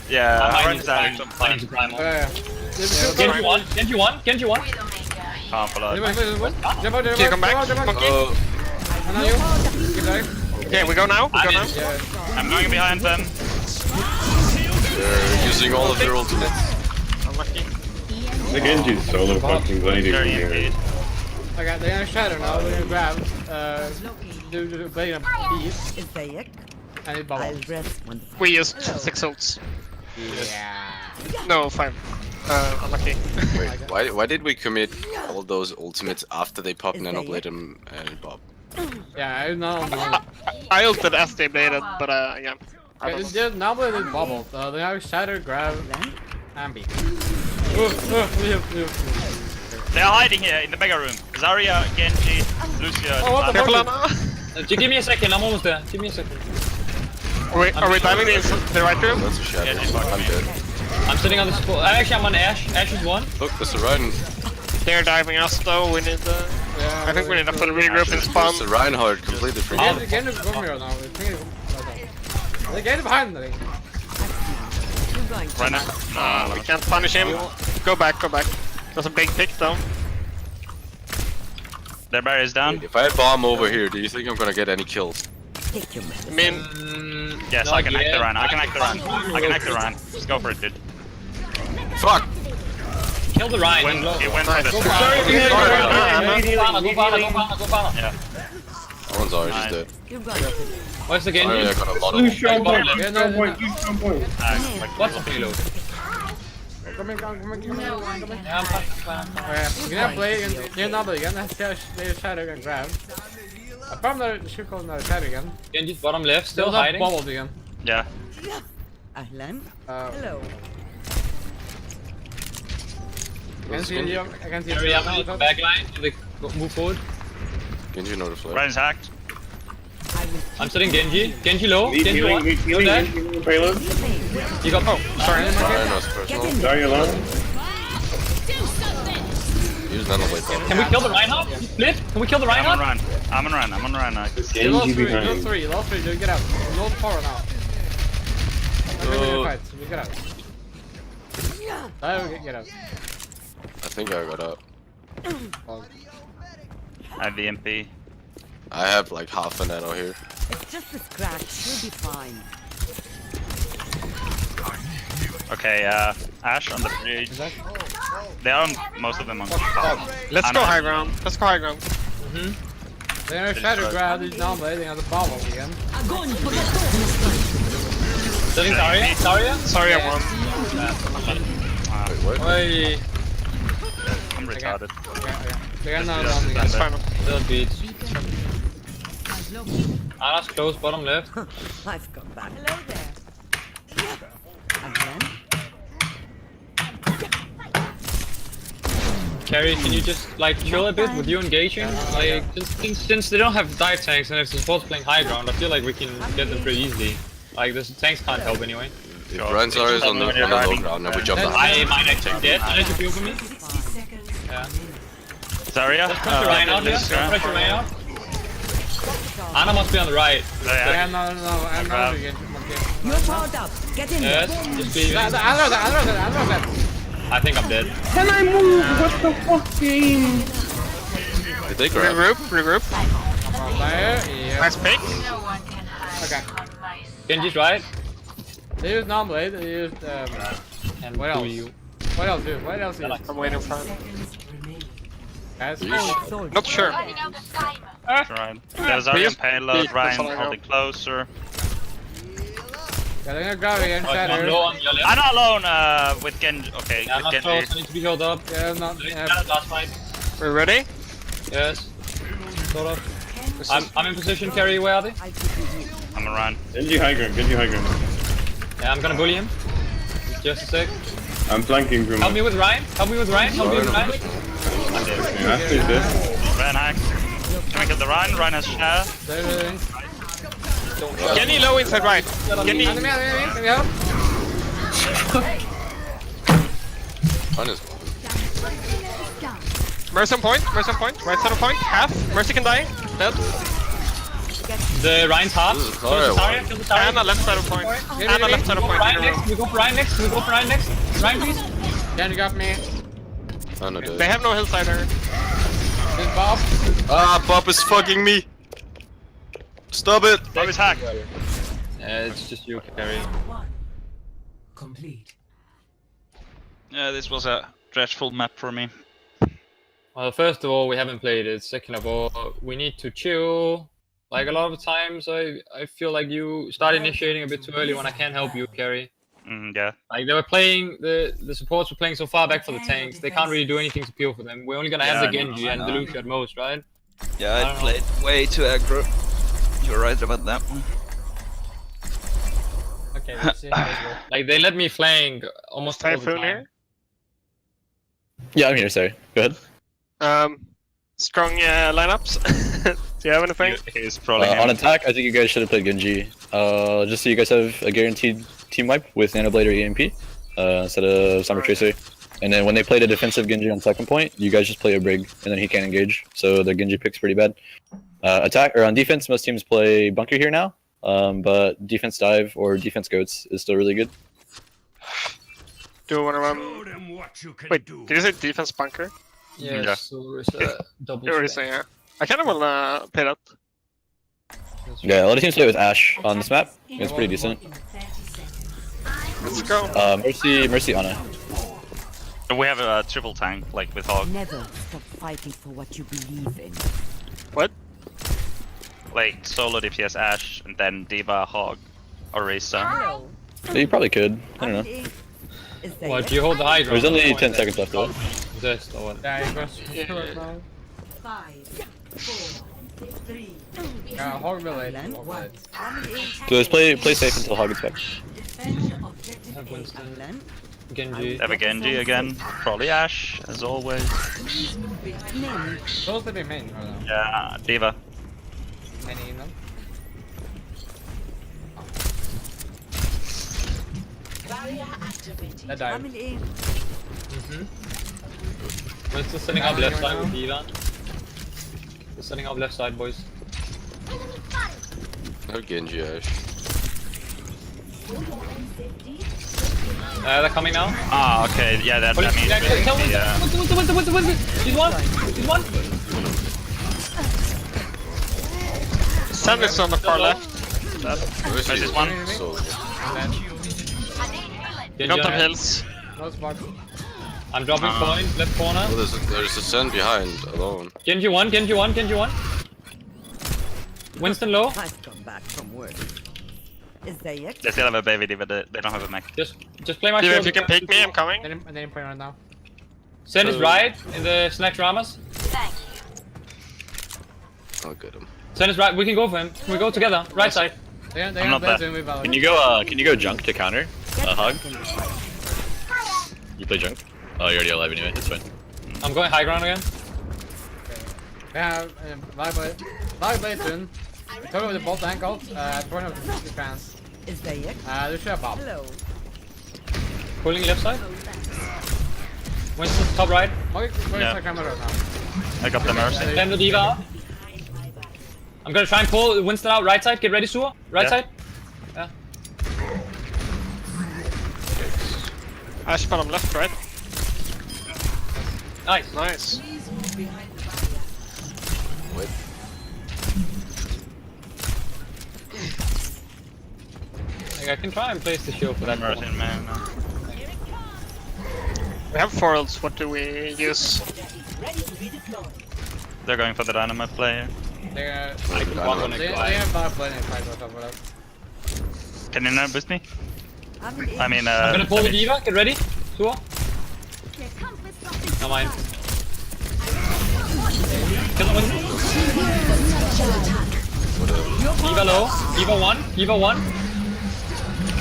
Yeah, I Ryan's need hacked. to prime. I need to prime. Yeah. Genji one, Genji one, Genji one. Can't follow. Jump out, Can you come back? Monkey? And on you. Keep going. Okay, we go now. We go now. Yeah. I'm going behind them. They're using all of their ultimates. Unlucky. The Genji's solo fucking gliding They're here. EMP'd. Okay, they're gonna shatter now. They're gonna grab. Do play a piece. Is they it? And it I'll bubbles. rest one. We used 6 ults. Yeah. No, 5. Unlucky. Wait, why did we commit all those ultimates after they popped Nanoblade and Bob? Yeah, I know. I ulted as they bladed, but yeah. I don't know. Now they bubble. They have shatter, grab, and beat. They're hiding here in the mega room. Zarya, Genji, Lucio. Oh, what the Careful, fuck? Anna. Give me a second, I'm almost there. Give me a second. Are we diving in the right room? That's a shadow. I'm dead. I'm sitting on the spot. Actually, I'm on Ash. Ash is one. Look, there's a Ryan. They're diving us though. We need I think we need a full regroup and spawn. There's a Reinhardt completely free. Get him from here now. They get him behind me. Right now. No, we can't punish him. Go back, go back. That's a big pick though. Their barrier's down. If I bomb over here, do you think I'm gonna get any kills? I mean, yes, I can hack the run. I can hack the run. I can hack the run. Just go for it, dude. Fuck! Kill the Ryan. It went for the Go Bala. Yeah. That one's already just dead. What's the game? Oh, yeah, I got a lot of Lucio on point. Yeah, Lucio on point. Lucio on point. What's the payload? Come in. Yeah, I'm We're gonna play again. You're not again. They're shatter and grab. I probably should call another shatter again. Genji's bottom left, still They'll have hiding. bubbled again. Yeah. Ahlan. Uh, Hello. I can see you. I can see you. Area backline. Move forward. Genji know the flare. Ryan's hacked. I'm sitting Genji. Genji low. Need Genji healing, one. need healing, Dead. need healing payload. You got. Oh, sorry. Ryan knows personal. Sorry, alone. Use Nanoblade though. Can we kill the Reinhardt? Split? Can we kill the I'm on Reinhardt? run. I'm on run. I'm on run. You lost Genji 3, behind. dude, get out. No power now. Fight. We get out. Get out. I think I got out. I have the MP. I have like half a nano here. It's just a scratch. You'll be fine. Okay, Ash on the bridge. They are on, most of them on top. let's go high ground. Let's go high ground. They're gonna shatter grab these down, but they have the bubble again. Sitting Zarya? Zarya? Sorry, I won. Wait, what? Oi. I'm retarded. They got another down again. That's fine. Still beats. Ana's close, bottom left. I've come back. Hello there. Ahlan. Carrie, can you just like chill a bit with you engaging? Like, since they don't have dive tanks and if the support's playing high ground, I feel like we can get them pretty easily. Like, the tanks can't help anyway. If Ryan Zarya is on the low ground, then we jump the high. I might actually get. Can you feel for me? Yeah. Zarya? Let's pressure Ryan out here. Pressure Ryan out. Anna must be on the right. Yeah, no, I'm not again. You're powered up. Get in Yes, there. just be. The I think I'm dead. Can I move? What the fuck, game? Did they grab? Regroup. There, yeah. Nice pick. Okay. Genji's right. They used non-blade, they used, And what else? What else, dude? What else? I'm waiting for him. Guys, Not sure. Ryan. There's Zarya and payload. Ryan holding closer. Yeah, they're gonna grab again. I'm Shatter. low on your left. I'm not alone with Genji. Okay, Yeah, I'm with not Genji. close. I need to be healed up. Yeah, I'm not. Yeah. Last fight. We're ready? Yes. Sort of. I'm in position, Carry. Where are they? I'm around. Genji high ground, Genji high ground. Yeah, I'm gonna bully him. Just a sec. I'm flanking from. Help me with Ryan. Help me with Ryan. Help me with Ryan. After this. Ryan hack. Can we get the Ryan? Ryan has share. Genny low inside right. Genny. Enemy, help. One is Mercy on point. Mercy on point. Right side of point. Half. Mercy can die. Dead. The Ryan's half. This is Kill the Zarya Zarya. Kill the Zarya. Anna left side of point. Anna left side of We go point. for Ryan next. We go for Ryan next. We go for Ryan next. Ryan, please. Then you got me. Oh no, They have no hillside there. This Bob. Ah, Bob is fucking me. Stop it. Bob is hack. Yeah, it's just you, Carry. Complete. Yeah, this was a dreadful map for me. Well, first of all, we haven't played it. Second of all, we need to chill. Like a lot of times, I feel like you start initiating a bit too early when I can't help you, Carry. Yeah. Like they were playing, the supports were playing so far back for the tanks, they can't really do anything to peel for them. We're only gonna have the Genji and the Lucio at most, right? Yeah, I played way too aggro. You're right about that one. Okay, let's see. Like they let me flank almost all the Typhoon time. here. Yeah, I'm here. Sorry. Go ahead. Strong lineups. Do you have anything? He's probably On attack, I think you guys should have played Genji. Just so you guys have a guaranteed team wipe with Nanoblade or EMP instead of Summer Tracer. And then when they played a defensive Genji on second point, you guys just play a Brig, and then he can't engage. So the Genji pick's pretty bad. Attack or on defense, most teams play Bunker here now. But defense dive or defense goats is still really good. Do you want to run? Wait, did you say defense bunker? Yes, Yeah. so there's a double. You already say, yeah. I kind of want to play that. Yeah, a lot of teams play with Ashe on this map. It's pretty decent. Let's go. Mercy Ana. We have a triple tank, like with Hog. Never stop fighting for what you believe in. What? Like solo DPS Ashe, and then Diva, Hog, Orisa. So you probably could. I don't know. What, do you hold the high ground? There's only 10 seconds left though. Just or what? Yeah, you go. 5, 4, 3. Yeah, Hog Village. So let's play safe until Hog gets back. Have Winston. Genji. Have a Genji again. Probably Ashe, as always. Supposed to be main right now. Yeah, Diva. Many email. That died. Winston setting up left side with Diva. We're setting up left side, boys. No Genji Ashe. They're coming now. Ah, okay, yeah, that means Yeah, kill Winston, Winston. He's one. He's one. Sand is on the far left. Where's This he? is one. So, You got the hills. No spot. I'm dropping point, left corner. oh, there's a Sen behind alone. Genji one. Winston low. I've come back from work. Is there yet? They still have a baby Diva, they don't have a mech. Just play my Dude, shield. if you can pick me, I'm coming. Let him play right now. Send his right in the snack dramas. I'll get him. Send his right. We can go for him. We go together. Right side. They I'm have not Blades there. in with Valor. Can you go junk to counter? Hog? You play junk? Oh, you're already alive anyway, it's fine. I'm going high ground again. They have Valor Blade soon. Total with the bolt ankle. Point of the fans. Is there yet? They should have Bob. Hello. Pulling left side. Winston top right. Okay, go Yeah. inside camera right now. I got the Mercy. Send the Diva up. I'm gonna try and pull Winston out right side. Get ready, Sua. Right Yeah. side. Yeah. Ashe bottom left, right? Nice. Nice. Wait. Like, I can try and place the shield for that Mercy, one. man. We have four ults, what do we use? They're going for the dynamite player. They I can walk on it. have Valor Blade and fight on top of that. Can you now boost me? I mean, I'm gonna pull the D.Va. Get ready. Sure. Never mind. Kill him with D.Va low. D.Va 1. D.Va 1.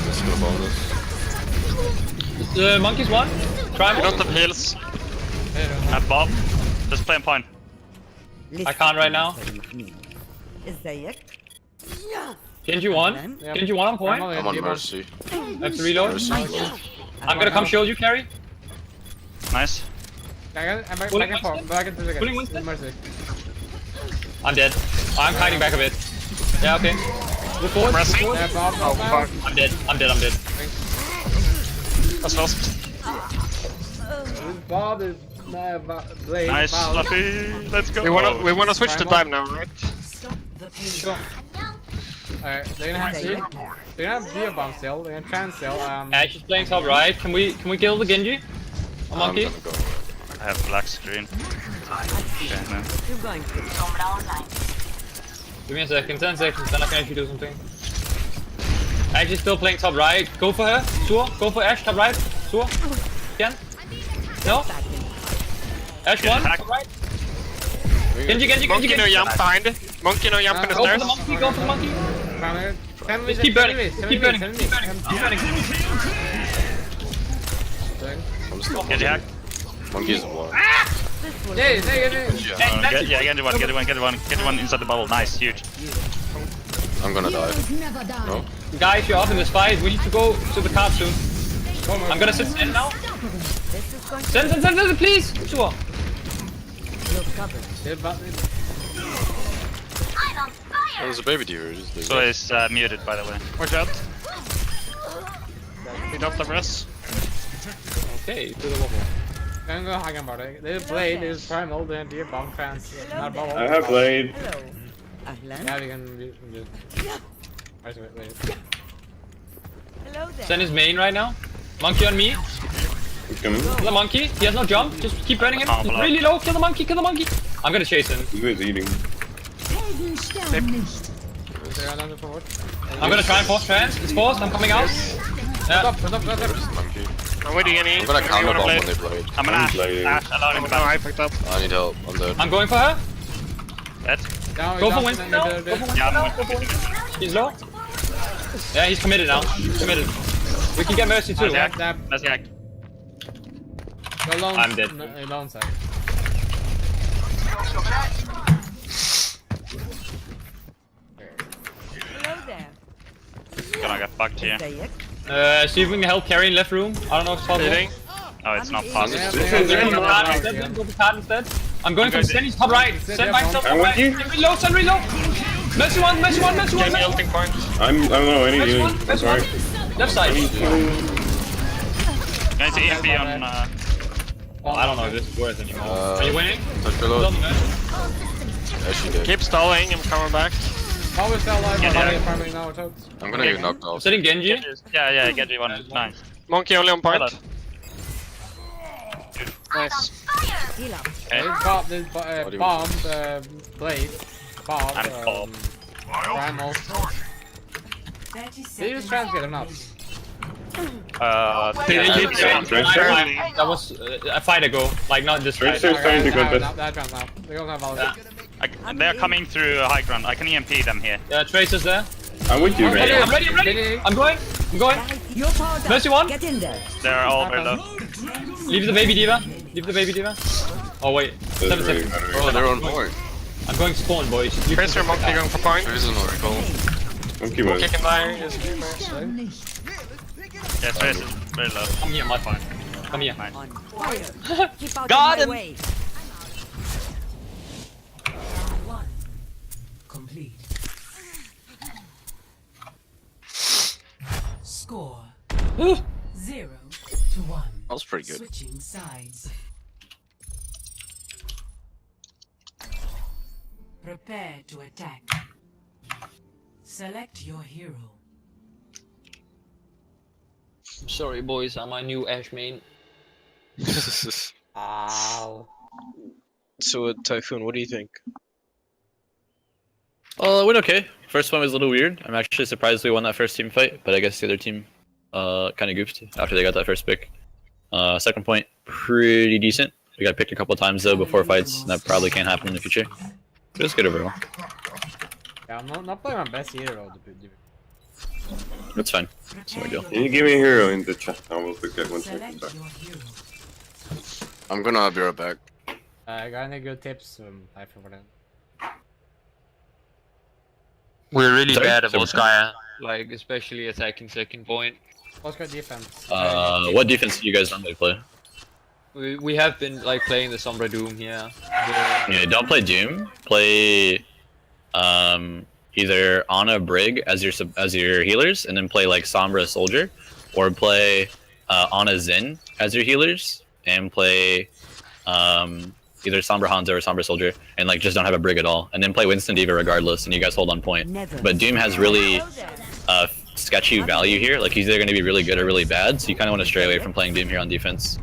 Let's go bonus. Monkeys 1. Try We don't have heals. Bob. Just play on point. I can't right now. ازيك؟ Genji 1. Genji 1 on point. I'm on Mercy. I have to reload. I'm gonna come shield you, carry. Nice. I'm back into the Pulling Winston? Mercy. I'm dead. I'm hiding back a bit. Yeah, okay. Move forward. Move forward. Yeah, Bob, Bob, Bob. I'm dead. I'm dead. I'm dead. That's lost. Bob is Blade. Nice, Bob. Fluffy. Let's go. We wanna switch to dive now, right? Sure. Alright, they're gonna have Dia bomb still. They're gonna trans still. Ash is playing top right. Can we kill the Genji? A monkey? gonna go. I have black screen. Okay, no. You're going to. Give me a second. 10 seconds. Then I can actually do something. Ash is still playing top right. Go for her. Sure. Go for Ash top right. Sure. Again. No. Ash Get 1. attacked. Top right. Genji. Monkey no jump behind. Monkey no jump in the Go for stairs. the monkey. Go for the monkey. Just keep burning. Keep burning. Keep burning. Keep burning. I'm still Get your hack. Monkey's 1. Yeah. Get one inside the bubble. Nice, huge. I'm gonna die. Never die. No? Guys, you're off in this fight. We need to go to the card soon. I'm gonna sit in now. Send, please. Sure. Oh, there's a baby deer. So it's muted, by the way. Watch out. We don't have rest. Okay, to the wobble. I'm gonna go hang about it. There's Blade, there's Primal, then Dia bomb trans. Not bubble. I have Blade. Hello. أهلا. Yeah, we can do. Wait. Hello there. Send his main right now. Monkey on me. He's coming. Kill the monkey. He has no jump. Just keep burning him. He's really low. Kill the monkey. Kill the monkey. I'm gonna chase him. He's eating. Helden sterben nicht. They're on the forward. I'm gonna try and force trans. It's forced. I'm coming out. Yeah. Stop. Monkey. I'm waiting any. I'm gonna counter bomb when they blade. I'm an Ash. Blade. Ash alone in the No, I back. picked up. I need help. I'm dead. I'm going for her. Dead. Down, Go down, for Winston now. Go for Winston Yeah, now. I'm going for He's low. Yeah, he's committed now. He's committed. We can get Mercy too. Nice hack. Dab. Nice hack. Alone. I'm dead. Alone side. Hello there. Gonna get fucked here. ازيك؟ See if we can help carry in left room. I don't know if it's possible. Healing. Oh, it's not Yeah, possible. yeah, Go for card instead. I'm going for Senny's top right. Send myself I top want right. you. Send reload. Mercy one. Get me ulting point. I don't know any Mercy healing. one. I'm Mercy sorry. one. Left side. Going to EMP on. Oh, I don't know if this is worth anymore. Are you winning? Touch Still reload. on the Mercy. Yeah, she did. Keep stalling. I'm coming back. Always tell live. Yeah, I'm yeah. farming now. Totes. I'm gonna get knocked off. Sitting Genji. Yeah, Genji one. Nice. Monkey only on point. Well Nice. Heal up. There's What do you bomb, Blade, Bob, And Bob. Primal. They use trans get him up. That was a fight ago. Like not this fight. Tracer's trying to go best. That trans now. They don't have value. They're coming through high ground. I can EMP them here. Yeah, Tracer's there. I'm with you, I'm man. ready. I'm going. Your power down. Mercy one. Get in there. They're all very low. Leave the baby diva. Oh wait. That's 7 really seconds. Oh, they're on point. I'm going spawn, boys. Tracer monkey going for point. There is an oracle. Monkey was. Monkey can die. Just Sterben nicht. Yeah, Trace is very low. Come here, my friend. Come here. On fire. Keep out Got of him. my way. One. Complete. Score 0-1. That was pretty good. Switching sides. Prepare to attack. Select your hero. I'm sorry, boys. I'm my new Ash main. Ow. So, Typhoon, what do you think? It went okay. First one was a little weird. I'm actually surprised we won that first team fight, but I guess the other team kind of goofed after they got that first pick. Second point, pretty decent. We got picked a couple times though before fights. And that probably can't happen in the future. But it was good overall. Yeah, I'm not playing my best hero. That's fine. It's no big deal. Can you give me a hero in the chat? I will pick that 1 second. Sorry. I'm gonna be right back. I got any good tips Typhon for that? We're really Sorry? bad at Volskaya, like especially attacking second point. Volskaya defense. What defense do you guys normally play? We have been like playing the Sombra Doom here. Yeah, don't play Doom. Play either Ana Brig as your healers, and then play like Sombra Soldier, or play Ana Zen as your healers, and play either Sombra Hanzo or Sombra Soldier, and like just don't have a Brig at all, and then play Winston D.Va regardless, and you guys hold on point. But Doom has really sketchy value here. Like he's either going to be really good or really bad, so you kind of want to stray away from playing Doom here on defense.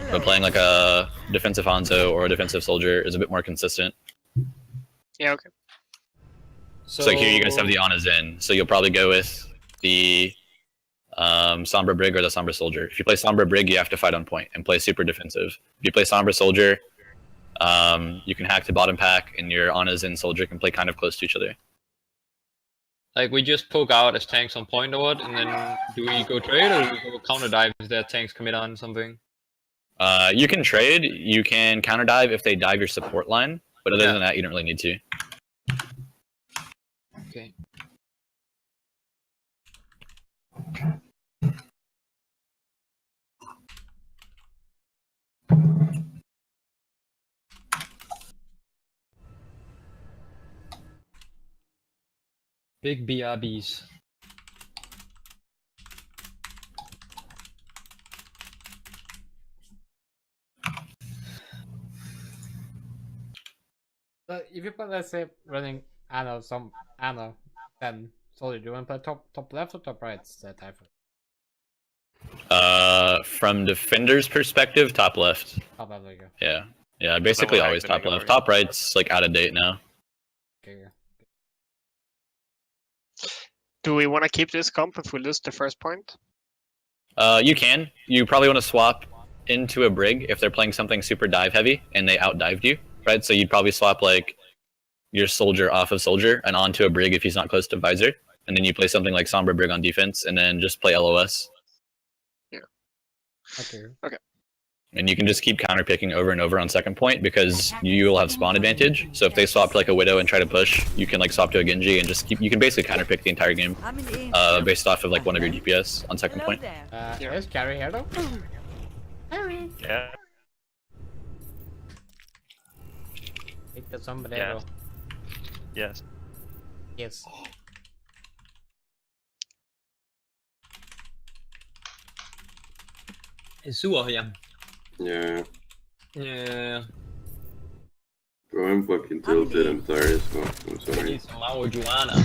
But playing like a defensive Hanzo or a defensive Soldier is a bit more consistent. Yeah, okay. So like here you guys have the Ana Zen, so you'll probably go with the Sombra Brig or the Sombra Soldier. If you play Sombra Brig, you have to fight on point and play super defensive. If you play Sombra Soldier, you can hack the bottom pack, and your Ana Zen Soldier can play kind of close to each other. Like we just poke out as tanks on point or what, and then do we go trade or do we go counter dive if their tanks commit on something? You can trade, you can counter dive if they dive your support line, but other than that, you don't really need to. Okay. Big BRBs. So if you put, let's say, running Ana, then Soldier, do you want to play top left or top right? Typhon? From defender's perspective, top left. Top left, there you go. Yeah, basically always top left. Top right's like out of date now. Okay, yeah. Do we want to keep this comp if we lose the first point? You can. You probably want to swap into a Brig if they're playing something super dive heavy and they out-dived you, right? So you'd probably swap like your Soldier off of Soldier and onto a Brig if he's not close to Visor. And then you play something like Sombra Brig on defense and then just play LOS. Yeah. Okay. And you can just keep counterpicking over and over on second point because you will have spawn advantage. So if they swap to like a Widow and try to push, you can like swap to a Genji and just keep. You can basically counterpick the entire game, based off of like one of your DPS on second point. Is carry here though? Yeah. Take the sombrero. Yes. Yes. Sur igen. Yeah. Yeah. Bro, I'm fucking tilted. I'm sorry as well. I'm sorry. It's marijuana.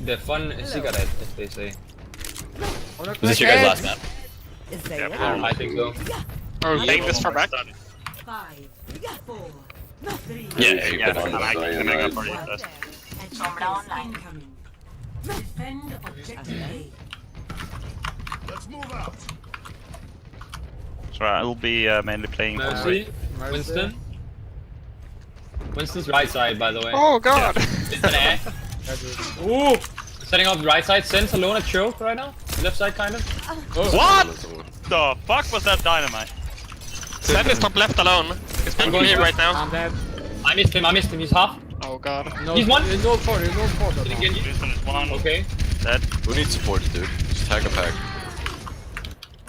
The fun cigarette, as they say. Is this your guys' last map? I think so. Oh, take this far back. 5, 4, 3. Yeah, you could. I'm actually coming up for you first. Incoming. Defend objective A. Let's move out. So I will be mainly playing. Mercy. Winston. Winston's right side, by the way. Oh god! Ooh! Setting up right side. Sense alone at choke right now. Left side, kind of. What the fuck was that dynamite? Sen is top left alone. He's going here right now. I'm dead. I missed him. He's half. Oh god. No, He's one. No four. Winston is one. Okay. Dead. Who needs support, dude? Just tag a pack.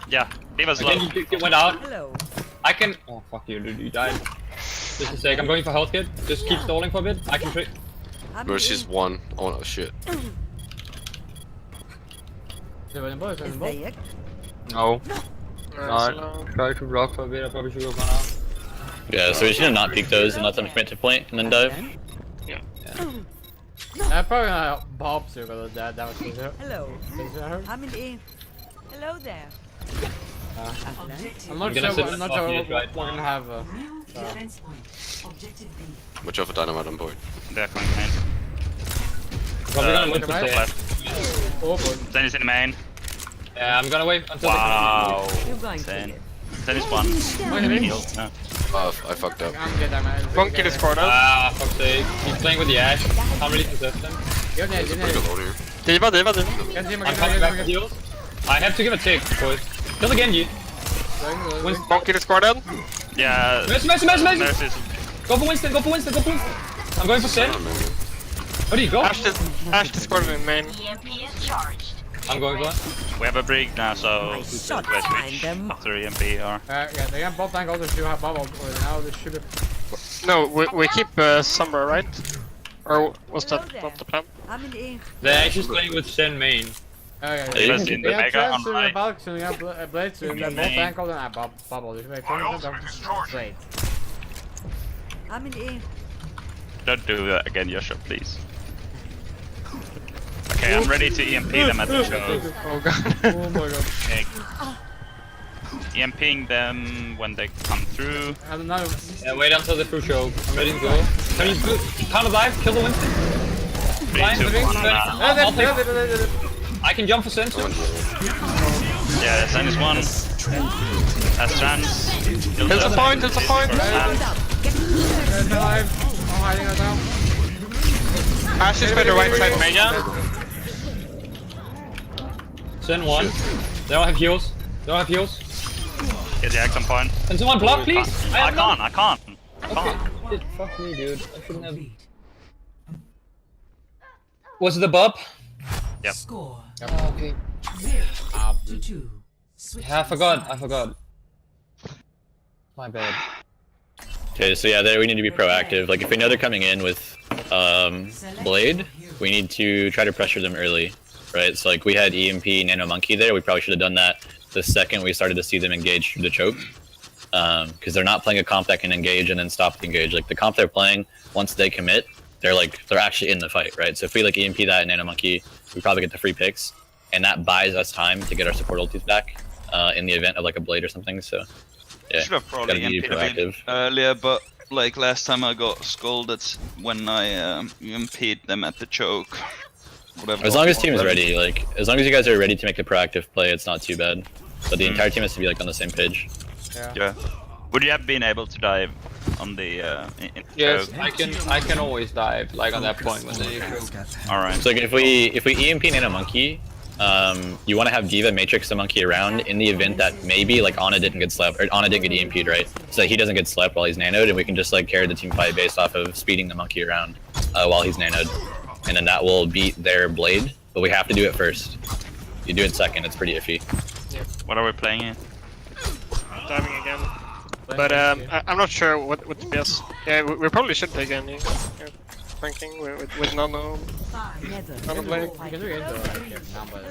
Yeah. D.Va's low. Again, you went out. Hello. I can. Oh fuck you, dude. You died. Just a sec. I'm going for health kit. Just keep stalling for a bit. I can trick. Mercy's one. Oh no, shit. No. Alright. Try to block for a bit. I probably should go run out. Yeah, so we should not peek those and let them commit to point and then dive. Yeah. I'm probably gonna bob through, but that was easier. Hello. I'm in the. Hello there. I'm not sure what we're gonna have. Defense point. Objective B. Watch out for dynamite on point. They're coming main. Probably gonna wait Top for left. Oh boy. Zen is in the main. Yeah, I'm gonna wait until Wow. You're going to Zen. live. Zen is one. Heal. No. Oh, I fucked up. I'm good, I'm Monkey is corner. Ah, fuck's sake. He's playing with the Ash. Can't really possess him. You're dead, you're Pretty dead. good load here. Diva. Get him, I'm coming back with heals. I have to give a tick, boys. Kill the Genji. Winston. Monkey is corner. Yeah. Mercy. Mercy's. Go for Winston. I'm going for Sen. Where do you go? Ash is corner in main. I'm going for it. We have a brig now, so we shot switch behind them. after EMP or. Yeah, they have bot tank also should have bubble now. They should have. No, we keep Sombra, right? Or was that not the plan? I'm in the They're actually playing with Sen main. Yeah. Just in the They have mega on Trance, they have right. Balk, they have Blades, they have bot tank also and bubble. They should make great. I'm in the Don't do that again, Joshua, please. Okay, I'm ready to EMP them at the show. Oh god. Oh my god. Okay. EMPing them when they come through. I don't know. Yeah, wait until the full show. I'm ready to go. Can you counter dive? Kill the Winston. 3, Fine, 2, 1, I'll take. I can jump for Sen too. Yeah, Zen is one. That's Trans. It's a point. There's alive. I'm hiding right now. Ash is by the right side mega. Sen one. They don't have heals. Get the X on point. Can someone block, please? I can't. Okay. Shit, fuck me, dude. I shouldn't have. Was it the bub? Yep. Score. Oh, okay. 0-2. Yeah, I forgot. My bad. Okay, so yeah, there we need to be proactive. Like if we know they're coming in with Blade, we need to try to pressure them early, right? So like we had EMP Nano Monkey there, we probably should have done that the second we started to see them engage through the choke. Because they're not playing a comp that can engage and then stop the engage. Like the comp they're playing, once they commit, they're actually in the fight, right? So if we like EMP that and Nano Monkey, we probably get the free picks, and that buys us time to get our support ultis back in the event of like a Blade or something. So yeah, Should have probably gotta be EMP'd a bit earlier, but like last time I got scolded when I EMP'd them at the choke. Whatever. As long as team is ready, like as long as you guys are ready to make a proactive play, it's not too bad. But the entire team has to be like on the same page. Yeah. Would you have been able to dive on the Yes, choke? I can always dive like on that point when they choke. Alright. So like if we EMP Nano Monkey, you want to have Diva Matrix the Monkey around in the event that maybe like Ana didn't get slept or Ana didn't get EMP'd, right? So that he doesn't get slept while he's nanoed, and we can just like carry the team fight based off of speeding the Monkey around while he's nanoed, and then that will beat their Blade. But we have to do it first. If you do it second, it's pretty iffy. What are we playing in? Diving again. But I'm not sure what to guess. Yeah, we probably should take any. Yeah, thinking with Nano. Nano Blade. You can do it though. Now, but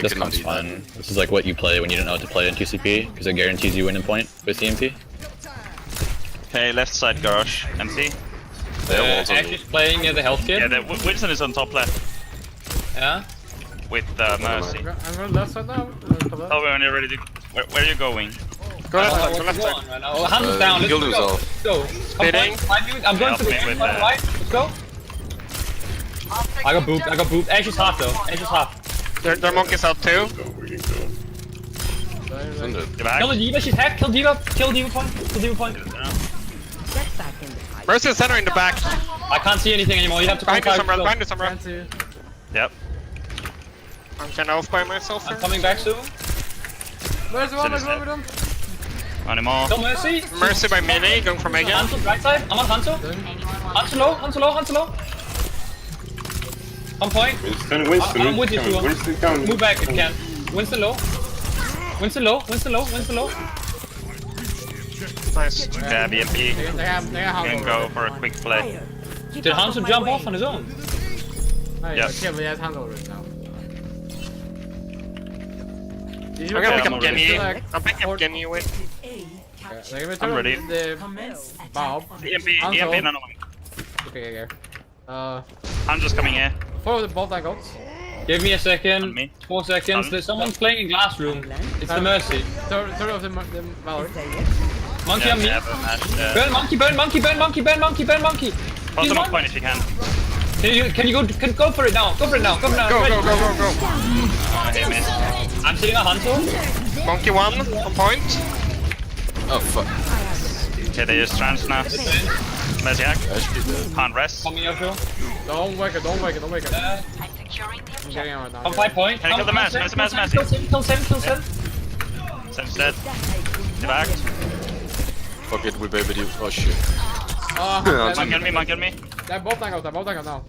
This comes fun. This is like what you play when you don't know what to play in TCP, because it guarantees you winning point with EMP. Okay, left side garage, empty. Ash is playing near the health kit. Yeah, Wilson is on top left. Yeah. With Mercy. I'm going left side now. Oh, we're only ready to. Where are you going? Go left side, go What's left going side. on right now? Oh, hands down. Let's go. Let's go. Spitting. I'm going for the Help me with right. Let's go. I got booped. Ash is half though. Their monkeys out too. Kill the Diva, she's hacked. Kill Diva point. Get back in the fight. Mercy is center in the back. I can't see anything anymore. You have to Behind you, contact. Sombra. Behind you, Sombra. Yep. I'm kinda off by myself I'm here. coming back soon. Where's one? Where's one? Animal. Kill Mercy. Mercy by Mini, going for Mega. Hanzo, right side. I'm on Hanzo. Hanzo low. On point. Winston, I'm with you, Tua. Winston coming. Move back if you can. Winston low. Nice. Grab EMP. They have Can go for a quick play. Did Hanzo jump off on his own? Yeah, okay, but he has hand over it now. I'm gonna pick up Genny. I'm picking up Genny, wait. I'm ready. The Bob. EMP, nano. Okay. I'm just coming here. Follow the bolt I got. Give me a second. On me. 4 seconds. There's someone playing in glass room. It's the Mercy. Third of the Valor. Monkey Yeah, on me. we have a match. Burn monkey, burn monkey, burn monkey, burn monkey, burn monkey. Pause He's on one. point if you can. Can you go for it now? Go for it now. Go for it now. Go, Ready? go, go, go, go. Hit me. I'm sitting on Hanzo. Monkey 1 on point. Oh fuck. Okay, they use trans now. Mercy hack. Can't rest. Coming up here. Don't wake it, don't wake it, don't wake it. I'm getting out right now. On 5 point. Can I kill the mass? Mercy, Mercy, Mercy. Kill 7, kill 7. Sam's dead. Divac. Fuck it, we baby you. Oh shit. Monkey on me, monkey on me. They're both tank out now.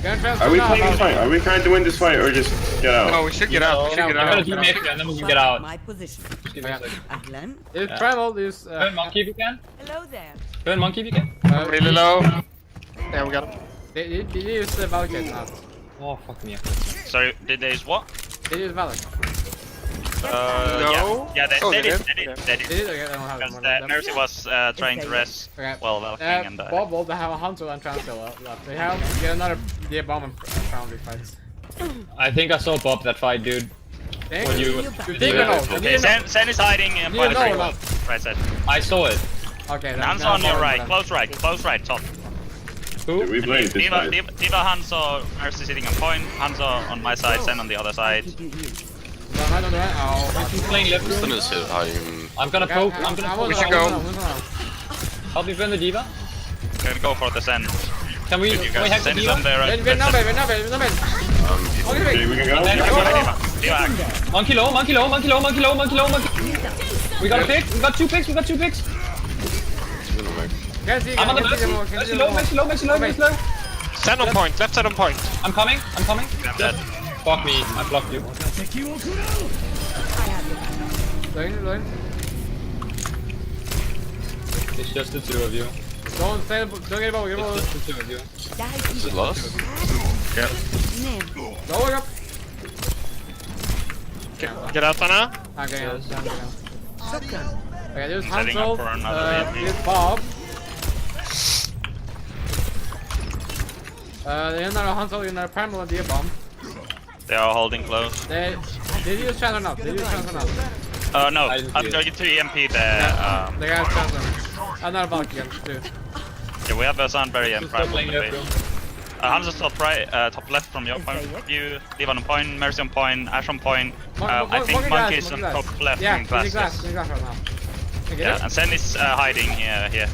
Are we playing this fight? Are we trying to win this fight or just get out? No, we should get out. We should get I'm gonna out. do next and then we can get out. My position. Just give me a second. Ahlan. It's Primal, this... Burn monkey if you can. Hello there. Burn monkey if you can. Really low. Yeah, we got him. They use the Valkyrie now. Oh fuck me. Sorry, did they use what? They use Valor. No. Yeah, they Oh, did. they They did? did. They They did. did? Okay, I don't have it. Because Mercy was trying to rest. Okay. Well, Valkyrie and Bob, they have a Hunter and Transfer left. They have get another deer bomb and round these fights. I think I saw Bob that fight, dude. Thank When you think or no? Okay, Sen is hiding in You know point or not? right side. I saw it. Okay, Hanzo on your right, close right, top. Who? We playing this Diva, fight. Diva, Hanzo, Mercy sitting on point, Hanzo on my side, Sen on the other side. Right on the right. Oh, He's playing left room. Winston is hit hiding. I'm gonna poke. I'm gonna poke. We should go. Help me burn the Diva. Gonna go for the Sen. Can we You hack guys, the Sen is on Diva? there, right? Wait, no, baby. Okay, we can go. Diva. Monkey low, monkey low, monkey low, monkey low, monkey low, monkey. We got a pick. We got 2 picks. We got 2 picks. I'm on the Mercy. Mercy low, Mercy low, Mercy low, Mercy low. Stand on point, left side on point. I'm coming. I'm coming. I'm dead. Fuck me. I blocked you. Lane. It's just the 2 of you. Don't get it over, It's just the 2 of you. Is it lost? Go up. Get out now. Okay, Yes. Okay, there's Setting up Hansel, for another EMP. here's Bob. They another Hansel, another Primal and Deer Bomb. They are holding close. Did you use chance or not? No, I didn't I'm see it. going to EMP the. They got chance on. Another Valkyrie too. Yeah, we have a Sunbury and Still Primal playing on the left base. room. Hanzo's top right, top left from your point of view. Diva on point, Mercy on point, Ash on point. I think Monkey is on top left yeah, in glass. he's in glass right now. Okay, Yeah, and Sen is hiding here.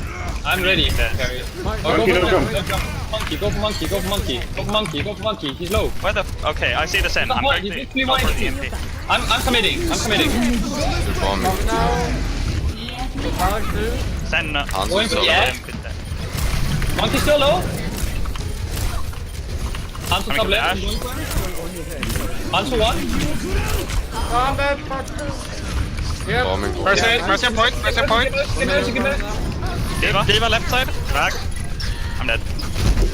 I'm ready. Yes. Carry. Monkey, don't come. Monkey, go for monkey, go for monkey, go for monkey, go for monkey. He's low. Where the? Okay, I see the Sen. I'm going He's to literally go for white. the EMP. I'm committing. I'm committing. Bomb. now. So Valak too. Sen. Going for the Hanzo. edge. Monkey still low. Hanzo top Coming to left. Ash. Hanzo 1. I'm dead, fuck. Yep. Bombing. Mercy on point, Mercy on point. Diva left side. Back. I'm dead.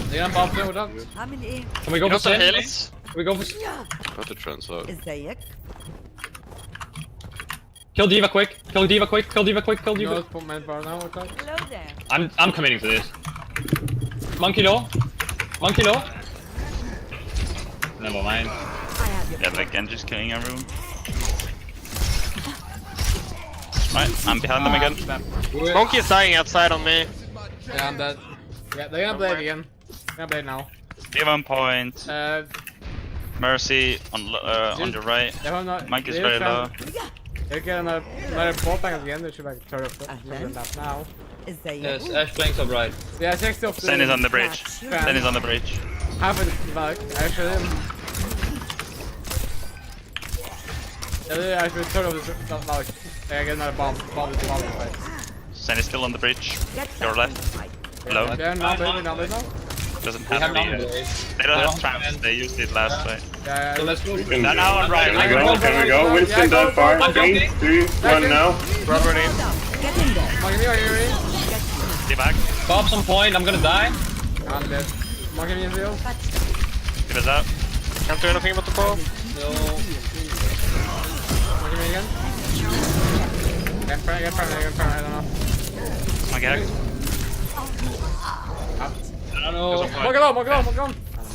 They got Bob too, done. How many Can we go for Got some 10? heals. Can we go for... Got the transfer. ازيك؟ Kill Diva quick. Kill Diva quick. Kill Diva quick. Kill You know, Diva. put man bar now, okay? Hello there. I'm committing to this. Monkey low. Monkey low. Never mind. I have your Yeah, the Genji's killing everyone. Right, I'm behind them again. Monkey is dying outside on me. Yeah, I'm dead. Yeah, they're gonna blade again. They're gonna blade now. Diva on point. Mercy on your right. They have not. Monkey's very low. They get another ball back again. They should like turn up that now. ازيك؟ Yes, Ash flanks up right. Yeah, 60 of the. Sen is on the bridge. Sen is on the bridge. Half of the back. Actually, I should turn off the back. I get another bomb. Bomb is right. Sen is still on the bridge. Your left. Low. Yeah, now they know. Doesn't We have have the. none today. They don't have trams. They used it last fight. Yeah, So let's go. Now on right. Can we go? Can we go? Winston that far. 3, 2, 1 now. Run ready. Get in there. Monkey, are you ready? Stay back. Bob's on point. I'm gonna die. I'm dead. Monkey needs heal. Give us out. Can't do anything about the ball. No. Monkey me again. Get front, I don't know. Okay. I don't know. Monkey low. Oh,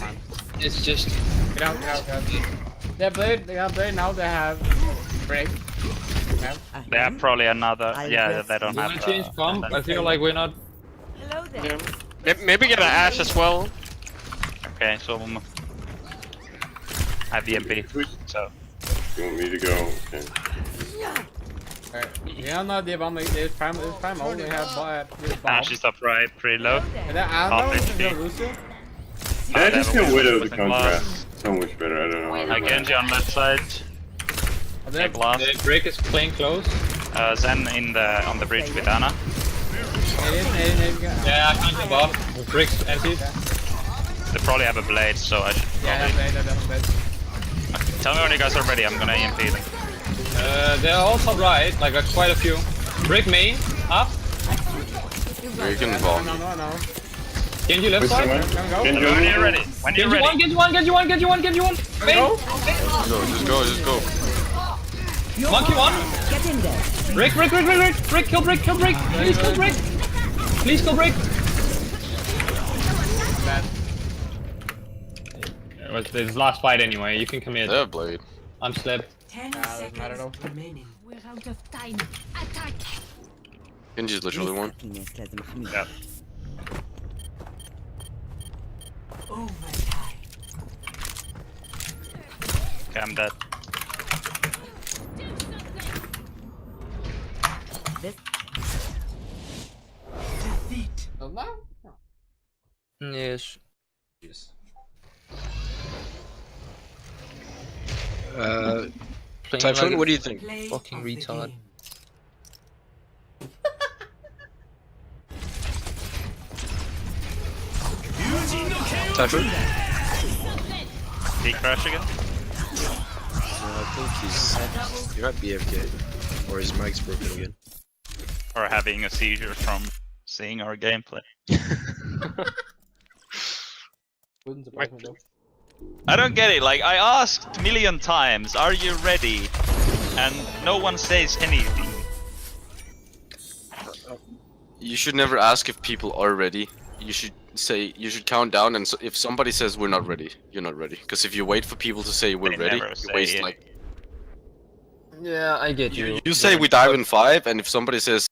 man. It's just. Get out, get out, get out. They have blade, now they have break. Okay. They have probably another. Yeah, they don't Wanna have. change comp? I feel like we're not. Hello there. Yeah. Maybe get an Ashe as well. Okay, so I have the MP. So You want me to go? Okay. Alright. Yeah, no, they have there's primal, they have Ashe is up right, pretty low. And then Alno is gonna lose you. Can I just get Widow to with the contract? glass. So much better, I don't know. how to Genji on left side. They glass. The break is playing close. Zen on the bridge with Ana. Yeah, I can't jump off. Break's empty. They probably have a blade, so I should Yeah, probably... they have blade. Tell me when you guys are ready, I'm gonna EMP them. They're all top right, like quite a few. Break main, up. Breaking involved. No. Genji left side. Genji When you're ready. When you're ready. Genji one. Main. No, just go. Monkey one. Get in there. Break. Kill break. Please kill break. It was his last fight anyway. You can commit. They have blade. I'm slip. 10 doesn't matter though. seconds remaining. We're out of time. Attack! Genji's literally one. Yeah. Overtime. Okay, I'm dead. Defeat. Yes. Playing Typhoon, like what do you think? Play fucking of the retard. game. Typhoon? Did he crash again? I think he might be AFK. Or his mic's broken again. Or having a seizure from seeing our gameplay? Wouldn't surprise me though. I don't get it. Like I asked a million times, "Are you ready?" And no one says anything. You should never ask if people are ready. You should count down, and if somebody says we're not ready, you're not ready. Because if you wait for people to say we're They ready, never you say waste it. like. Yeah, I get you. You say we dive in 5, and if somebody says